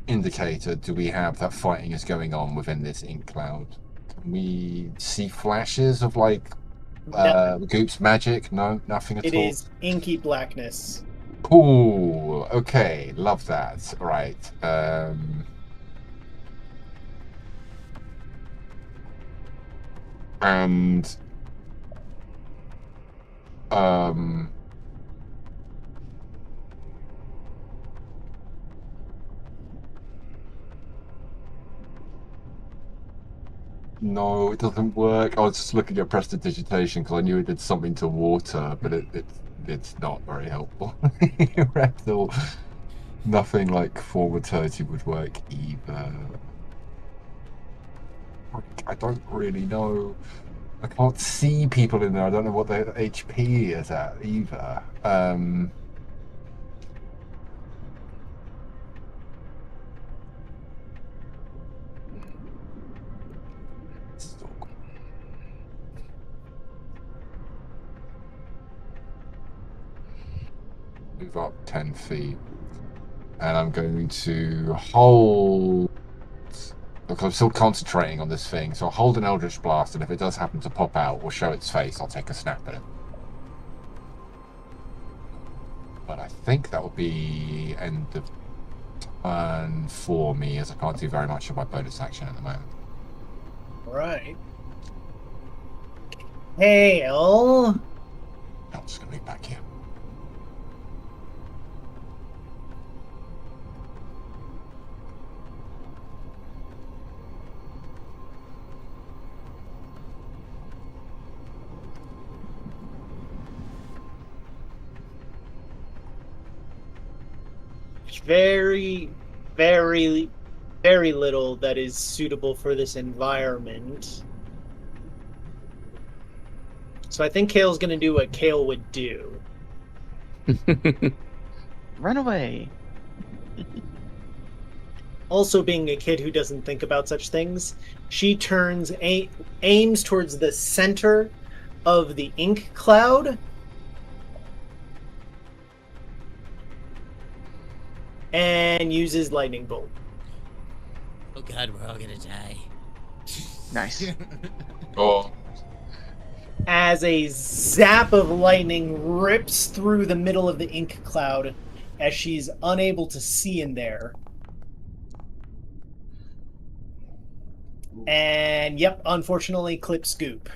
indicator do we have that fighting is going on within this ink cloud? Can we see flashes of like Goop's magic? No, nothing at It all. is inky blackness. Cool. Okay, love that. Right. And no, it doesn't work. I was just looking at prestidigitation because I knew it did something to water, but it's not very helpful. Rectal, nothing like form vitality would work either. I don't really know. I can't see people in there. I don't know what their HP is at either. Move up 10 feet. And I'm going to hold. Look, I'm still concentrating on this thing, so I'll hold an Eldritch Blast, and if it does happen to pop out or show its face, I'll take a snap at it. But I think that will be end of turn for me, as I can't do very much of my bonus action at the moment. Right. Hail. I'm just going to be back here. Very, very, very little that is suitable for this environment. So I think Kale's going to do what Kale would do. Run away. Also, being a kid who doesn't think about such things, she turns, aims towards the center of the ink cloud, and uses lightning bolt. Oh god, we're all gonna die. Nice. Oh. As a zap of lightning rips through the middle of the ink cloud, as she's unable to see in there. And yep, unfortunately clips Goop.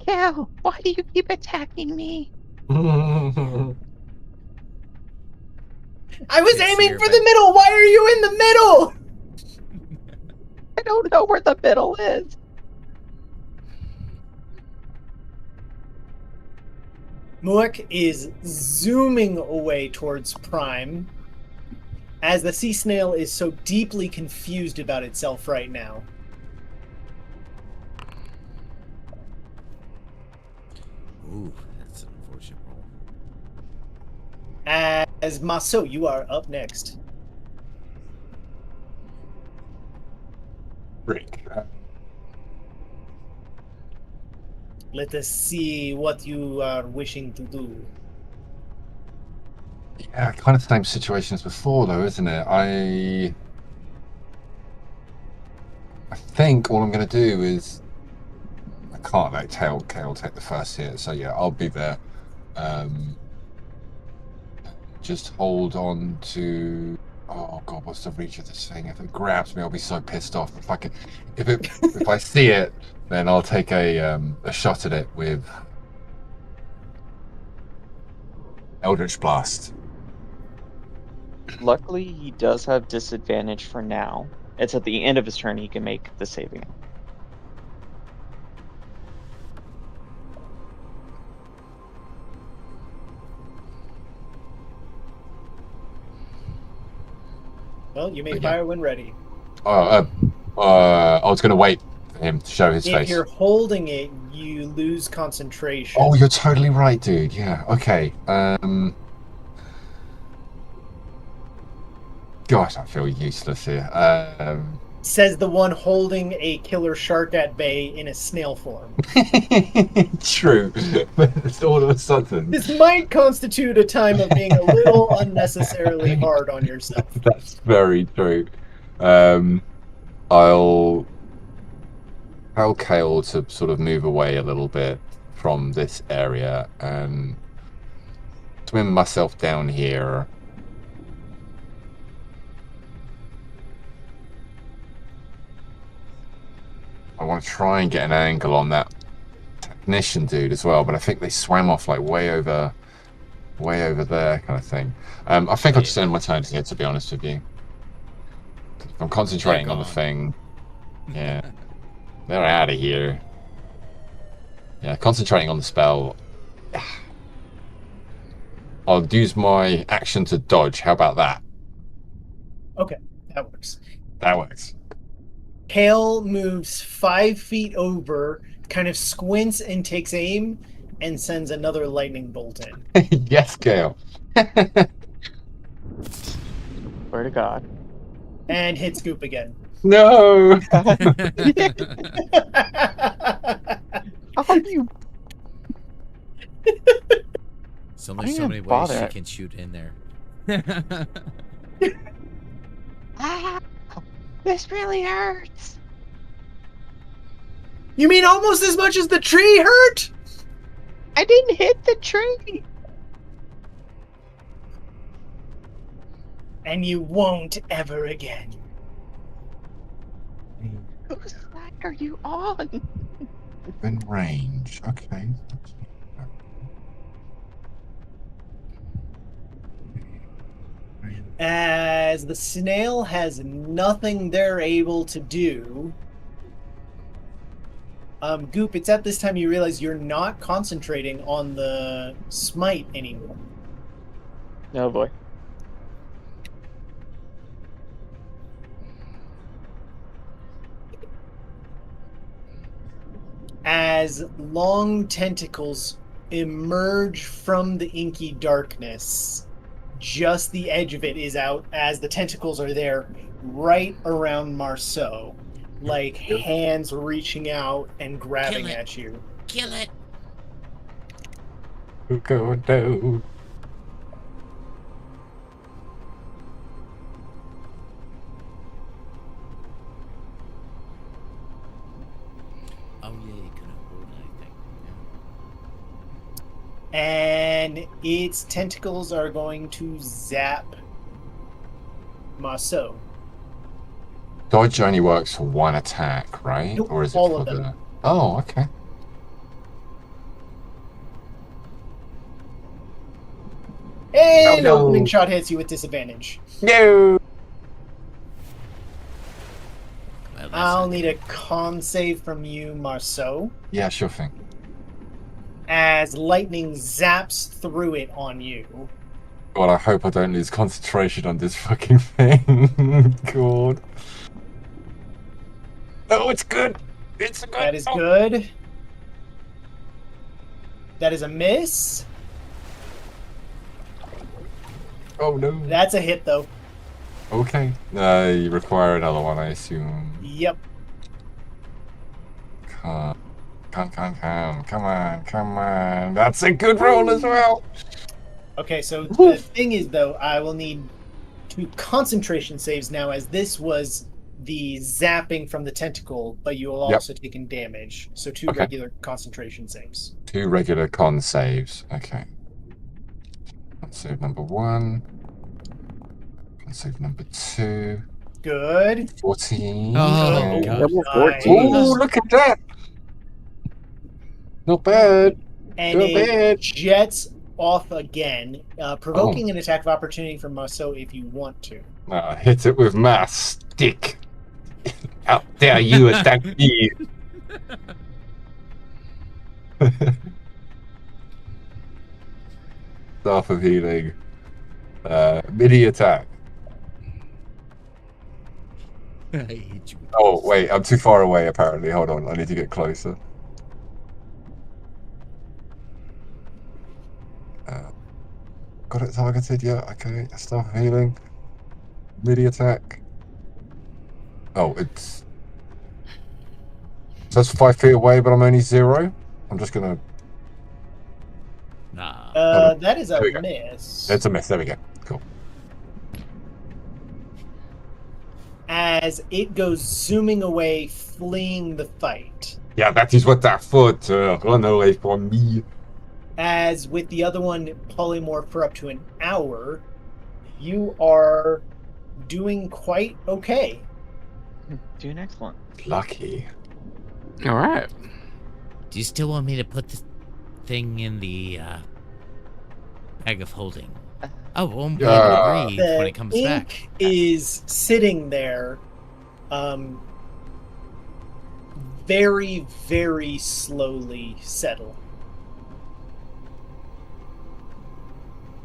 Cal, why do you keep attacking me? I was Can't see aiming her, for but- the middle! Why are you in the middle? I don't know where the middle is. Muak is zooming away towards Prime, as the sea snail is so deeply confused about itself right now. Ooh, that's an unfortunate roll. As Maso, you are up next. Rick. Let us see what you are wishing to do. Yeah, kind of the same situation as before, though, isn't it? I think all I'm going to do is I can't let Kale take the first hit, so yeah, I'll be there. Just hold on to. Oh god, what's the reach of this thing? If it grabs me, I'll be so pissed off. If I see it, then I'll take a shot at it with Eldritch Blast. Luckily, he does have disadvantage for now. It's at the end of his turn he can make the saving. Well, you may Yeah. fire when ready. I was going to wait for him to show his If face. you're holding it, you lose concentration. Oh, you're totally right, dude. Yeah. Okay. Gosh, I feel useless here. Says the one holding a killer shark at bay in a snail form. True. It's all of a sudden. This might constitute a time of being a little unnecessarily hard on yourself. That's very true. I'll tell Kale to sort of move away a little bit from this area and swim myself down here. I want to try and get an angle on that technician dude as well, but I think they swam off like way over there, kind of thing. I think I'll just end my turn here, to be honest with you. I'm concentrating on the thing. Yeah, they're out of here. Yeah, concentrating on the spell. I'll use my action to dodge. How about that? Okay, that works. That works. Kale moves 5 feet over, kind of squints and takes aim, and sends another lightning bolt in. Yes, Kale. Swear to God. And hits Goop again. No! Oh, you. So I there's so didn't many ways bother. you can shoot in there. This really hurts. You mean almost as much as the tree hurt? I didn't hit the tree. And you won't ever again. Whose side are you on? In range. Okay. As the snail has nothing they're able to do. Goop, it's at this time you realize you're not concentrating on the smite anymore. Oh boy. As long tentacles emerge from the inky darkness, just the edge of it is out as the tentacles are there right around Marceau, like hands reaching out and grabbing Kill it. at you. Kill it. Go down. Oh yeah, you couldn't hold anything. And its tentacles are going to zap Marceau. Dodge only works for one attack, right? Nope, Or is it all for of them. the... Oh, okay. And no. opening shot hits you with disadvantage. No! Well, that's I'll not need good. a con save from you, Marceau, Yeah, sure thing. as lightning zaps through it on you. God, I hope I don't lose concentration on this fucking thing. God. No, it's good. It's good. That is good. That is a miss. Oh no. That's a hit, though. Okay. You require another one, I assume. Yep. Come on. That's a good roll as well. Okay, so the thing is, though, I will need 2 concentration saves now, as this was the zapping from the tentacle, but you will Yep. also taken damage. So 2 Okay. regular concentration saves. 2 regular con saves. Okay. Con save number 1. Con save number 2. Good. 14. Oh, Good. God. Level Nice. 14. Oh, look at that. Not bad. And Not it bad. jets off again, provoking an attack of opportunity from Marceau if you want to. Hit it with my stick. How dare you attack me? Staff of healing. Mini attack. I hate you. Oh, wait, I'm too far away, apparently. Hold on, I need to get closer. Got it targeted, yeah, okay. Start healing. Midi attack. Oh, it's... So that's 5 feet away, but I'm only 0? I'm just gonna... Nah. That is a There we go. miss. It's a miss, there we go. Cool. As it goes zooming away, fleeing the fight. Yeah, that is what I thought. Run away from me. As with the other one polymorph for up to an hour, you are doing quite okay. Doing excellent. Lucky. All right. Do you still want me to put the thing in the bag of holding? Oh, won't be able to breathe when it comes ink back. is sitting there, very, very slowly settle.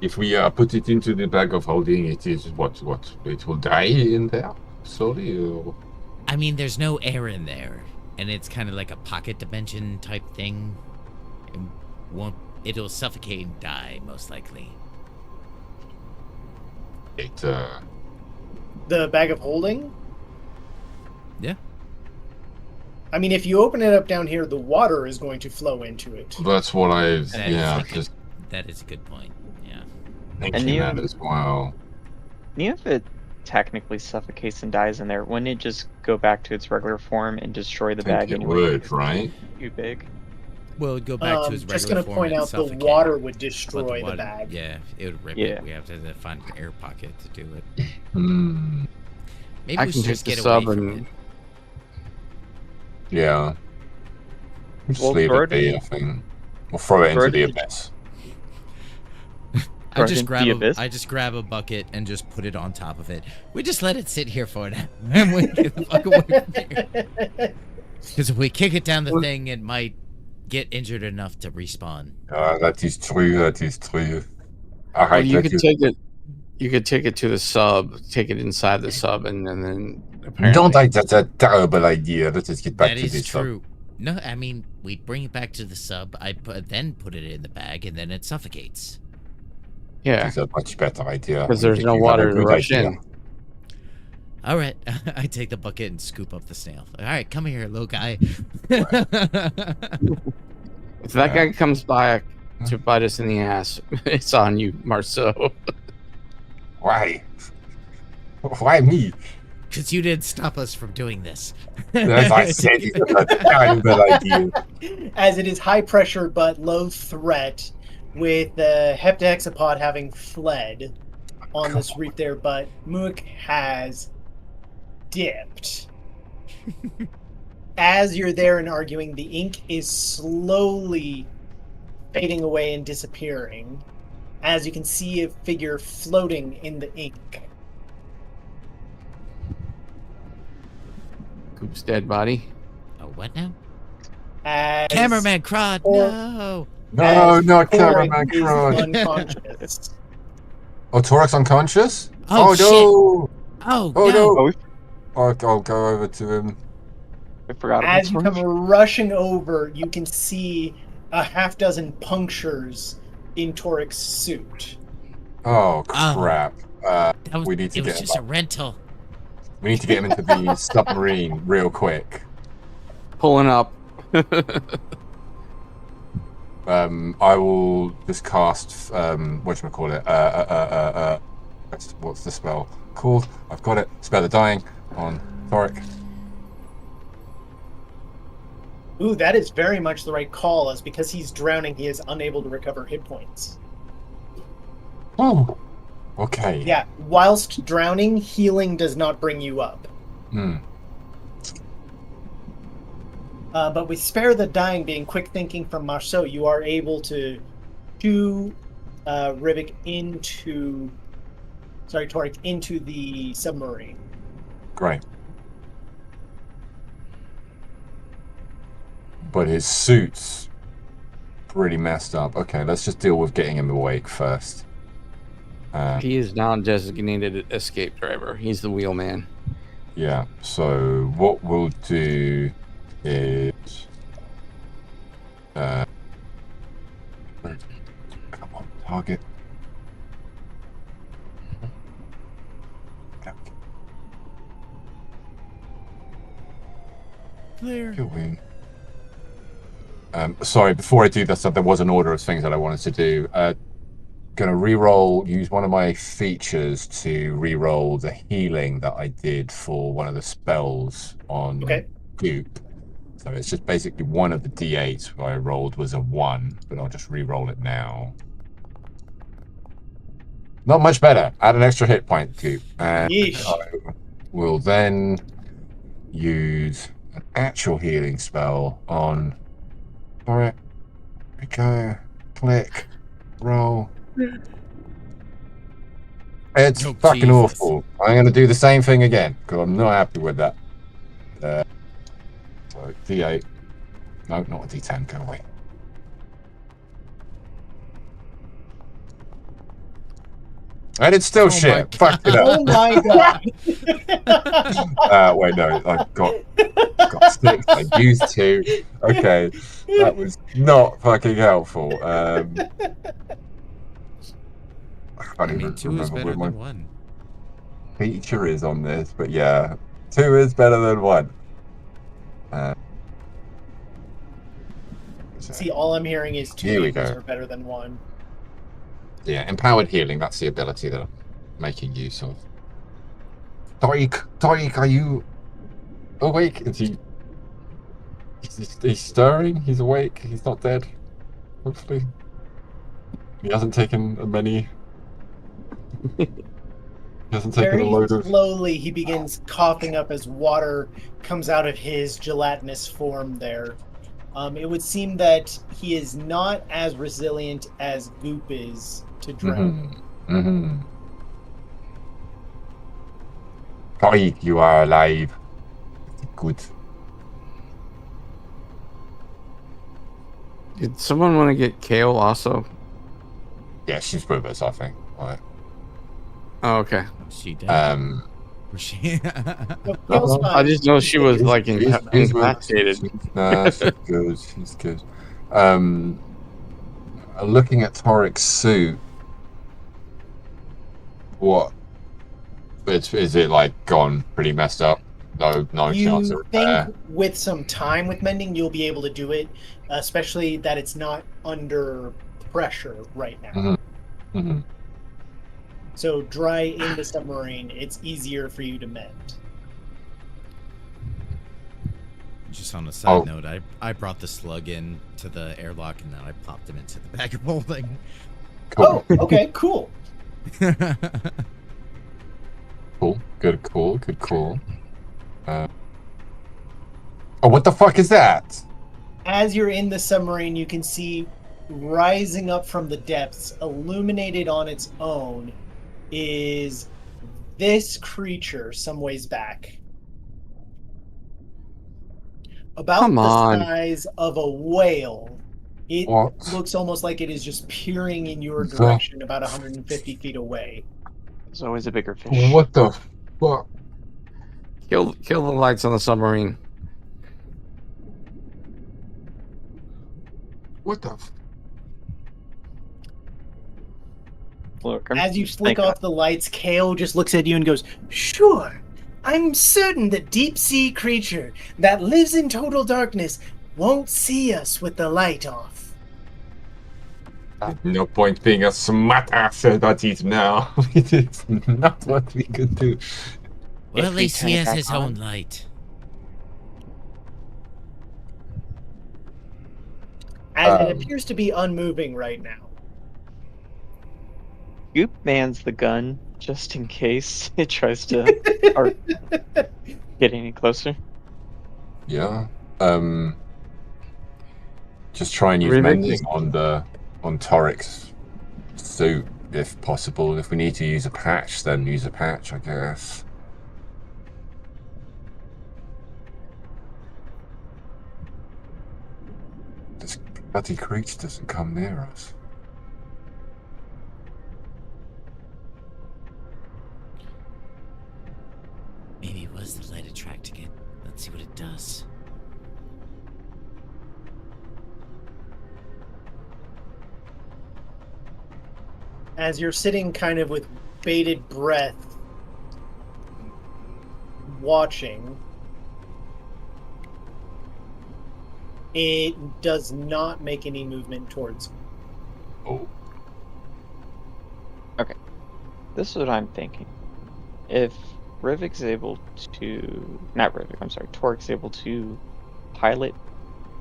If we put it into the bag of holding, it is what? It will die in there slowly? Or... I mean, there's no air in there, and it's kind of like a pocket dimension type thing. It'll suffocate and die, most likely. The bag of holding? Yeah. I mean, if you open it up down here, the water is going to flow into it. That's what I... That Yeah, is just that is a good point. Yeah. thinking that as well. If it technically suffocates and dies in there, wouldn't it just go back to its regular form and destroy the I think bag it anyway? would, right? Too big. Well, it'd go back to his regular just going to form point and out the suffocate, water would but destroy the bag. Yeah, it would rip Yeah. it. We have to find an air pocket to do it. Hmm. Maybe I we can should just take the get away sub from and it. Yeah. Just Well, leave throw it it in- be, I think. Or throw it throw into it the in- abyss. I Right just into grab the a, abyss? I just grab a bucket and just put it on top of it. We just let it sit here for an hour and we get the fuck away from here. Because if we kick it down the thing, it might get injured enough to respawn. That is true, that is true. Alright, well, you could take it. You could take it to the sub, take it inside the sub, and then apparently. Don't think that's a terrible idea. Let's just get back That to is this. true. No, I mean, we bring it back to the sub, then put it in the bag, and then it suffocates. Yeah, It's a much better idea. because I there's think no you have a water to good rush idea. in. All right, I take the bucket and scoop up the snail. All right, come here, little guy. If that guy comes back to bite us in the ass, it's on you, Marceau. Why? Why me? Because you didn't stop us from doing this. As I said, it's a terrible idea. As it is high pressure but low threat, with the heptahexapod having fled on this reef there, but Mook has dipped. As you're there and arguing, the ink is slowly fading away and disappearing. As you can see a figure floating in the ink. Coop's dead body. Oh, what now? As Cameraman Crod, Or- no! No, as not Torek cameraman is Crod. unconscious. Oh, Torek's unconscious? Oh, shit. no! Oh, Oh no! no! I'll go over to him. I forgot As you about come rushing over, you can see a half dozen punctures in Torek's suit. Oh Oh. crap! That was, we need to it was get him just a up. rental. We need to get him into the submarine real quick. Pulling up. I will just cast whatchamacallit, what's the spell called? I've got it. Spell the Dying on Thoric. Ooh, that is very much the right call, as because he's drowning, he is unable to recover hit points. Oh, okay. Yeah, whilst drowning, healing does not bring you up. Hmm. But with Spare the Dying being quick thinking from Marceau, you are able to Rivik into... Sorry, Torek, into the submarine. Great. But his suit's pretty messed up. Okay, let's just deal with getting him awake first. He is now designated escape driver. He's the wheelman. Yeah, so what we'll do is... come on, target. Clear. Go in. Sorry, before I do this, there was an order of things that I wanted to do. Gonna re-roll, use one of my features to re-roll the healing that I did for one of the spells on Goop. So it's just basically one of the d8s I rolled was a 1, but I'll just re-roll it now. Not much better. Add an extra hit point, Goop. And I will then use an actual healing spell on... Alright. Here we go. Click. Roll. It's fucking awful. I'm going to do the same thing again, because I'm not happy with that. So, D8. No, not a D10. Go away. And it's still shit. Fuck it up. Oh my god. Wait, no. I've got 6. I used 2. Okay. That was not fucking helpful. I can't even 2 is better than 1. Feature is on this, but yeah. 2 is better than 1. See, all I'm hearing is 2 healers are better than 1. Yeah, empowered healing, that's the ability that I'm making use of. Torik, are you awake? Is he... He's stirring, he's awake, he's not dead. Hopefully. He hasn't taken many... He hasn't taken a load of... Slowly, he begins coughing up as water comes out of his gelatinous form there. It would seem that he is not as resilient as Goop is to drown. Torik, you are alive. Good. Did someone want to get Kale also? Yeah, she's with us, I think. Right. Oh, okay. She did. Was she? I just know she was like incapacitated. Nah, she's good. She's good. Looking at Torik's suit, what? Is it like gone pretty messed up? No chance of repair. Think with some time with mending, you'll be able to do it, especially that it's not under pressure right now. So dry in the submarine, it's easier for you to mend. Just on a side note, I brought the slug in to the airlock and then I popped him into the bag of holding. Cool. Oh, okay, cool. Cool. Good call. Oh, what the fuck is that? As you're in the submarine, you can see rising up from the depths, illuminated on its own, is this creature some ways back. About the size of a whale. It looks almost like it is just peering in your direction about 150 feet away. There's always a bigger fish. What the fuck? Kill the lights on the submarine. What the Look, as you flick off the lights, Kale just looks at you and goes, "Sure, I'm certain the deep-sea creature that lives in total darkness won't see us with the light off." No point being a smart ass about it now. It's not what we could do. Well, at least he has his own light. As it appears to be unmoving right now. Goop mans the gun just in case it tries to get any closer. Yeah. Just try and use mending on Torik's suit if possible. If we need to use a patch, then use a patch, I guess. This bloody creature doesn't come near us. Maybe it was the light attracting it. Let's see what it does. As you're sitting kind of with bated breath, watching, it does not make any movement towards you. Oh. Okay. This is what I'm thinking. If Rivik's able to... Not Rivik, I'm sorry. Torik's able to pilot,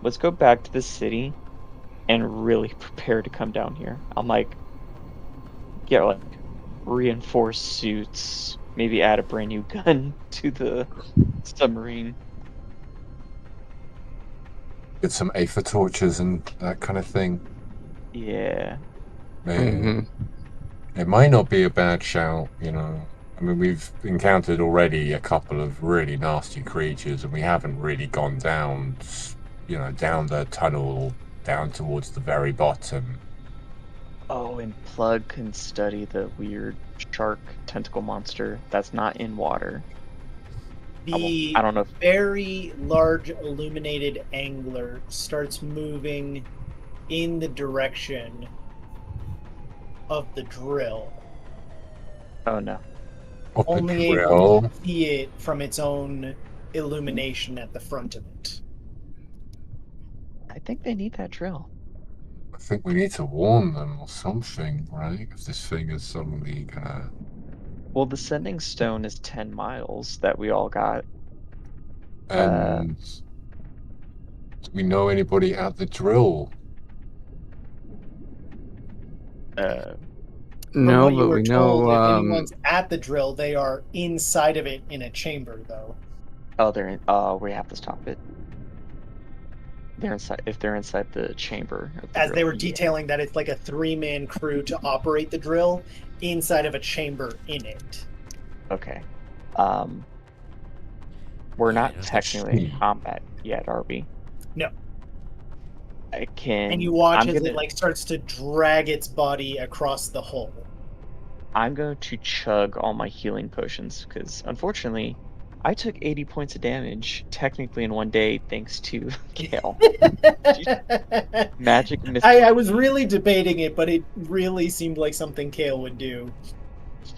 let's go back to the city and really prepare to come down here. I'm like, get like reinforced suits, maybe add a brand new gun to the submarine. Get some Aether torches and that kind of thing. Yeah. Man, it might not be a bad shout, you know. I mean, we've encountered already a couple of really nasty creatures, and we haven't really gone down, you know, down the tunnel, down towards the very bottom. Oh, and Plug can study the weird shark tentacle monster that's not in water. The I don't know if... very large illuminated angler starts moving in the direction of the drill. Oh no. Up the Only able drill. to see it from its own illumination at the front of it. I think they need that drill. I think we need to warn them or something, right? If this thing is suddenly gonna... Well, the sending stone is 10 miles that we all got. And do we know anybody at the drill? No, what you but were we told, know. if anyone's at the drill, they are inside of it in a chamber, though. Oh, they're in. We have to stop it. They're inside. If they're inside the chamber. Of the As drill, they were yeah. detailing that it's like a 3-man crew to operate the drill inside of a chamber in it. Okay. We're not that's technically in combat yet, are we? No. I can. And you watch I'm as gonna, it like starts to drag its body across the hull. I'm going to chug all my healing potions because, unfortunately, I took 80 points of damage technically in one day thanks to Kale. Magic missile. I was really debating it, but it really seemed like something Kale would do.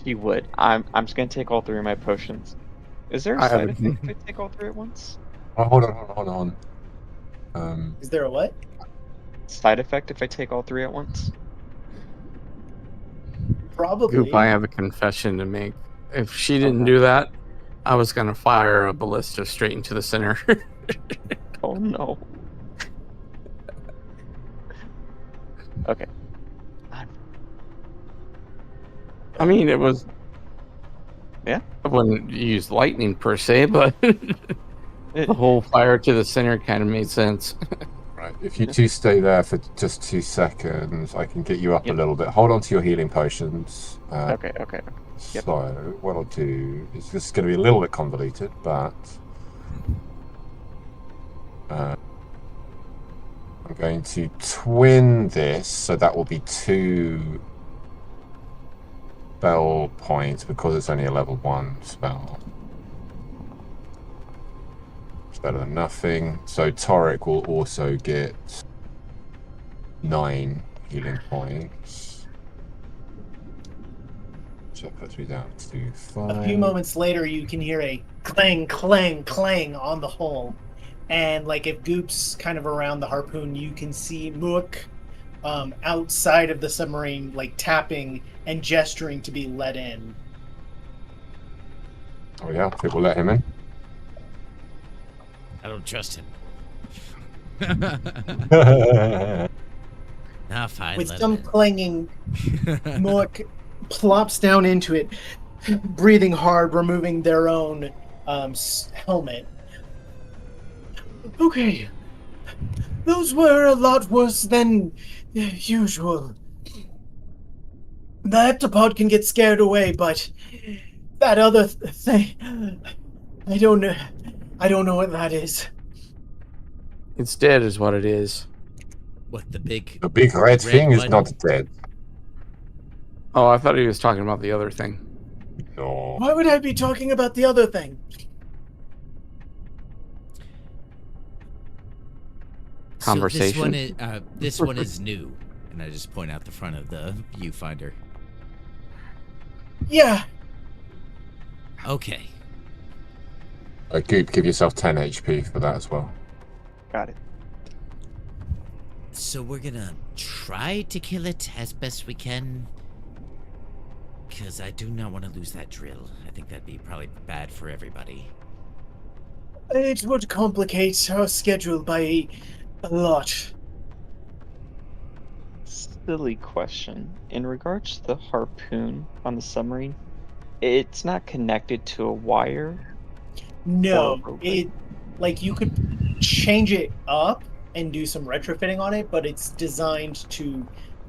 He would. I'm just gonna take all 3 of my potions. Is there a I side haven't- effect if I take all 3 at once? Oh, hold on. Is there a what? Side effect if I take all 3 at once? Probably. Goop, I have a confession to make. If she didn't do that, I was gonna fire a ballista straight into the center. Oh no. Okay. I mean, it was. Yeah. I wouldn't use lightning per se, but the whole fire to the center kind of made sense. Right, if you two stay there for just 2 seconds, I can get you up a little bit. Hold on to your healing potions. Okay. Yep. So, what I'll do is this is going to be a little bit convoluted, but I'm going to twin this, so that will be 2 spell points because it's only a level 1 spell. It's better than nothing. So Torek will also get 9 healing points. So that puts me down to 5. A few moments later, you can hear a clang, clang, clang on the hull. And like if Goop's kind of around the harpoon, you can see Mook outside of the submarine, like tapping and gesturing to be let in. Oh yeah, I think we'll let him in. I don't trust him. Fine. With let some him in. clanging, Mook plops down into it, breathing hard, removing their own helmet. Okay. Those were a lot worse than usual. The heptapod can get scared away, but that other thing, I don't know what that is. It's dead, is what it is. What, the big... The big red thing is one? not dead. Oh, I thought he was talking about the other thing. No. Why would I be talking about the other thing? Conversation. So this one is new, and I just point out the front of the viewfinder. Yeah. Okay. Give yourself 10 HP for that as well. Got it. So we're gonna try to kill it as best we can. Because I do not want to lose that drill. I think that'd be probably bad for everybody. It would complicate our schedule by a lot. Silly question. In regards to the harpoon on the submarine, it's not connected to a wire. No, Or- you could change it up and do some retrofitting on it, but it's designed to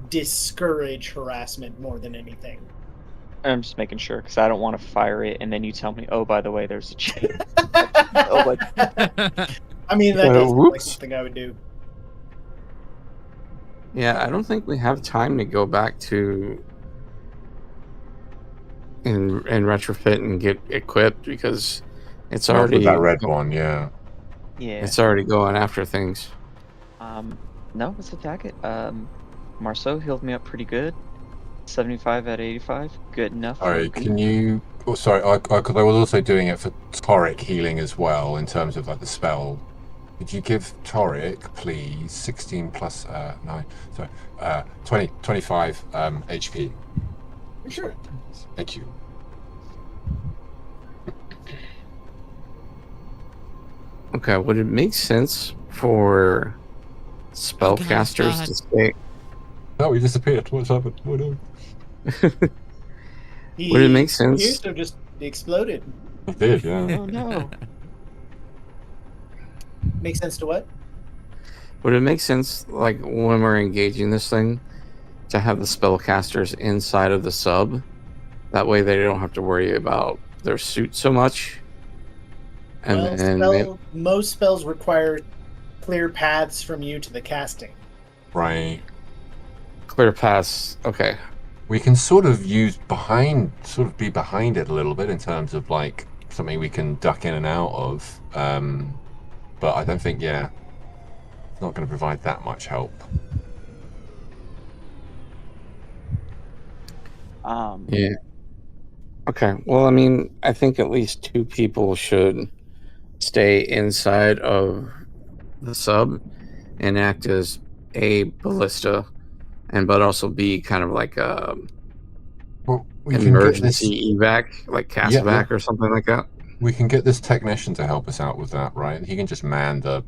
discourage harassment more than anything. I'm just making sure because I don't want to fire it and then you tell me, oh, by the way, there's a chain. Oh, like, I mean, that does look like whoops. something I would do. Yeah, I don't think we have time to go back to and retrofit and get equipped because it's Not already with that red one, yeah. yeah. It's already going after things. No, let's attack it. Marceau healed me up pretty good. 75 out of 85. Good enough. All right, can you... Oh, sorry, because I was also doing it for Toric healing as well, in terms of like the spell. Could you give Toric, please, 16 plus 9, sorry, 25 HP? Sure. Thank you. Okay, would it make sense for spellcasters to stay? No, he disappeared. What's happened? Oh no. Would it make sense? He used to just exploded. He did, yeah. Oh no. Makes sense to what? Would it make sense, like when we're engaging this thing, to have the spellcasters inside of the sub? That way, they don't have to worry about their suit so much. And most spells require clear paths from you to the casting. Right. Clear paths. Okay. We can sort of be behind it a little bit in terms of like something we can duck in and out of. But I don't think, it's not going to provide that much help. Yeah. Okay. Well, I mean, I think at least 2 people should stay inside of the sub and act as a ballista, but also be kind of like a emergency evac, like Casvac or something like that. We can get this technician to help us out with that, right? He can just man the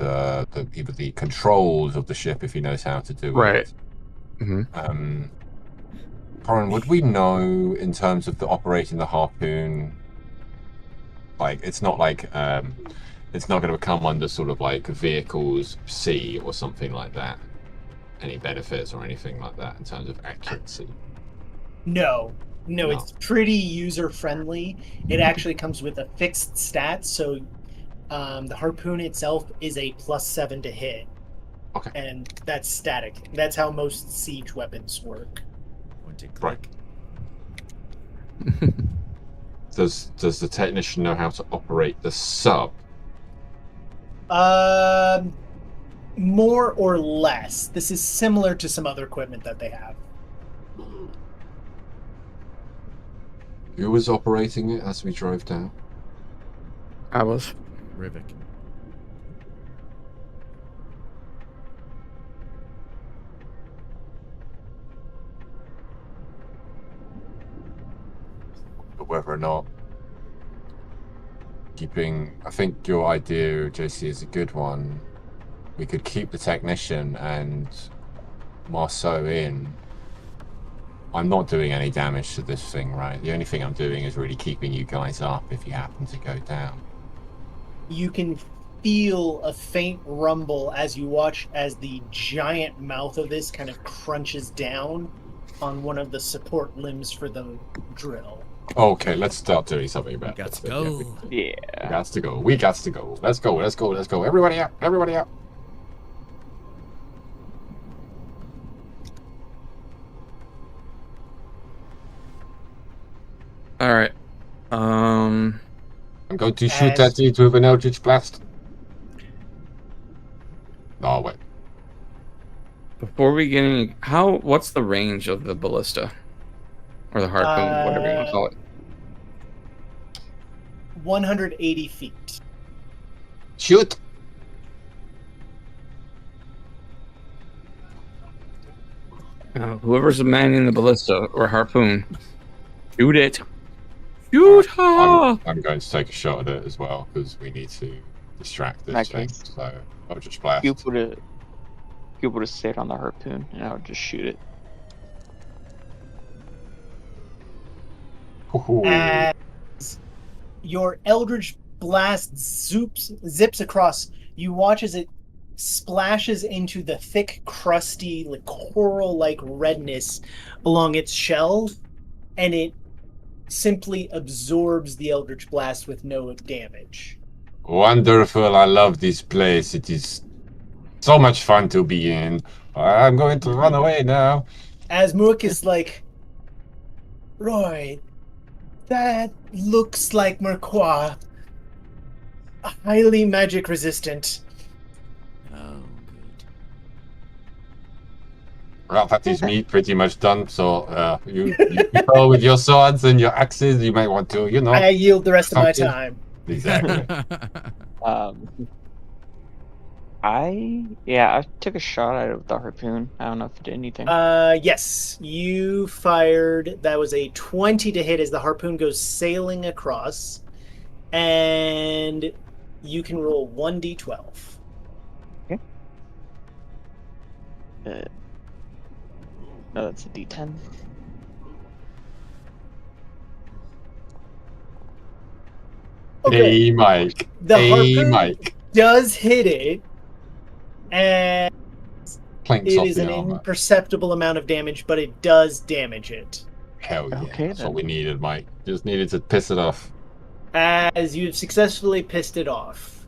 either the controls of the ship if he knows how to do it. Right. Mm-hmm. Corin, would we know in terms of the operating the harpoon? Like, it's not like it's not going to come under sort of like vehicles C or something like that. Any benefits or anything like that in terms of accuracy? No, it's pretty user friendly. It actually comes with a fixed stat, so the harpoon itself is a +7 to hit. Okay. And that's static. That's how most siege weapons work. Right. Does the technician know how to operate the sub? More or less. This is similar to some other equipment that they have. Who was operating it as we drove down? I was. Rivik. But whether or not I think your idea, JC, is a good one. We could keep the technician and Marceau in. I'm not doing any damage to this thing, right? The only thing I'm doing is really keeping you guys up if you happen to go down. You can feel a faint rumble as you watch as the giant mouth of this kind of crunches down on one of the support limbs for the drill. Okay, let's start doing something about Got this. to go. Yeah. We got to go. We got to go. Let's go. Let's go. Let's go. Everybody out. Everybody out. I'm going to shoot at it with an Eldritch Blast. Oh, wait. Before we get any, what's the range of the ballista? Or the harpoon, whatever you want to call it. 180 feet. Shoot! Whoever's manning the ballista or harpoon, shoot it. Shoot her! I'm going to take a shot at it as well, because we need to distract this thing. So Eldritch Blast. You would have stayed on the harpoon, and I would just shoot it. As your Eldritch Blast zips across, you watch as it splashes into the thick, crusty, like coral-like redness along its shell, and it simply absorbs the Eldritch Blast with no damage. Wonderful. I love this place. It is so much fun to be in. I'm going to run away now. As Mook is like, Roy, that looks like Merquois. Highly magic resistant. Oh, good. Well, that is me pretty much done. So you go with your swords and your axes. You might want to, I yield the rest of my something. time. Exactly. I took a shot at it with the harpoon. I don't know if it did anything. Yes, you fired. That was a 20 to hit as the harpoon goes sailing across, and you can roll 1d12. Okay. No, that's a d10. Okay. Hey, Mike. The harpoon Mike. does hit it, and Planks it off is the an armor. imperceptible amount of damage, but it does damage it. Hell yeah. Okay, That's then. what we needed, Mike. Just needed to piss it off. As you've successfully pissed it off.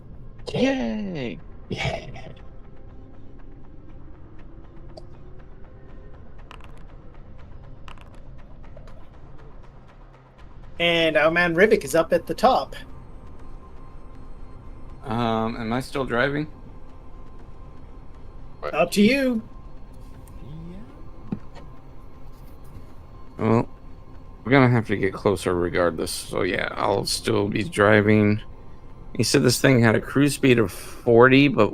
Yay! Yeah. And our man Rivik is up at the top. Am I still driving? Up to you. Well, we're gonna have to get closer regardless. So yeah, I'll still be driving. You said this thing had a cruise speed of 40, but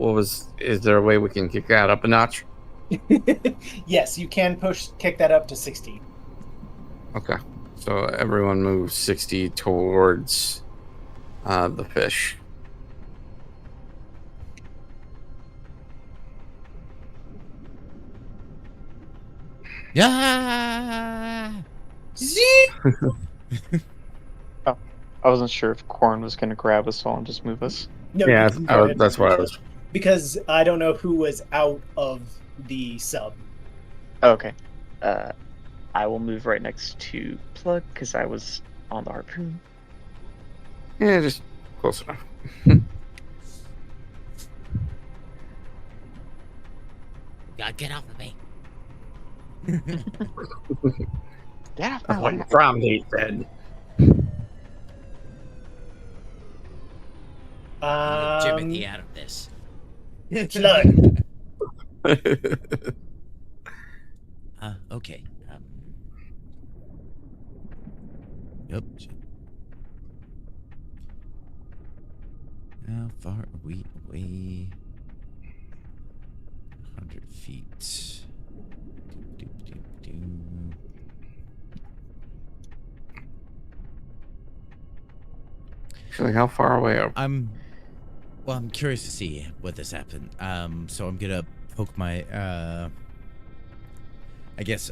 is there a way we can kick that up a notch? Yes, you can kick that up to 60. Okay. So everyone moves 60 towards the fish. Yeah. I wasn't sure if Corn was going to grab us all and just move us. No, Yeah, you can go ahead. that's what I was. Because I don't know who was out of the sub. Okay. I will move right next to Plug because I was on the harpoon. Yeah, just close enough. God, get off of me. Get off That's my what lap. From he said. Jimothy out of this. Flood. Okay. Yep. How far are we away? 100 feet. Doop, doop, doop. Actually, how far away are I'm curious to see what this happened. So I'm gonna poke my I guess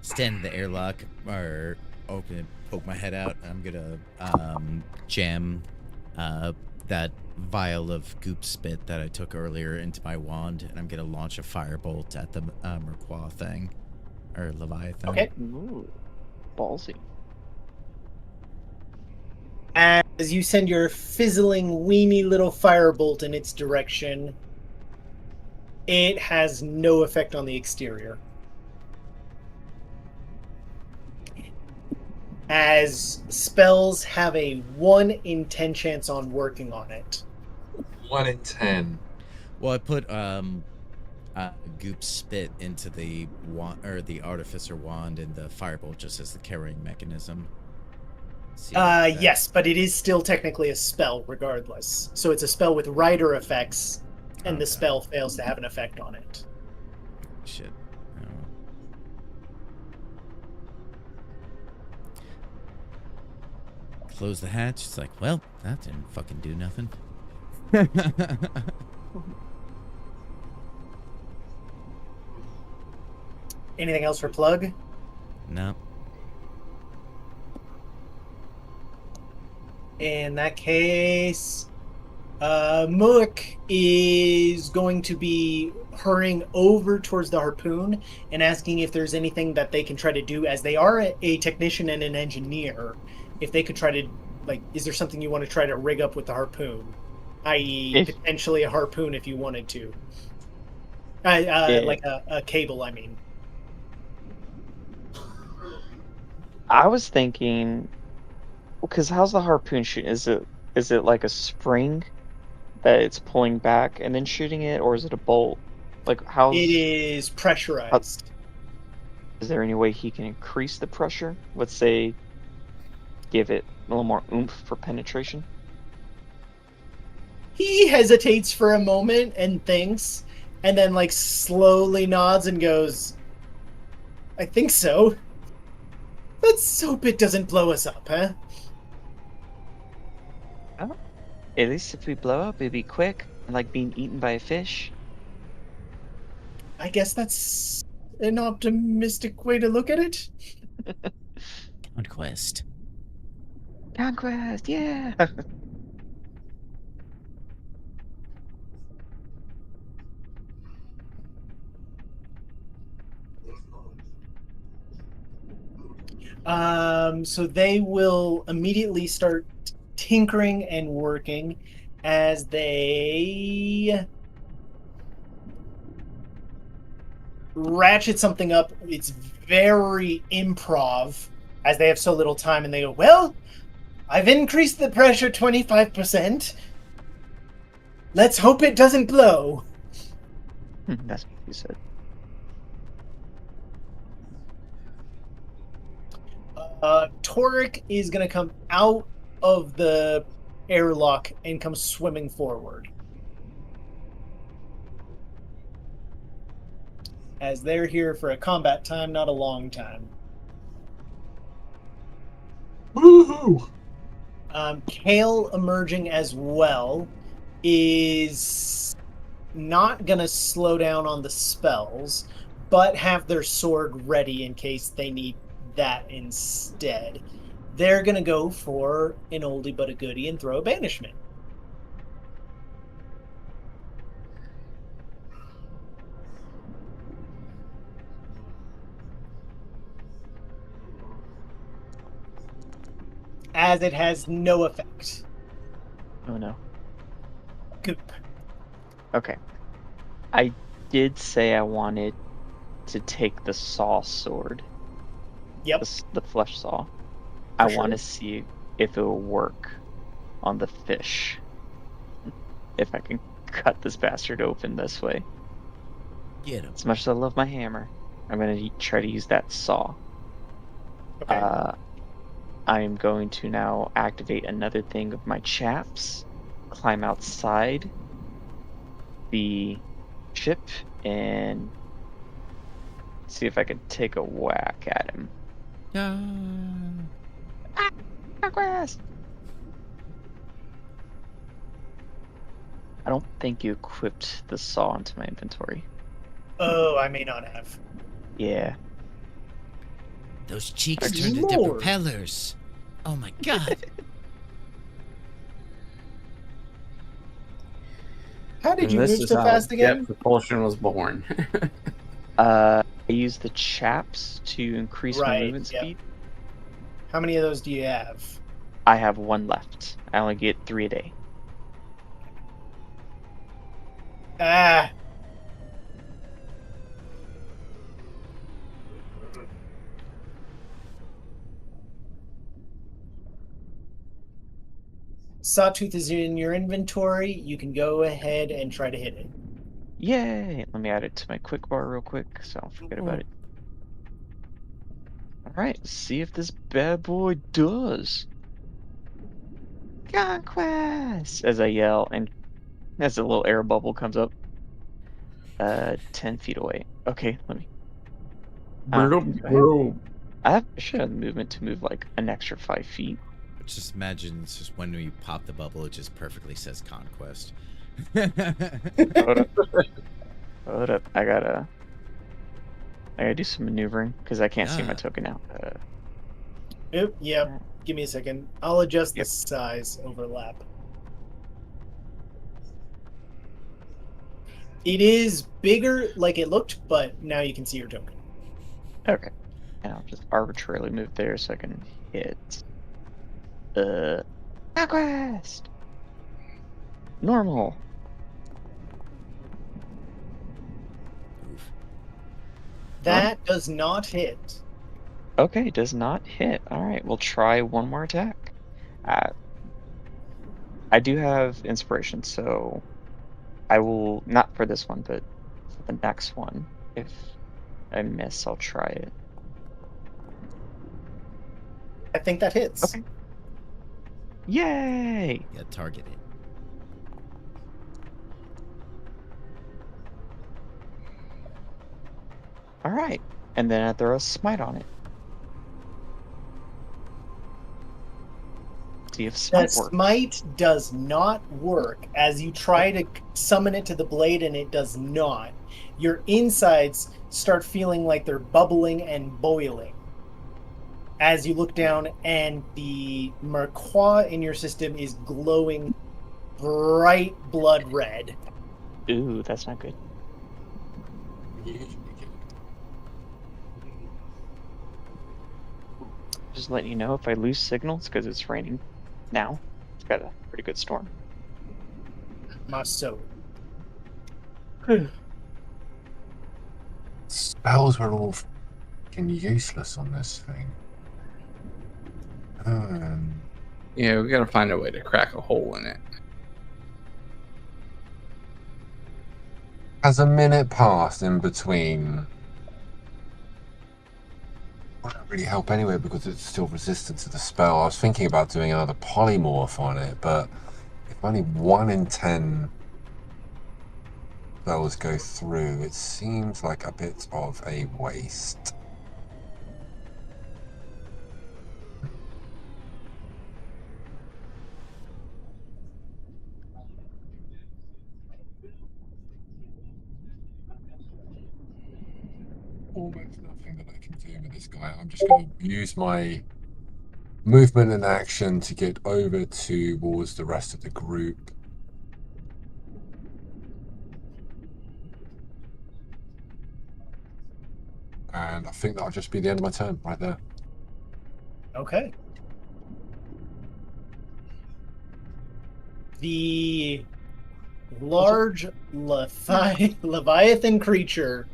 stand in the airlock or open it, poke my head out. I'm gonna jam that vial of goop spit that I took earlier into my wand, and I'm gonna launch a firebolt at the Merquois thing or Leviathan. Okay. Ooh, ballsy. As you send your fizzling, weeny little firebolt in its direction, it has no effect on the exterior. as spells have a 1 in 10 chance on working on it. 1 in 10. Well, I put Goop spit into the wand or the artificer wand, and the firebolt just as the carrying mechanism. Yes, but it is still technically a spell regardless. So it's a spell with rider effects, and the spell fails to have an effect on it. Shit. Close the hatch. It's like, well, that didn't fucking do nothing. Anything else for Plug? No. In that case, Mook is going to be hurrying over towards the harpoon and asking if there's anything that they can try to do, as they are a technician and an engineer. If they could try to, like, is there something you want to try to rig up with the harpoon? I.e., potentially a harpoon if you wanted to. Like a cable, I mean. I was thinking, because how's the harpoon shoot? Is it like a spring that it's pulling back and then shooting it, or is it a bolt? Like how's it is pressurized? Is there any way he can increase the pressure? Let's say, give it a little more oomph for penetration. He hesitates for a moment and thinks, and then like slowly nods and goes, "I think so. Let's hope it doesn't blow us up, huh?" Oh, at least if we blow up, it'd be quick, like being eaten by a fish. I guess that's an optimistic way to look at it. Conquest. Conquest, yeah. So they will immediately start tinkering and working as they ratchet something up. It's very improv as they have so little time, and they go, "Well, I've increased the pressure 25%. Let's hope it doesn't blow." That's what you said. Toric is going to come out of the airlock and come swimming forward. As they're here for a combat time, not a long time. Woohoo! Kale emerging as well is not going to slow down on the spells, but have their sword ready in case they need that instead. They're going to go for an oldie but a goodie and throw a banishment. As it has no effect. Oh no. Goop. Okay. I did say I wanted to take the saw sword. Yep. The flesh saw. I want to see if it will work on the fish. If I can cut this bastard open this way. Get him. As much as I love my hammer, I'm going to try to use that saw. Okay. I am going to now activate another thing of my chaps, climb outside the ship, and see if I can take a whack at him. Conquest! I don't think you equipped the saw into my inventory. Oh, I may not have. Yeah. Those cheeks Good turned into lord. propellers. Oh my god. How did you And this move is so how fast again? Jet Propulsion was born. I used the chaps to increase my Right, movement yep. speed. How many of those do you have? I have one left. I only get 3 a day. Ah. Sawtooth is in your inventory. You can go ahead and try to hit it. Yay! Let me add it to my quick bar real quick so I don't forget about it. Alright, let's see if this bad boy does. Conquest! As I yell, and as a little air bubble comes up. 10 feet away. Okay, let me. I should have movement to move like an extra 5 feet. Just imagine, it's just when you pop the bubble, it just perfectly says conquest. Hold up. I gotta do some maneuvering because I can't see my token now. Yep. Give me a second. I'll adjust the size overlap. It is bigger like it looked, but now you can see your token. Okay. And I'll just arbitrarily move there so I can hit. Conquest! Normal. That does not hit. Okay, does not hit. Alright, we'll try one more attack. I do have inspiration, so I will, not for this one, but for the next one. If I miss, I'll try it. I think that hits. Okay. Yay! Yeah, target it. Alright, and then I throw a smite on it. See if smite works. Smite does not work as you try to summon it to the blade, and it does not. Your insides start feeling like they're bubbling and boiling as you look down, and the Merquois in your system is glowing bright blood red. Ooh, that's not good. Just letting you know, if I lose signals because it's raining now, it's got a pretty good storm. So. Spells were all fucking useless on this thing. Yeah, we gotta find a way to crack a hole in it. Has a minute passed in between? Wouldn't really help anyway because it's still resistant to the spell. I was thinking about doing another polymorph on it, but if only 1 in 10 spells go through, it seems like a bit of a waste. Almost nothing that I can do with this guy. I'm just going to use my movement and action to get over towards the rest of the group. And I think that'll just be the end of my turn right there. Okay. The large Leviathan creature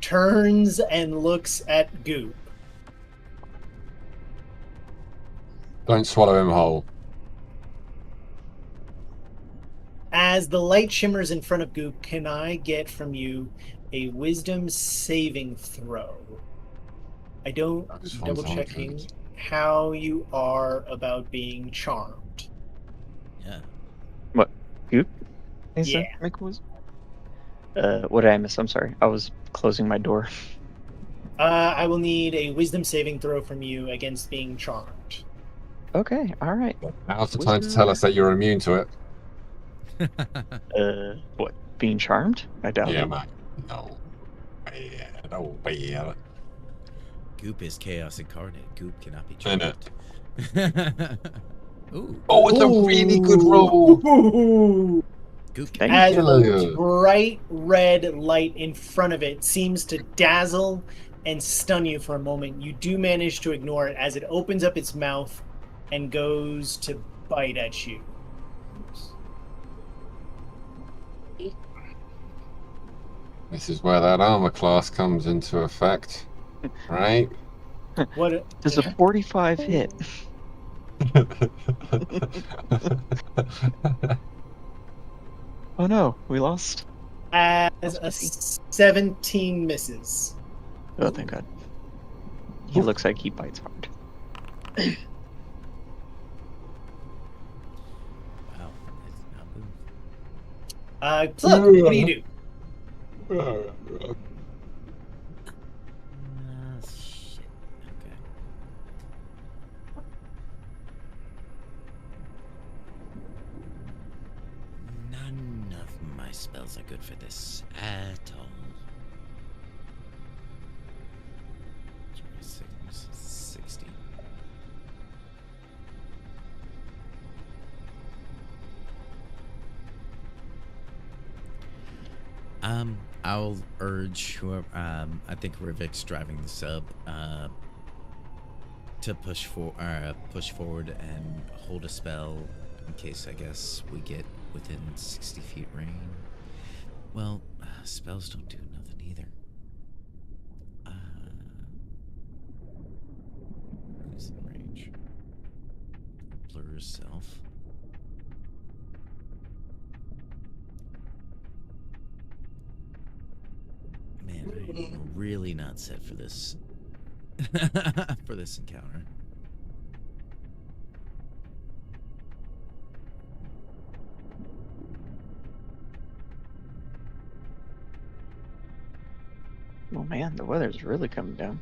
turns and looks at Goop. Don't swallow him whole. As the light shimmers in front of Goop, can I get from you a wisdom saving throw? I don't double checking how you are about being charmed. Yeah. What? Goop? Yeah. What did I miss? I'm sorry. I was closing my door. I will need a wisdom saving throw from you against being charmed. Okay, alright. Now's the time to tell us that you're immune to it. What? Being charmed? I doubt it. Yeah, mate. No. Yeah, no way. Goop is chaos incarnate. Goop cannot be In charmed. it. Ooh. Oh, it's a really good roll. Ooh. Goop. As the bright red light in front of it seems to dazzle and stun you for a moment, you do manage to ignore it as it opens up its mouth and goes to bite at you. This is where that armor class comes into effect, right? What? Does a 45 hit? Oh no, we lost. As a 17 misses. Oh, thank God. He looks like he bites hard. Wow. It's not moved. Plug, what do you do? Shit. Okay. None of my spells are good for this at all. 60. I'll urge whoever, I think Rivik's driving the sub, to push forward and hold a spell in case, I guess, we get within 60 feet range. Well, spells don't do nothing either. Who's in range? Blur's self. Man, I'm really not set for this. For this encounter. Oh man, the weather's really coming down.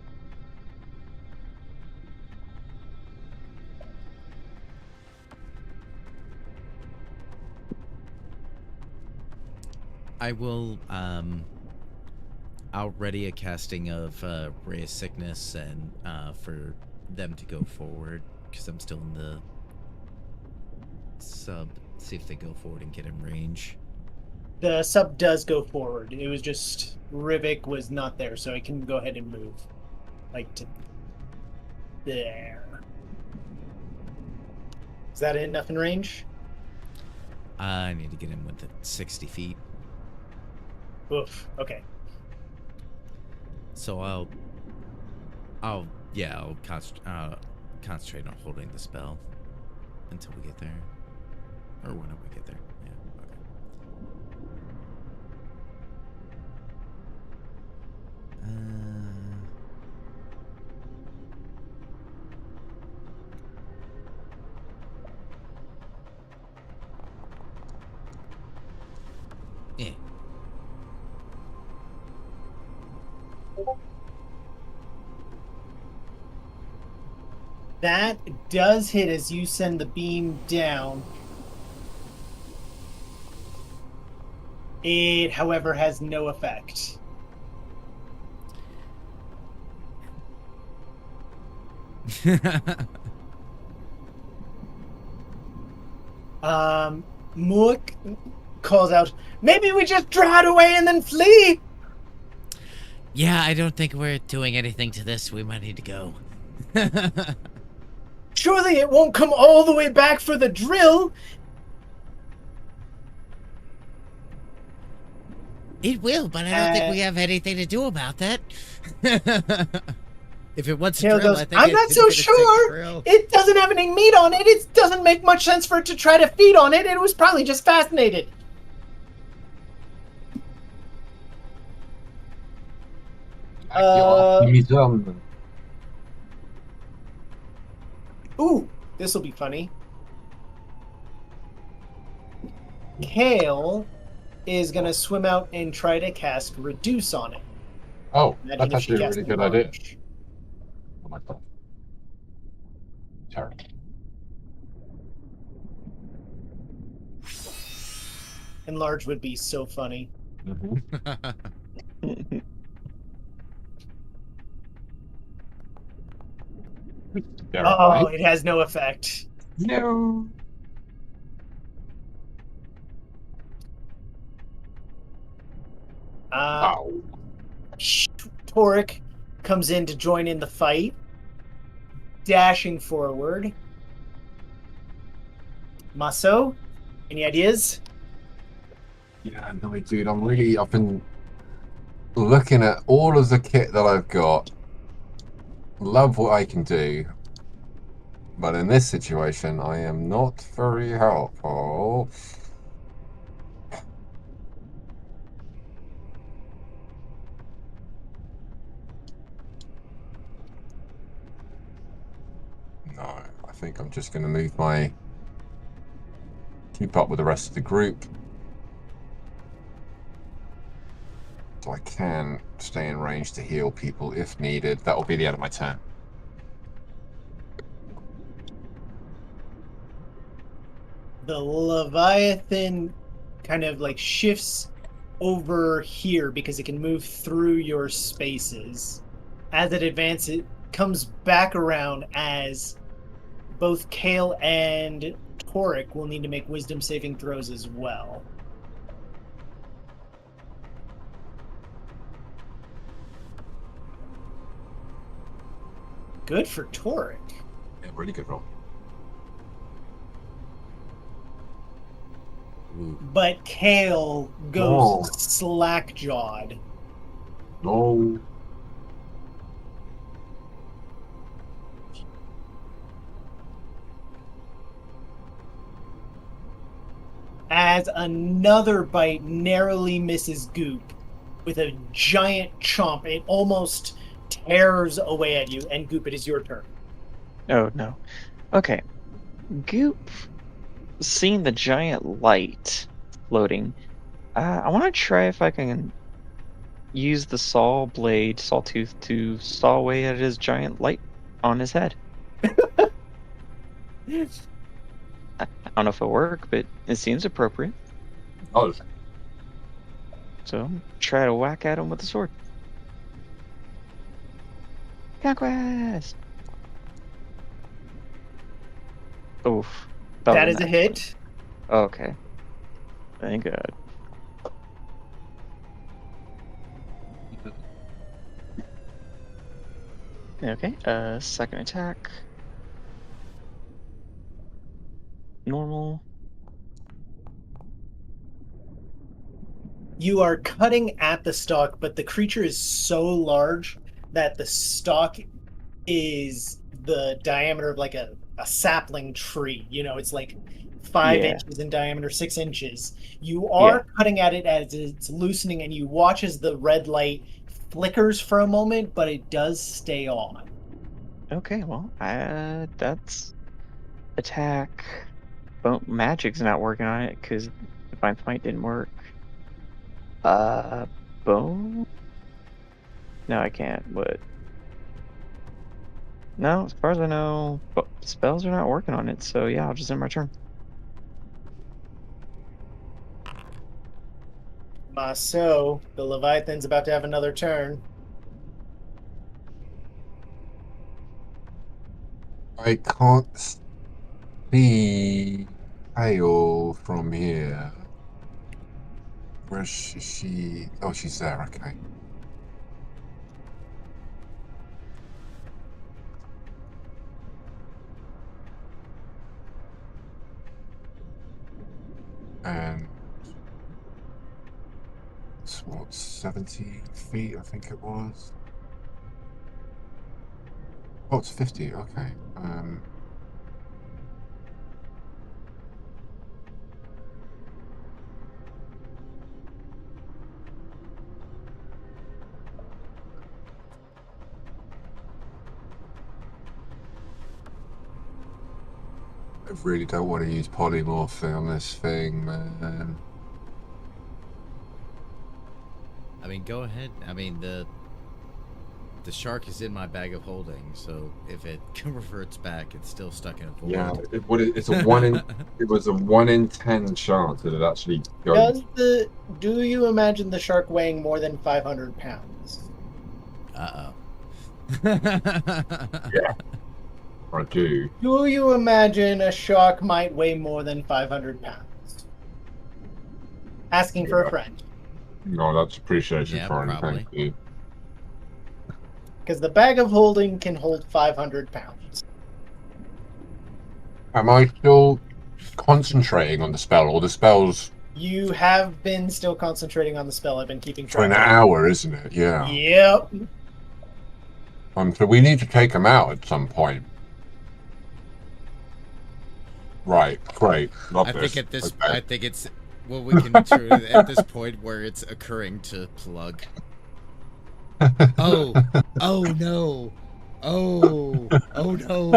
I will, I'll ready a casting of Ray of Sickness and for them to go forward because I'm still in the sub. See if they go forward and get in range. The sub does go forward. It was just Rivik was not there, so I can go ahead and move. Like to there. Is that enough in range? I need to get in with it 60 feet. Oof. Okay. So I'll concentrate on holding the spell until we get there, or whenever we get there. Yeah. Okay. Yeah. That does hit as you send the beam down. It, however, has no effect. Mook calls out, "Maybe we just draw it away and then flee!" Yeah, I don't think we're doing anything to this. We might need to go. Surely it won't come all the way back for the drill. It will, but I don't think we have anything to do about that. If it wants to Tail drill, goes, I think I'm it's not gonna so take the sure. drill. It doesn't have any meat on it. It doesn't make much sense for it to try to feed on it. It was probably just fascinated. Ooh, this will be funny. Kale is gonna swim out and try to cast Reduce on it. Oh, Imagine that's if she actually a cast really good idea. Enlarge. Oh my god. Terrible. Enlarge would be so funny. Oh, it has no effect. No. Ow. Torek comes in to join in the fight, dashing forward. Maso, any ideas? Yeah, no, dude, I've been looking at all of the kit that I've got. Love what I can do. But in this situation, I am not very helpful. think I'm just going to move my... keep up with the rest of the group. So I can stay in range to heal people if needed. That will be the end of my turn. The Leviathan kind of like shifts over here because it can move through your spaces. As it advances, it comes back around as both Kale and Toric will need to make wisdom saving throws as well. Good for Toric. Yeah, really good roll. But Kale goes slack-jawed. No. As another bite narrowly misses Goop with a giant chomp. It almost tears away at you, and Goop, it is your turn. Oh no. Okay. Goop, seeing the giant light floating, I want to try if I can use the sawtooth to saw away at his giant light on his head. I don't know if it'll work, but it seems appropriate. Oh. So try to whack at him with the sword. Conquest! Oof. That is a hit. Okay. Thank God. Okay, second attack. Normal. You are cutting at the stalk, but the creature is so large that the stalk is the diameter of like a sapling tree. You know, it's like 5 inches in diameter, 6 inches. You are cutting at it as it's loosening, and you watch as the red light flickers for a moment, but it does stay on. Okay, well, that's attack. But magic's not working on it because Divine Smite didn't work. Bone? No, I can't, but... No, as far as I know, spells are not working on it, so yeah, I'll just end my turn. So, the Leviathan's about to have another turn. I can't see Hail from here. Where's she? Oh, she's there, okay. And it's what, 70 feet, I think it was. Oh, it's 50, okay. I really don't want to use polymorph on this thing, man. I mean, go ahead. I mean, the shark is in my bag of holding, so if it reverts back, it's still stuck in a void. Yeah, it's a 1 in. It was a 1 in 10 chance that it actually goes. Do you imagine the shark weighing more than 500 pounds? Uh-oh. Yeah, I do. Do you imagine a shark might weigh more than 500 pounds? Asking for a friend. No, that's appreciation Yeah, for it. probably. Thank you. Because the bag of holding can hold 500 pounds. Am I still concentrating on the spell, or the spell's You have been still concentrating on the spell. I've been keeping for track. an hour, isn't it? Yeah. Yep. So we need to take him out at some point. Right. Great. Love I this. think at this, Okay. I think it's what we can do at this point where it's occurring to plug. Oh no! Oh, oh no.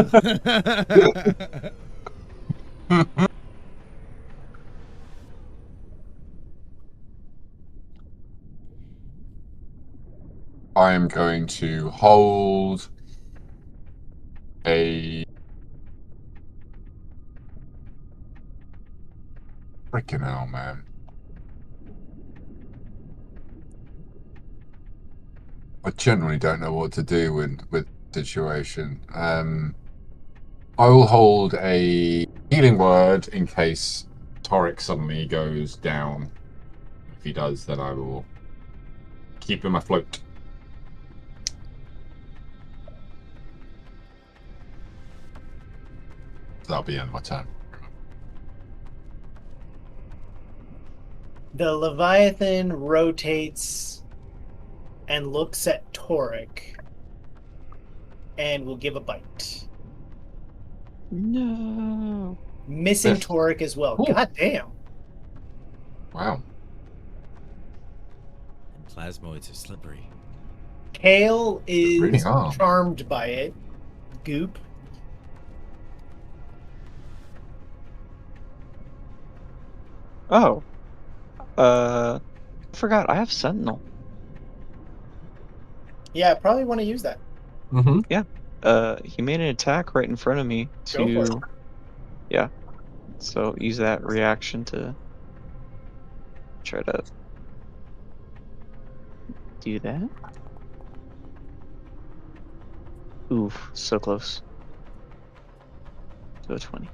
I am going to hold a freaking hell, man. I generally don't know what to do with the situation. I will hold a healing word in case Torek suddenly goes down. If he does, then I will keep him afloat. That'll be the end of my turn. The Leviathan rotates and looks at Torek and will give a bite. No. Missing Miss. Torek as well. Ooh. God damn. Wow. And plasmoids are slippery. Kale is really are. charmed by it. Goop. Oh. I forgot. I have Sentinel. Yeah, I probably want to use that. Mm-hmm. He made an attack right in front of me Go for to. it. Yeah. So use that reaction to try to do that. Oof, so close. To a 20.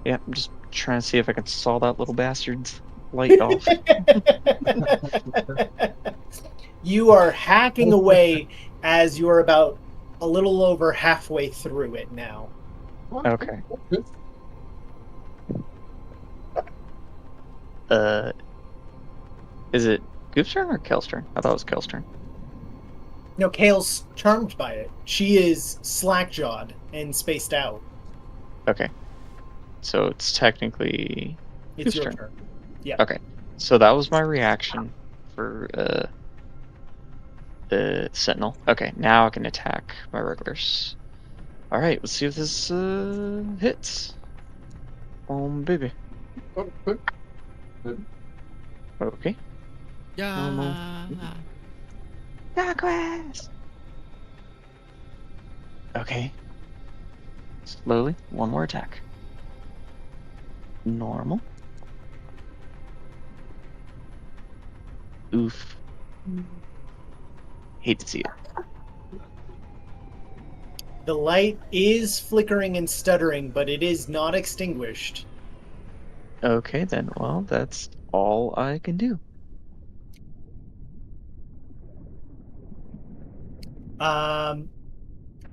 Yeah, I'm just trying to see if I can saw that little bastard's light off. You are hacking away as you are about a little over halfway through it now. Okay. Is it Goop's turn or Kel's turn? I thought it was Kel's turn. No, Kale's charmed by it. She is slack-jawed and spaced out. Okay. So it's technically It's Goop's your turn. turn. Yeah. Okay. So that was my reaction for the Sentinel. Okay, now I can attack my regulars. Alright, let's see if this hits. Baby. Okay. Yeah. Conquest! Okay. Slowly, one more attack. Normal. Oof. Hate to see it. The light is flickering and stuttering, but it is not extinguished. Okay, then, well, that's all I can do.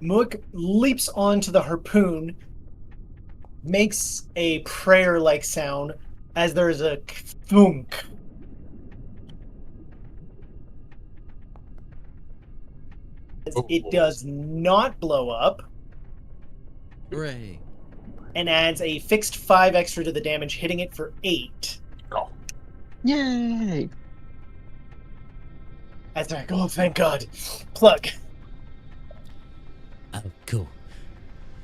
Mook leaps onto the harpoon, makes a prayer-like sound as there is a thunk. It does not blow up. Hooray. And adds a fixed 5 extra to the damage, hitting it for 8. Oh. Yay! That's like, oh, thank God. Plug. Oh, cool.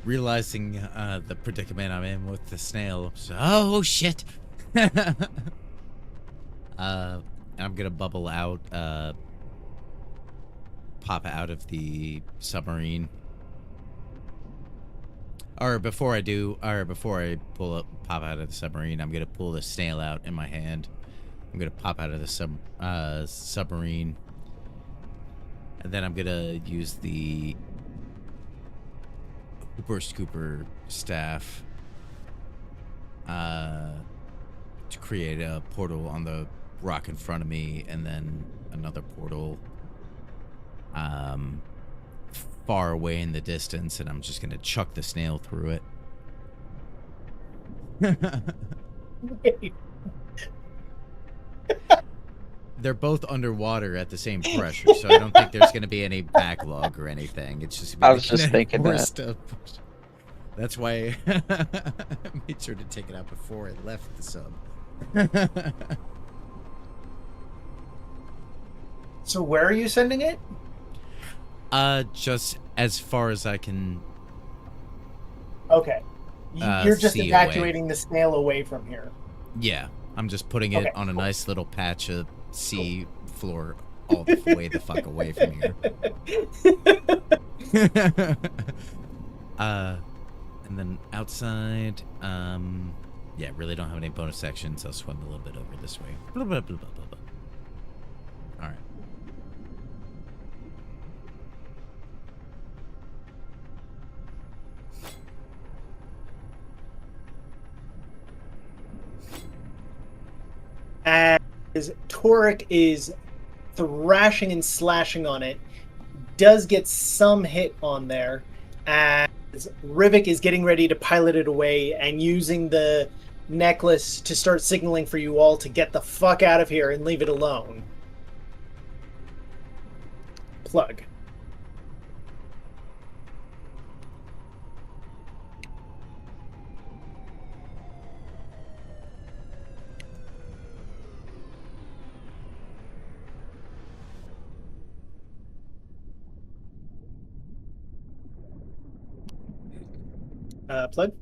Realizing the predicament I'm in with the snail. So, oh, shit. I'm gonna bubble out, pop out of the submarine. Or before I pop out of the submarine, I'm gonna pull the snail out in my hand. I'm gonna pop out of the submarine, and then I'm gonna use the Hooper Scooper staff to create a portal on the rock in front of me, and then another portal far away in the distance, and I'm just gonna chuck the snail through it. They're both underwater at the same pressure, so I don't think there's gonna be any backlog or anything. It's just I was just thinking that. stuff. That's why I made sure to take it out before I left the sub. So where are you sending it? Just as far as I can. Okay. You're just see evacuating the snail away from here. Yeah, I'm just putting it on a nice little patch of sea floor all the way the fuck away from here. And then outside, yeah, really don't have any bonus sections. I'll swim a little bit over this way. Blah, blah, blah, blah, blah, blah. All right. As Torek is thrashing and slashing on it, does get some hit on there, as Rivik is getting ready to pilot it away and using the necklace to start signaling for you all to get the fuck out of here and leave it alone. Plug. Plug.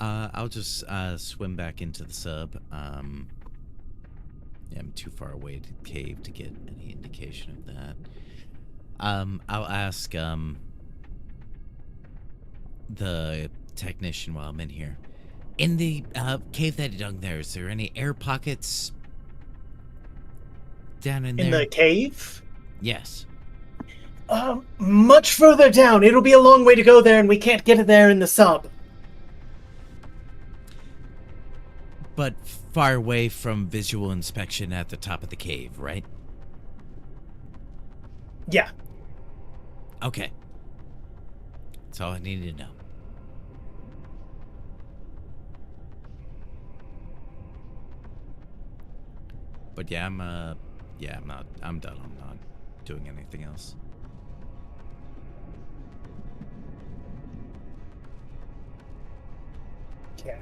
I'll just swim back into the sub. Yeah, I'm too far away to the cave to get any indication of that. I'll ask the technician while I'm in here. In the cave that he dug there, is there any air pockets down in there? In the cave? Yes. Much further down. It'll be a long way to go there, and we can't get it there in the sub. But far away from visual inspection at the top of the cave, right? Yeah. Okay. That's all I needed to know. But yeah, I'm done. I'm not doing anything else. Okay.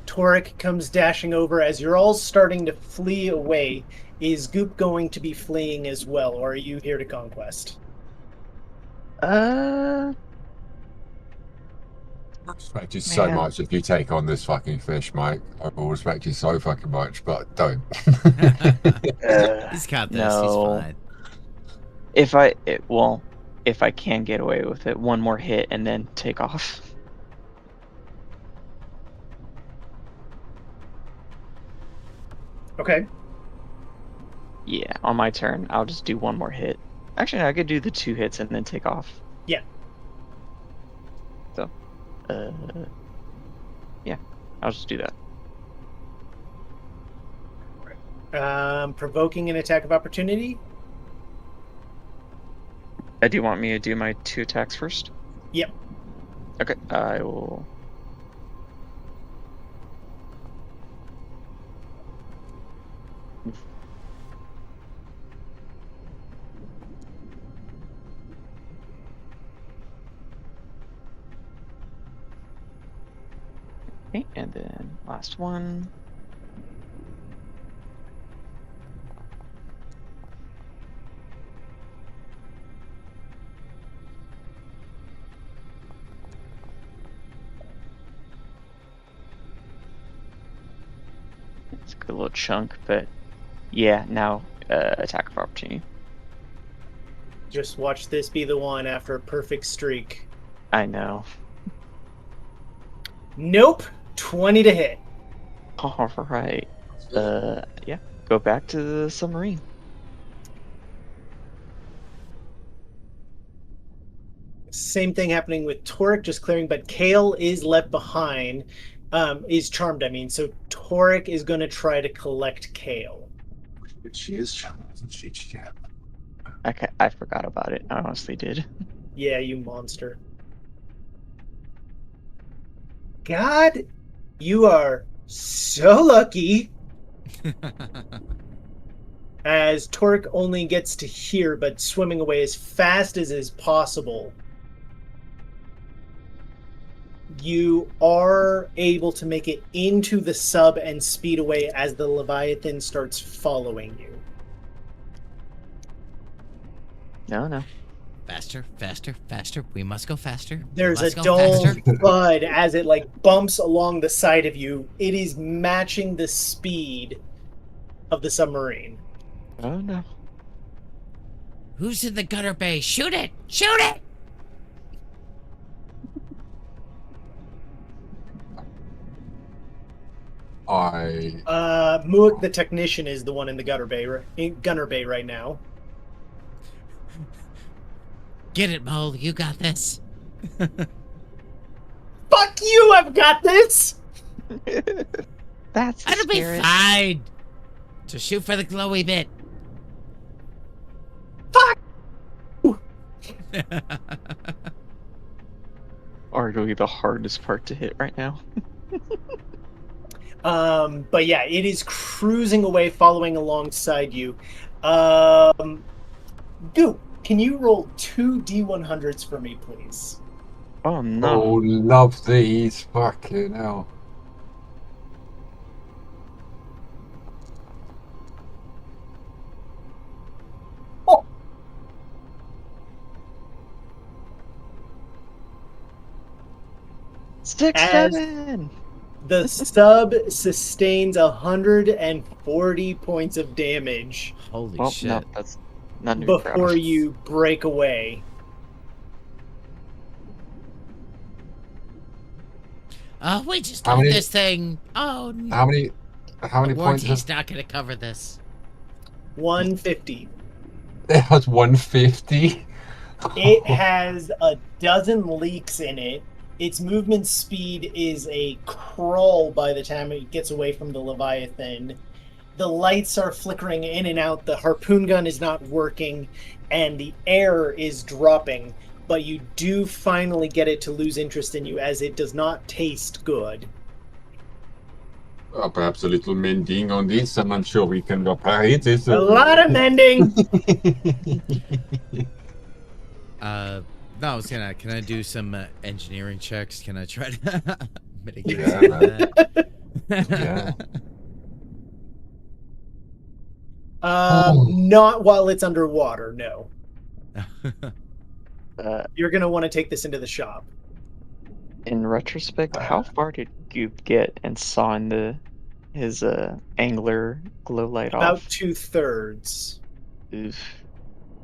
Torek comes dashing over as you're all starting to flee away. Is Goop going to be fleeing as well, or are you here to conquest? I respect you so much if you take on this fucking fish, mate. I will respect you so fucking much, but don't. He's got this. No. He's fine. If I can get away with it, one more hit and then take off. Okay. Yeah, on my turn, I'll just do one more hit. Actually, I could do the 2 hits and then take off. Yeah. So, yeah, I'll just do that. Provoking an attack of opportunity? Do you want me to do my 2 attacks first? Yep. Okay, I will... Okay, and then last one. It's a good little chunk, but yeah, now attack of opportunity. Just watch this be the one after a perfect streak. I know. Nope. 20 to hit. All right. Yeah. Go back to the submarine. Same thing happening with Torek, just clearing, but Kale is left behind. Is charmed, I mean. So Torek is going to try to collect Kale. She is charmed, isn't she? Yeah. I forgot about it. I honestly did. Yeah, you monster. God, you are so lucky. As Torek only gets to here, but swimming away as fast as is possible. you are able to make it into the sub and speed away as the Leviathan starts following you. No. Faster, faster, faster. We must go faster. There's a Let's go dull faster. thud as it like bumps along the side of you. It is matching the speed of the submarine. Oh no. Who's in the gunner bay? Shoot it! Shoot it! Mook, the technician, is the one in the gunner bay right now. Get it, Mole. You got this. Fuck you! I've got this. That's the It'll be spirit. fine. Just shoot for the glowy bit. Fuck. Arguably the hardest part to hit right now. But yeah, it is cruising away, following alongside you. Dude, can you roll 2 D100s for me, please? Oh no. Oh, love these. Fucking hell. Oh. 6, As- 7. The sub sustains 140 points of damage Holy Well, shit. no, that's not to be proud before of. you break away. Oh, we just How got many- this thing. Oh, no. How many The points? warranty's not going to cover this. 150. It has 150. It has a dozen leaks in it. Its movement speed is a crawl by the time it gets away from the Leviathan. The lights are flickering in and out. The harpoon gun is not working, and the air is dropping. But you do finally get it to lose interest in you, as it does not taste good. Perhaps a little mending on this, and I'm sure we can repair it. It's A lot of mending. No, I was gonna. Can I do some engineering checks? Can I try to mitigate Yeah, some of that? Yeah. Not while it's underwater, no. Uh, You're going to want to take this into the shop. in retrospect, how far did Goop get and sawing his angler glow light About off? 2/3. Oof.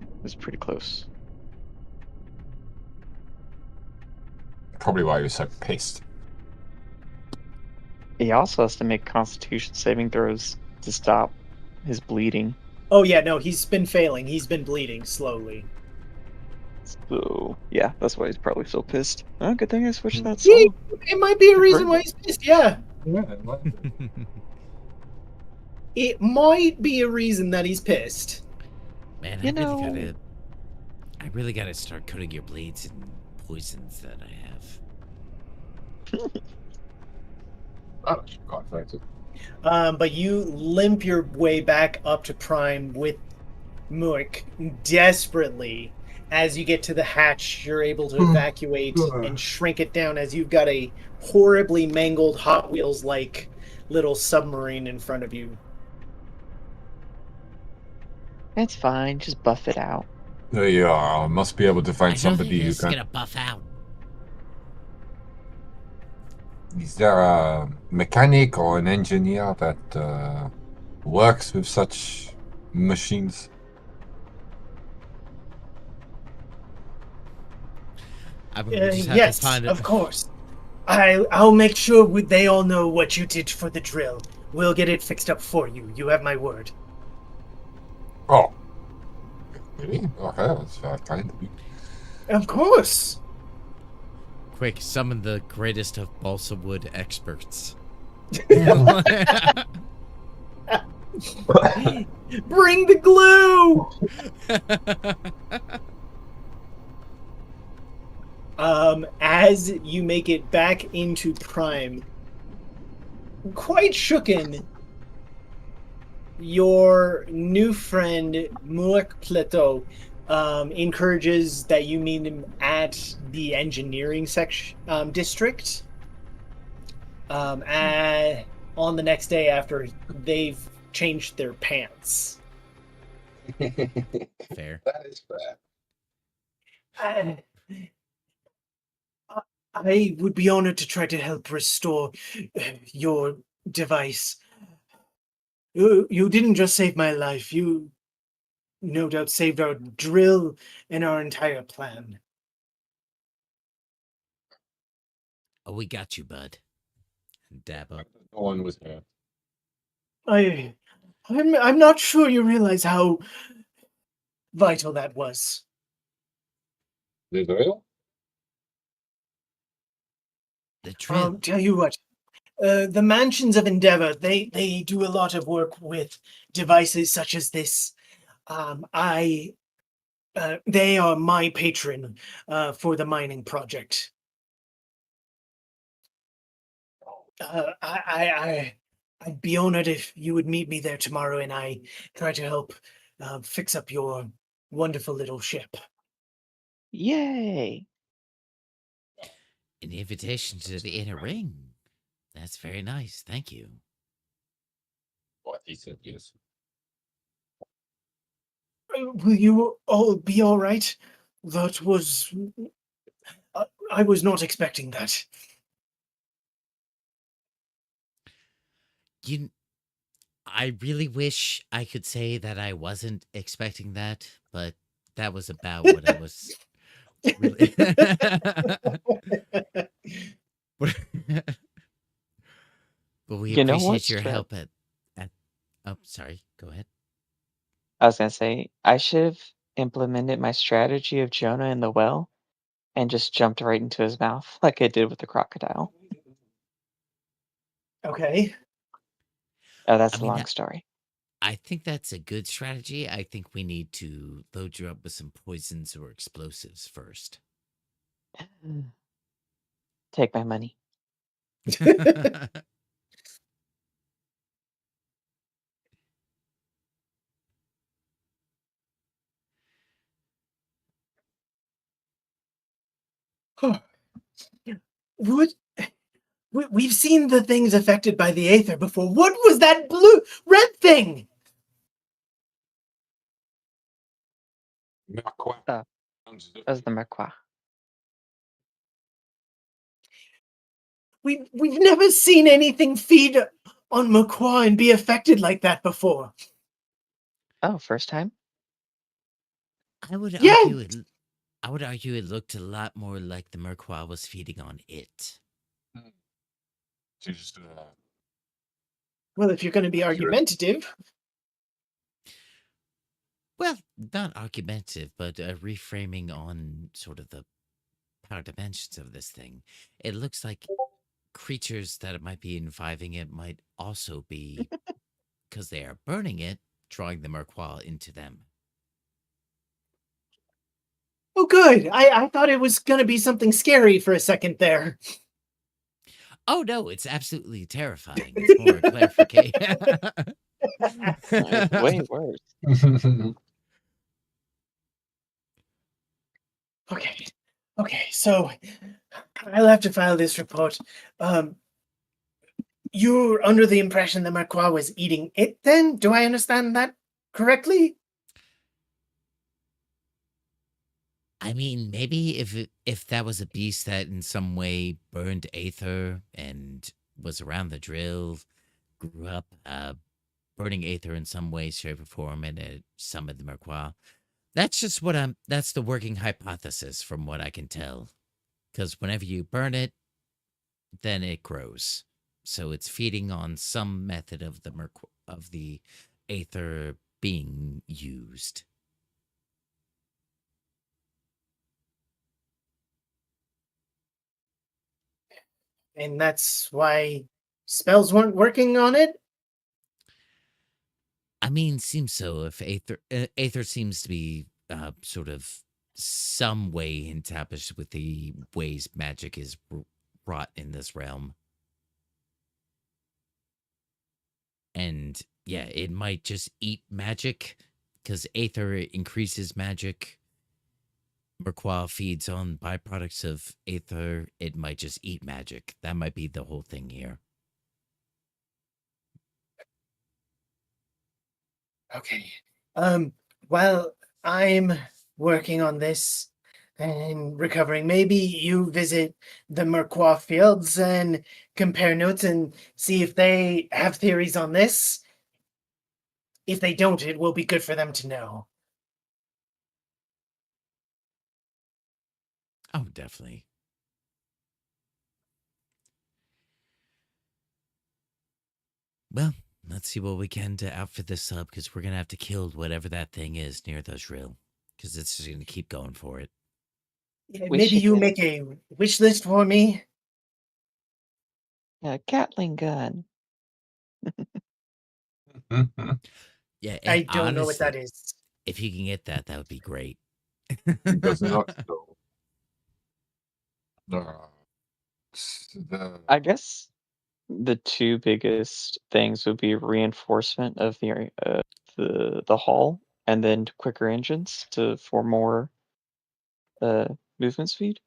It was pretty close. Probably why he was so pissed. He also has to make Constitution saving throws to stop his bleeding. Oh, yeah, no, he's been failing. He's been bleeding slowly. So yeah, that's why he's probably so pissed. Oh, good thing I switched that Yeah, song. it might be a reason why he's pissed, yeah. Yeah. It might be a reason that he's pissed. Man, You I really gotta start coating your blades in poisons that I have. Oh, God, thanks. But you limp your way back up to Prime with Mook desperately. As you get to the hatch, you're able to evacuate and shrink it down as you've got a horribly mangled Hot Wheels-like little submarine in front of you. It's fine, just buff it out. Yeah, I must be able to I find don't somebody think who this is can. gonna buff out. Is there a mechanic or an engineer that works with such machines? I would just have Yes, to find of course. I'll make sure they all know what you did for the drill. We'll get it fixed up for you. You have my word. Oh. Really? Okay, that's kind of you. Of course. Quick, summon the greatest of balsa wood experts. Bring the glue. As you make it back into Prime, quite shooken, your new friend Muak Plateau encourages that you meet him at the engineering section district. On the next day after they've changed their pants. Fair. That is fair. I would be honored to try to help restore your device. You didn't just save my life. You no doubt saved our drill and our entire plan. Oh, we got you, bud. Dab up. No one was here. I'm not sure you realize how vital that was. Is it real? The drill. Tell you what, the Mansions of Endeavor, they do a lot of work with devices such as this. They are my patron for the mining project. I'd be honored if you would meet me there tomorrow and I try to help fix up your wonderful little ship. Yay! An invitation to the inner ring. That's very nice. Thank you. What he said, yes. Will you all be all right? That was... I was not expecting that. I really wish I could say that I wasn't expecting that, but that was about what I was really. but we You know appreciate what's your true? help at. Oh, sorry. Go ahead. I was gonna say I should have implemented my strategy of Jonah in the well and just jumped right into his mouth like I did with the crocodile. Okay. Oh, that's I a mean, long story. I think that's a good strategy. I think we need to load you up with some poisons or explosives first. Take my money. What? We've seen the things affected by the Aether before. What was that red thing? That was the Merquois. We've never seen anything feed on Makwa and be affected like that before. Oh, first time? I would Yeah. argue it looked a lot more like the Merquois was feeding on it. Just, Well, if you're going to be argumentative. Well, not argumentative, but reframing on sort of the power dimensions of this thing. It looks like creatures that it might be reviving it might also be, because they are burning it, drawing the Merquois into them. Oh, good. I thought it was going to be something scary for a second there. Oh, no, it's absolutely terrifying. It's more a clarification. It's way worse. Okay, so I'll have to file this report. You're under the impression that Merquois was eating it then? Do I understand that correctly? I mean, maybe if that was a beast that in some way burned Aether and was around the drill, grew up burning Aether in some way, shape, or form, and it summoned the Merquois. That's just that's the working hypothesis from what I can tell. Because whenever you burn it, then it grows. So it's feeding on some method of the Aether being used. And that's why spells weren't working on it? I mean, seems so. If Aether seems to be sort of some way entablished with the ways magic is wrought in this realm. And yeah, it might just eat magic because Aether increases magic Merquois feeds on byproducts of aether, it might just eat magic. That might be the whole thing here. Okay. While I'm working on this and recovering, maybe you visit the Merquois fields and compare notes and see if they have theories on this. If they don't, it will be good for them to know. Oh, definitely. Well, let's see what we can to outfit this sub, because we're going to have to kill whatever that thing is near the drill, because it's just going to keep going for it. Yeah, We maybe should you get make a wish list for me. a Gatling gun. Yeah, I don't know what honestly, that is. if you can get that, that would be great. He does not know. I guess the two biggest things would be reinforcement of the hull, and then quicker engines for more movement speed.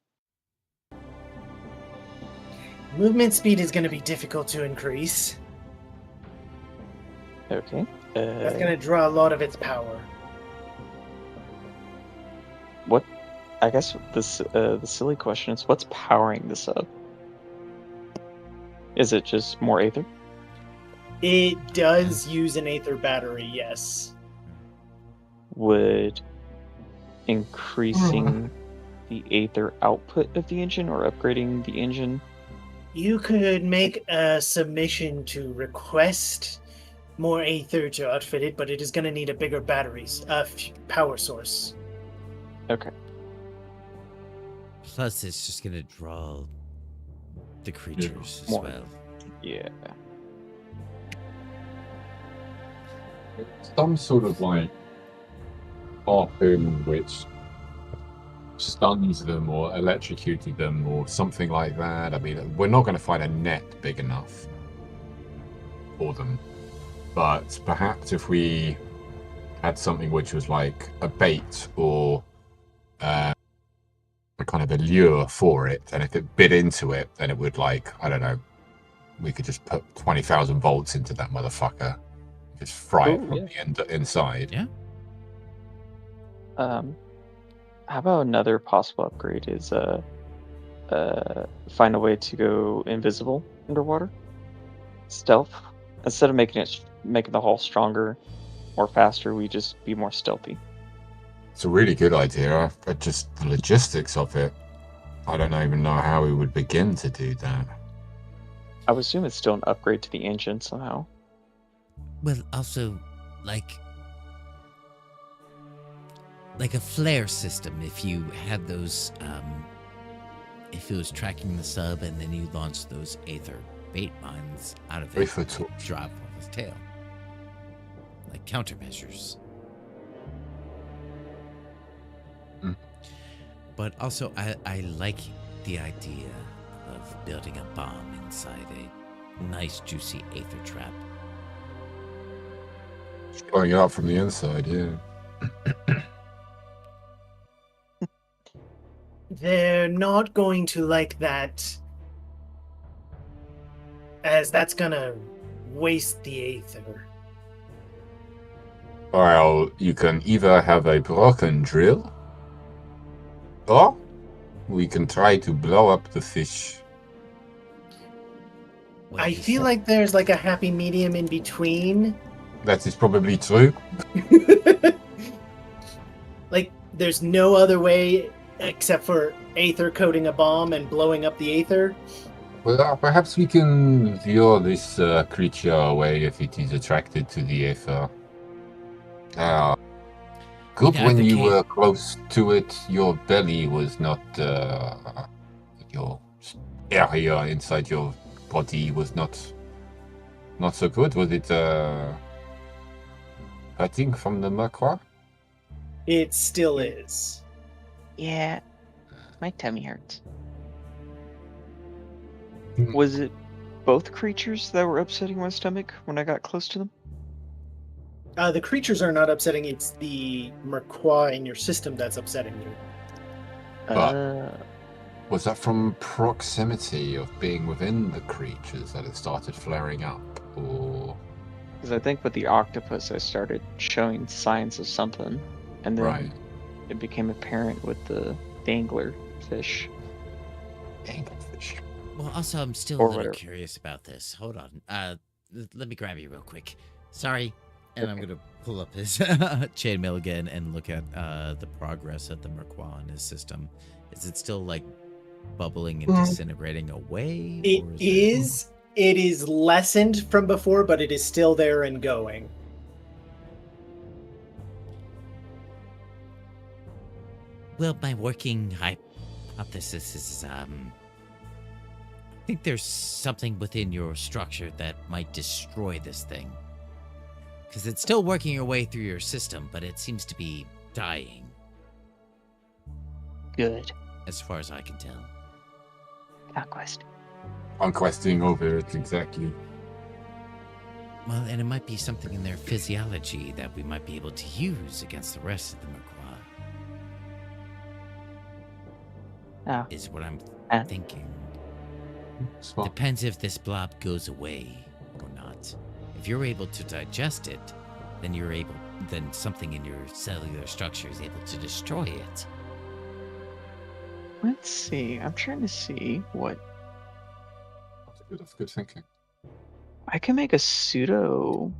Movement speed is going to be difficult to increase. Okay. That's going to draw a lot of its power. What? I guess this the silly question is, what's powering this up? Is it just more aether? It does use an aether battery, yes. Would increasing the aether output of the engine or upgrading the engine? You could make a submission to request more aether to outfit it, but it is going to need a bigger power source. Okay. Plus, it's just going to draw the creatures as More. well. Yeah. Some sort of like harpoon which stuns them or electrocuted them or something like that. I mean, we're not going to find a net big enough for them. But perhaps if we had something which was like a bait or a kind of a lure for it, and if it bit into it, then it would, like, I don't know, we could just put 20,000 volts into that motherfucker, just fry it from the inside. Yeah. How about another possible upgrade is find a way to go invisible underwater, stealth. Instead of making the hull stronger or faster, we just be more stealthy. It's a really good idea, but just the logistics of it, I don't even know how we would begin to do that. I would assume it's still an upgrade to the engine somehow. Well, also, like a flare system. If you had those, if it was tracking the sub and then you launched those aether bait mines out of it, drop off his tail, like countermeasures. But also, I like the idea of building a bomb inside a nice, juicy aether trap. Blowing it up from the inside, yeah. They're not going to like that, as that's gonna waste the aether. Well, you can either have a broken drill, or we can try to blow up the fish. I feel like there's like a happy medium in between. That is probably true. Like, there's no other way except for aether coating a bomb and blowing up the aether. Well, perhaps we can lure this creature away if it is attracted to the aether. Good, when you were close to it, your belly was not, your area inside your body was not so good. Was it hurting from the Merquois? It still is. Yeah, my tummy hurts. Was it both creatures that were upsetting my stomach when I got close to them? The creatures are not upsetting, it's the Merquois in your system that's upsetting you. Was that from proximity of being within the creatures that it started flaring up, or? Because I think with the octopus, I started showing signs of something, and then it became apparent with the angler fish. Anglerfish. Well, also, I'm still Or a little whatever. curious about this. Hold on. Let me grab you real quick. Sorry. And I'm gonna pull up his chainmail again and look at the progress of the Merquois in his system. Is it still like bubbling and disintegrating away? It is. It is lessened from before, but it is still there and going. Well, my working hypothesis is, I think there's something within your structure that might destroy this thing. Because it's still working your way through your system, but it seems to be dying. Good. As far as I can tell. Conquest. Conquesting over it, exactly. Well, and it might be something in their physiology that we might be able to use against the rest of the Merquois. Oh. Is what I'm thinking. Smart. Depends if this blob goes away or not. If you're able to digest it, then something in your cellular structure is able to destroy it. Let's see. I'm trying to see what That's good thinking. I can make a pseudo.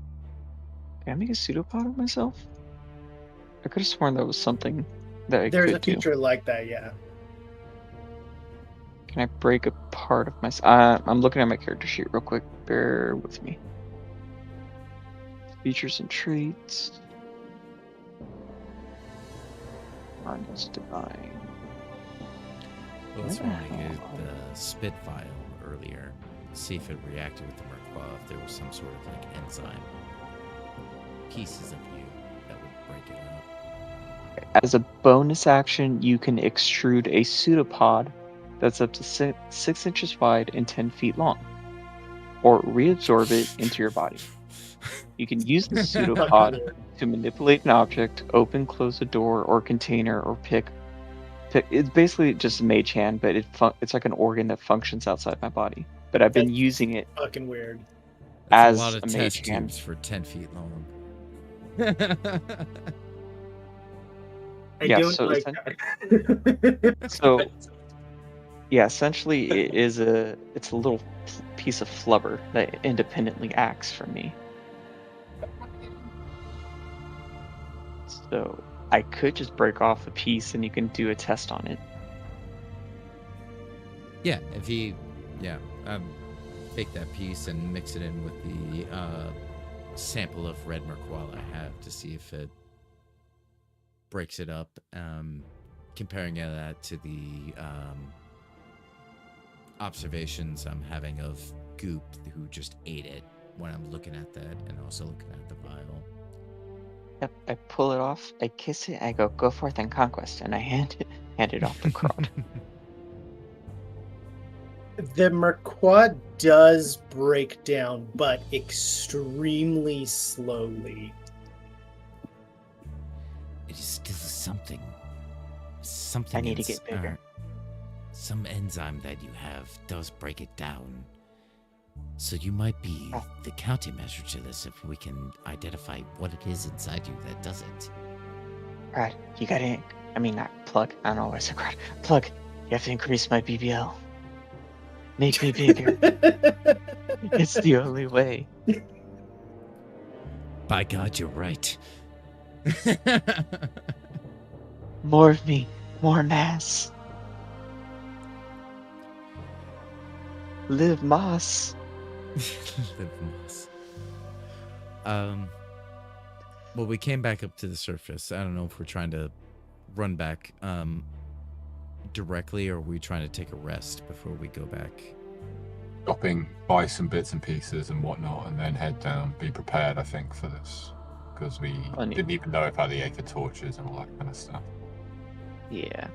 Can I make a pseudopod of myself? I could have sworn that was something that I There's could a feature like that, yeah. Can I break a part of my? I'm looking at my character sheet real quick. Bear with me. Features and traits. Arnest Divine. Well, that's why I did the spit vial earlier. See if it reacted with the Merquois, if there was some sort of like enzyme. Pieces of you that would break it up. As a bonus action, you can extrude a pseudopod that's up to 6 inches wide and 10 feet long, or reabsorb it into your body. You can use the pseudopod to manipulate an object, open, close a door or container, or pick. It's basically just a mage hand, but it's like an organ that functions outside my body. But I've been using it Fucking weird. That's as a lot of a mage test hand. tubes for 10 feet long. I Yeah, don't so like that. So, yeah, essentially it's a little piece of flubber that independently acts for me. So I could just break off a piece and you can do a test on it. Yeah, if he, take that piece and mix it in with the sample of red Merquois I have to see if it breaks it up. Comparing that to the observations I'm having of Goop, who just ate it when I'm looking at that, and also looking at the vial. Yep, I pull it off, I kiss it, I go forth and conquest, and I hand it off to Crot. The Merquois does break down, but extremely slowly. It is still something. Something. I need to get bigger. Some enzyme that you have does break it down. So you might be the countermeasure to this if we can identify what it is inside you that does it. Crot, you gotta. I mean, not Plug. I don't know why I said Crot. Plug, you have to increase my BBL. Make me bigger. It's the only way. By God, you're right. More of me, more mass. Live Moss. Live Moss. Well, we came back up to the surface. I don't know if we're trying to run back directly, or are we trying to take a rest before we go back? Stopping, buy some bits and pieces and whatnot, and then head down. Be prepared, I think, for this. Because we didn't even know about the Aether torches and all that kind of stuff. Yeah.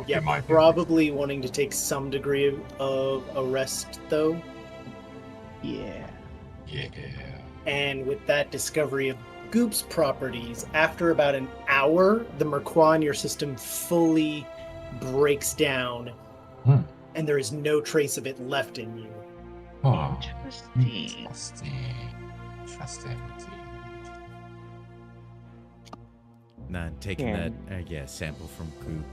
Yeah, probably wanting to take some degree of a rest, though. Yeah. Yeah. And with that discovery of Goop's properties, after about an hour, the Merquois in your system fully breaks down, and there is no trace of it left in you. Oh, Interesting. Interesting. Nah, taking that sample from Goop.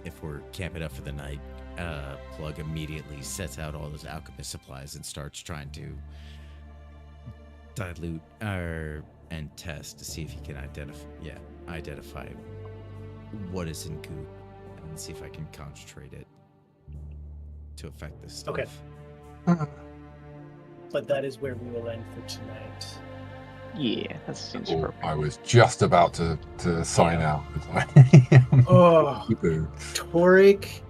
If we're camping up for the night, Plug immediately sets out all those alchemist supplies and starts trying to dilute and test to see if he can identify what is in Goop and see if I can concentrate it to affect this stuff. Okay. But that is where we will end for tonight. Yeah, that seems perfect. I was just about to sign out. Oh, Toric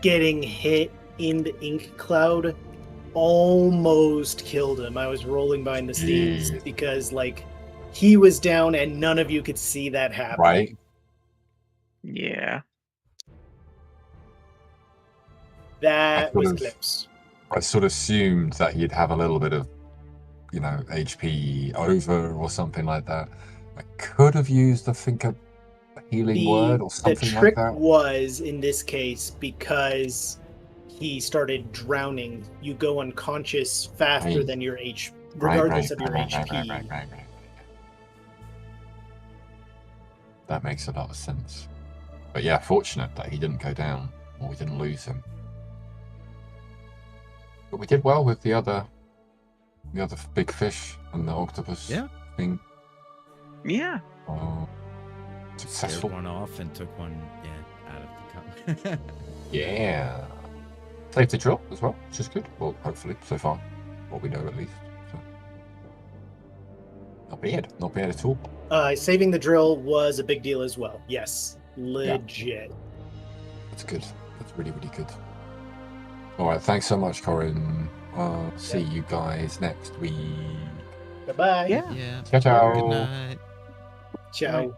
getting hit in the ink cloud almost killed him. I was rolling behind the scenes because, like, he was down and none of you could see that happen. Right? Yeah. That was close. I sort of assumed that he'd have a little bit of, HP over or something like that. I could have used, I think, a healing word or something like that. The trick was, in this case, because he started drowning, you go unconscious faster than your regardless of your HP. Right. That makes a lot of sense. But yeah, fortunate that he didn't go down, or we didn't lose him. But we did well with the other big fish and the octopus thing. Yeah. Successful. Scared one off and took one out of the cup. Yeah. Saved the drill as well, which is good. Well, hopefully, so far. What we know at least. So. Not bad at all. Saving the drill was a big deal as well. Yes. Legit. Yeah. That's good. That's really, really good. All right. Thanks so much, Corin. See you guys next week. Bye-bye. Yeah. Ciao, ciao. Good night. Ciao.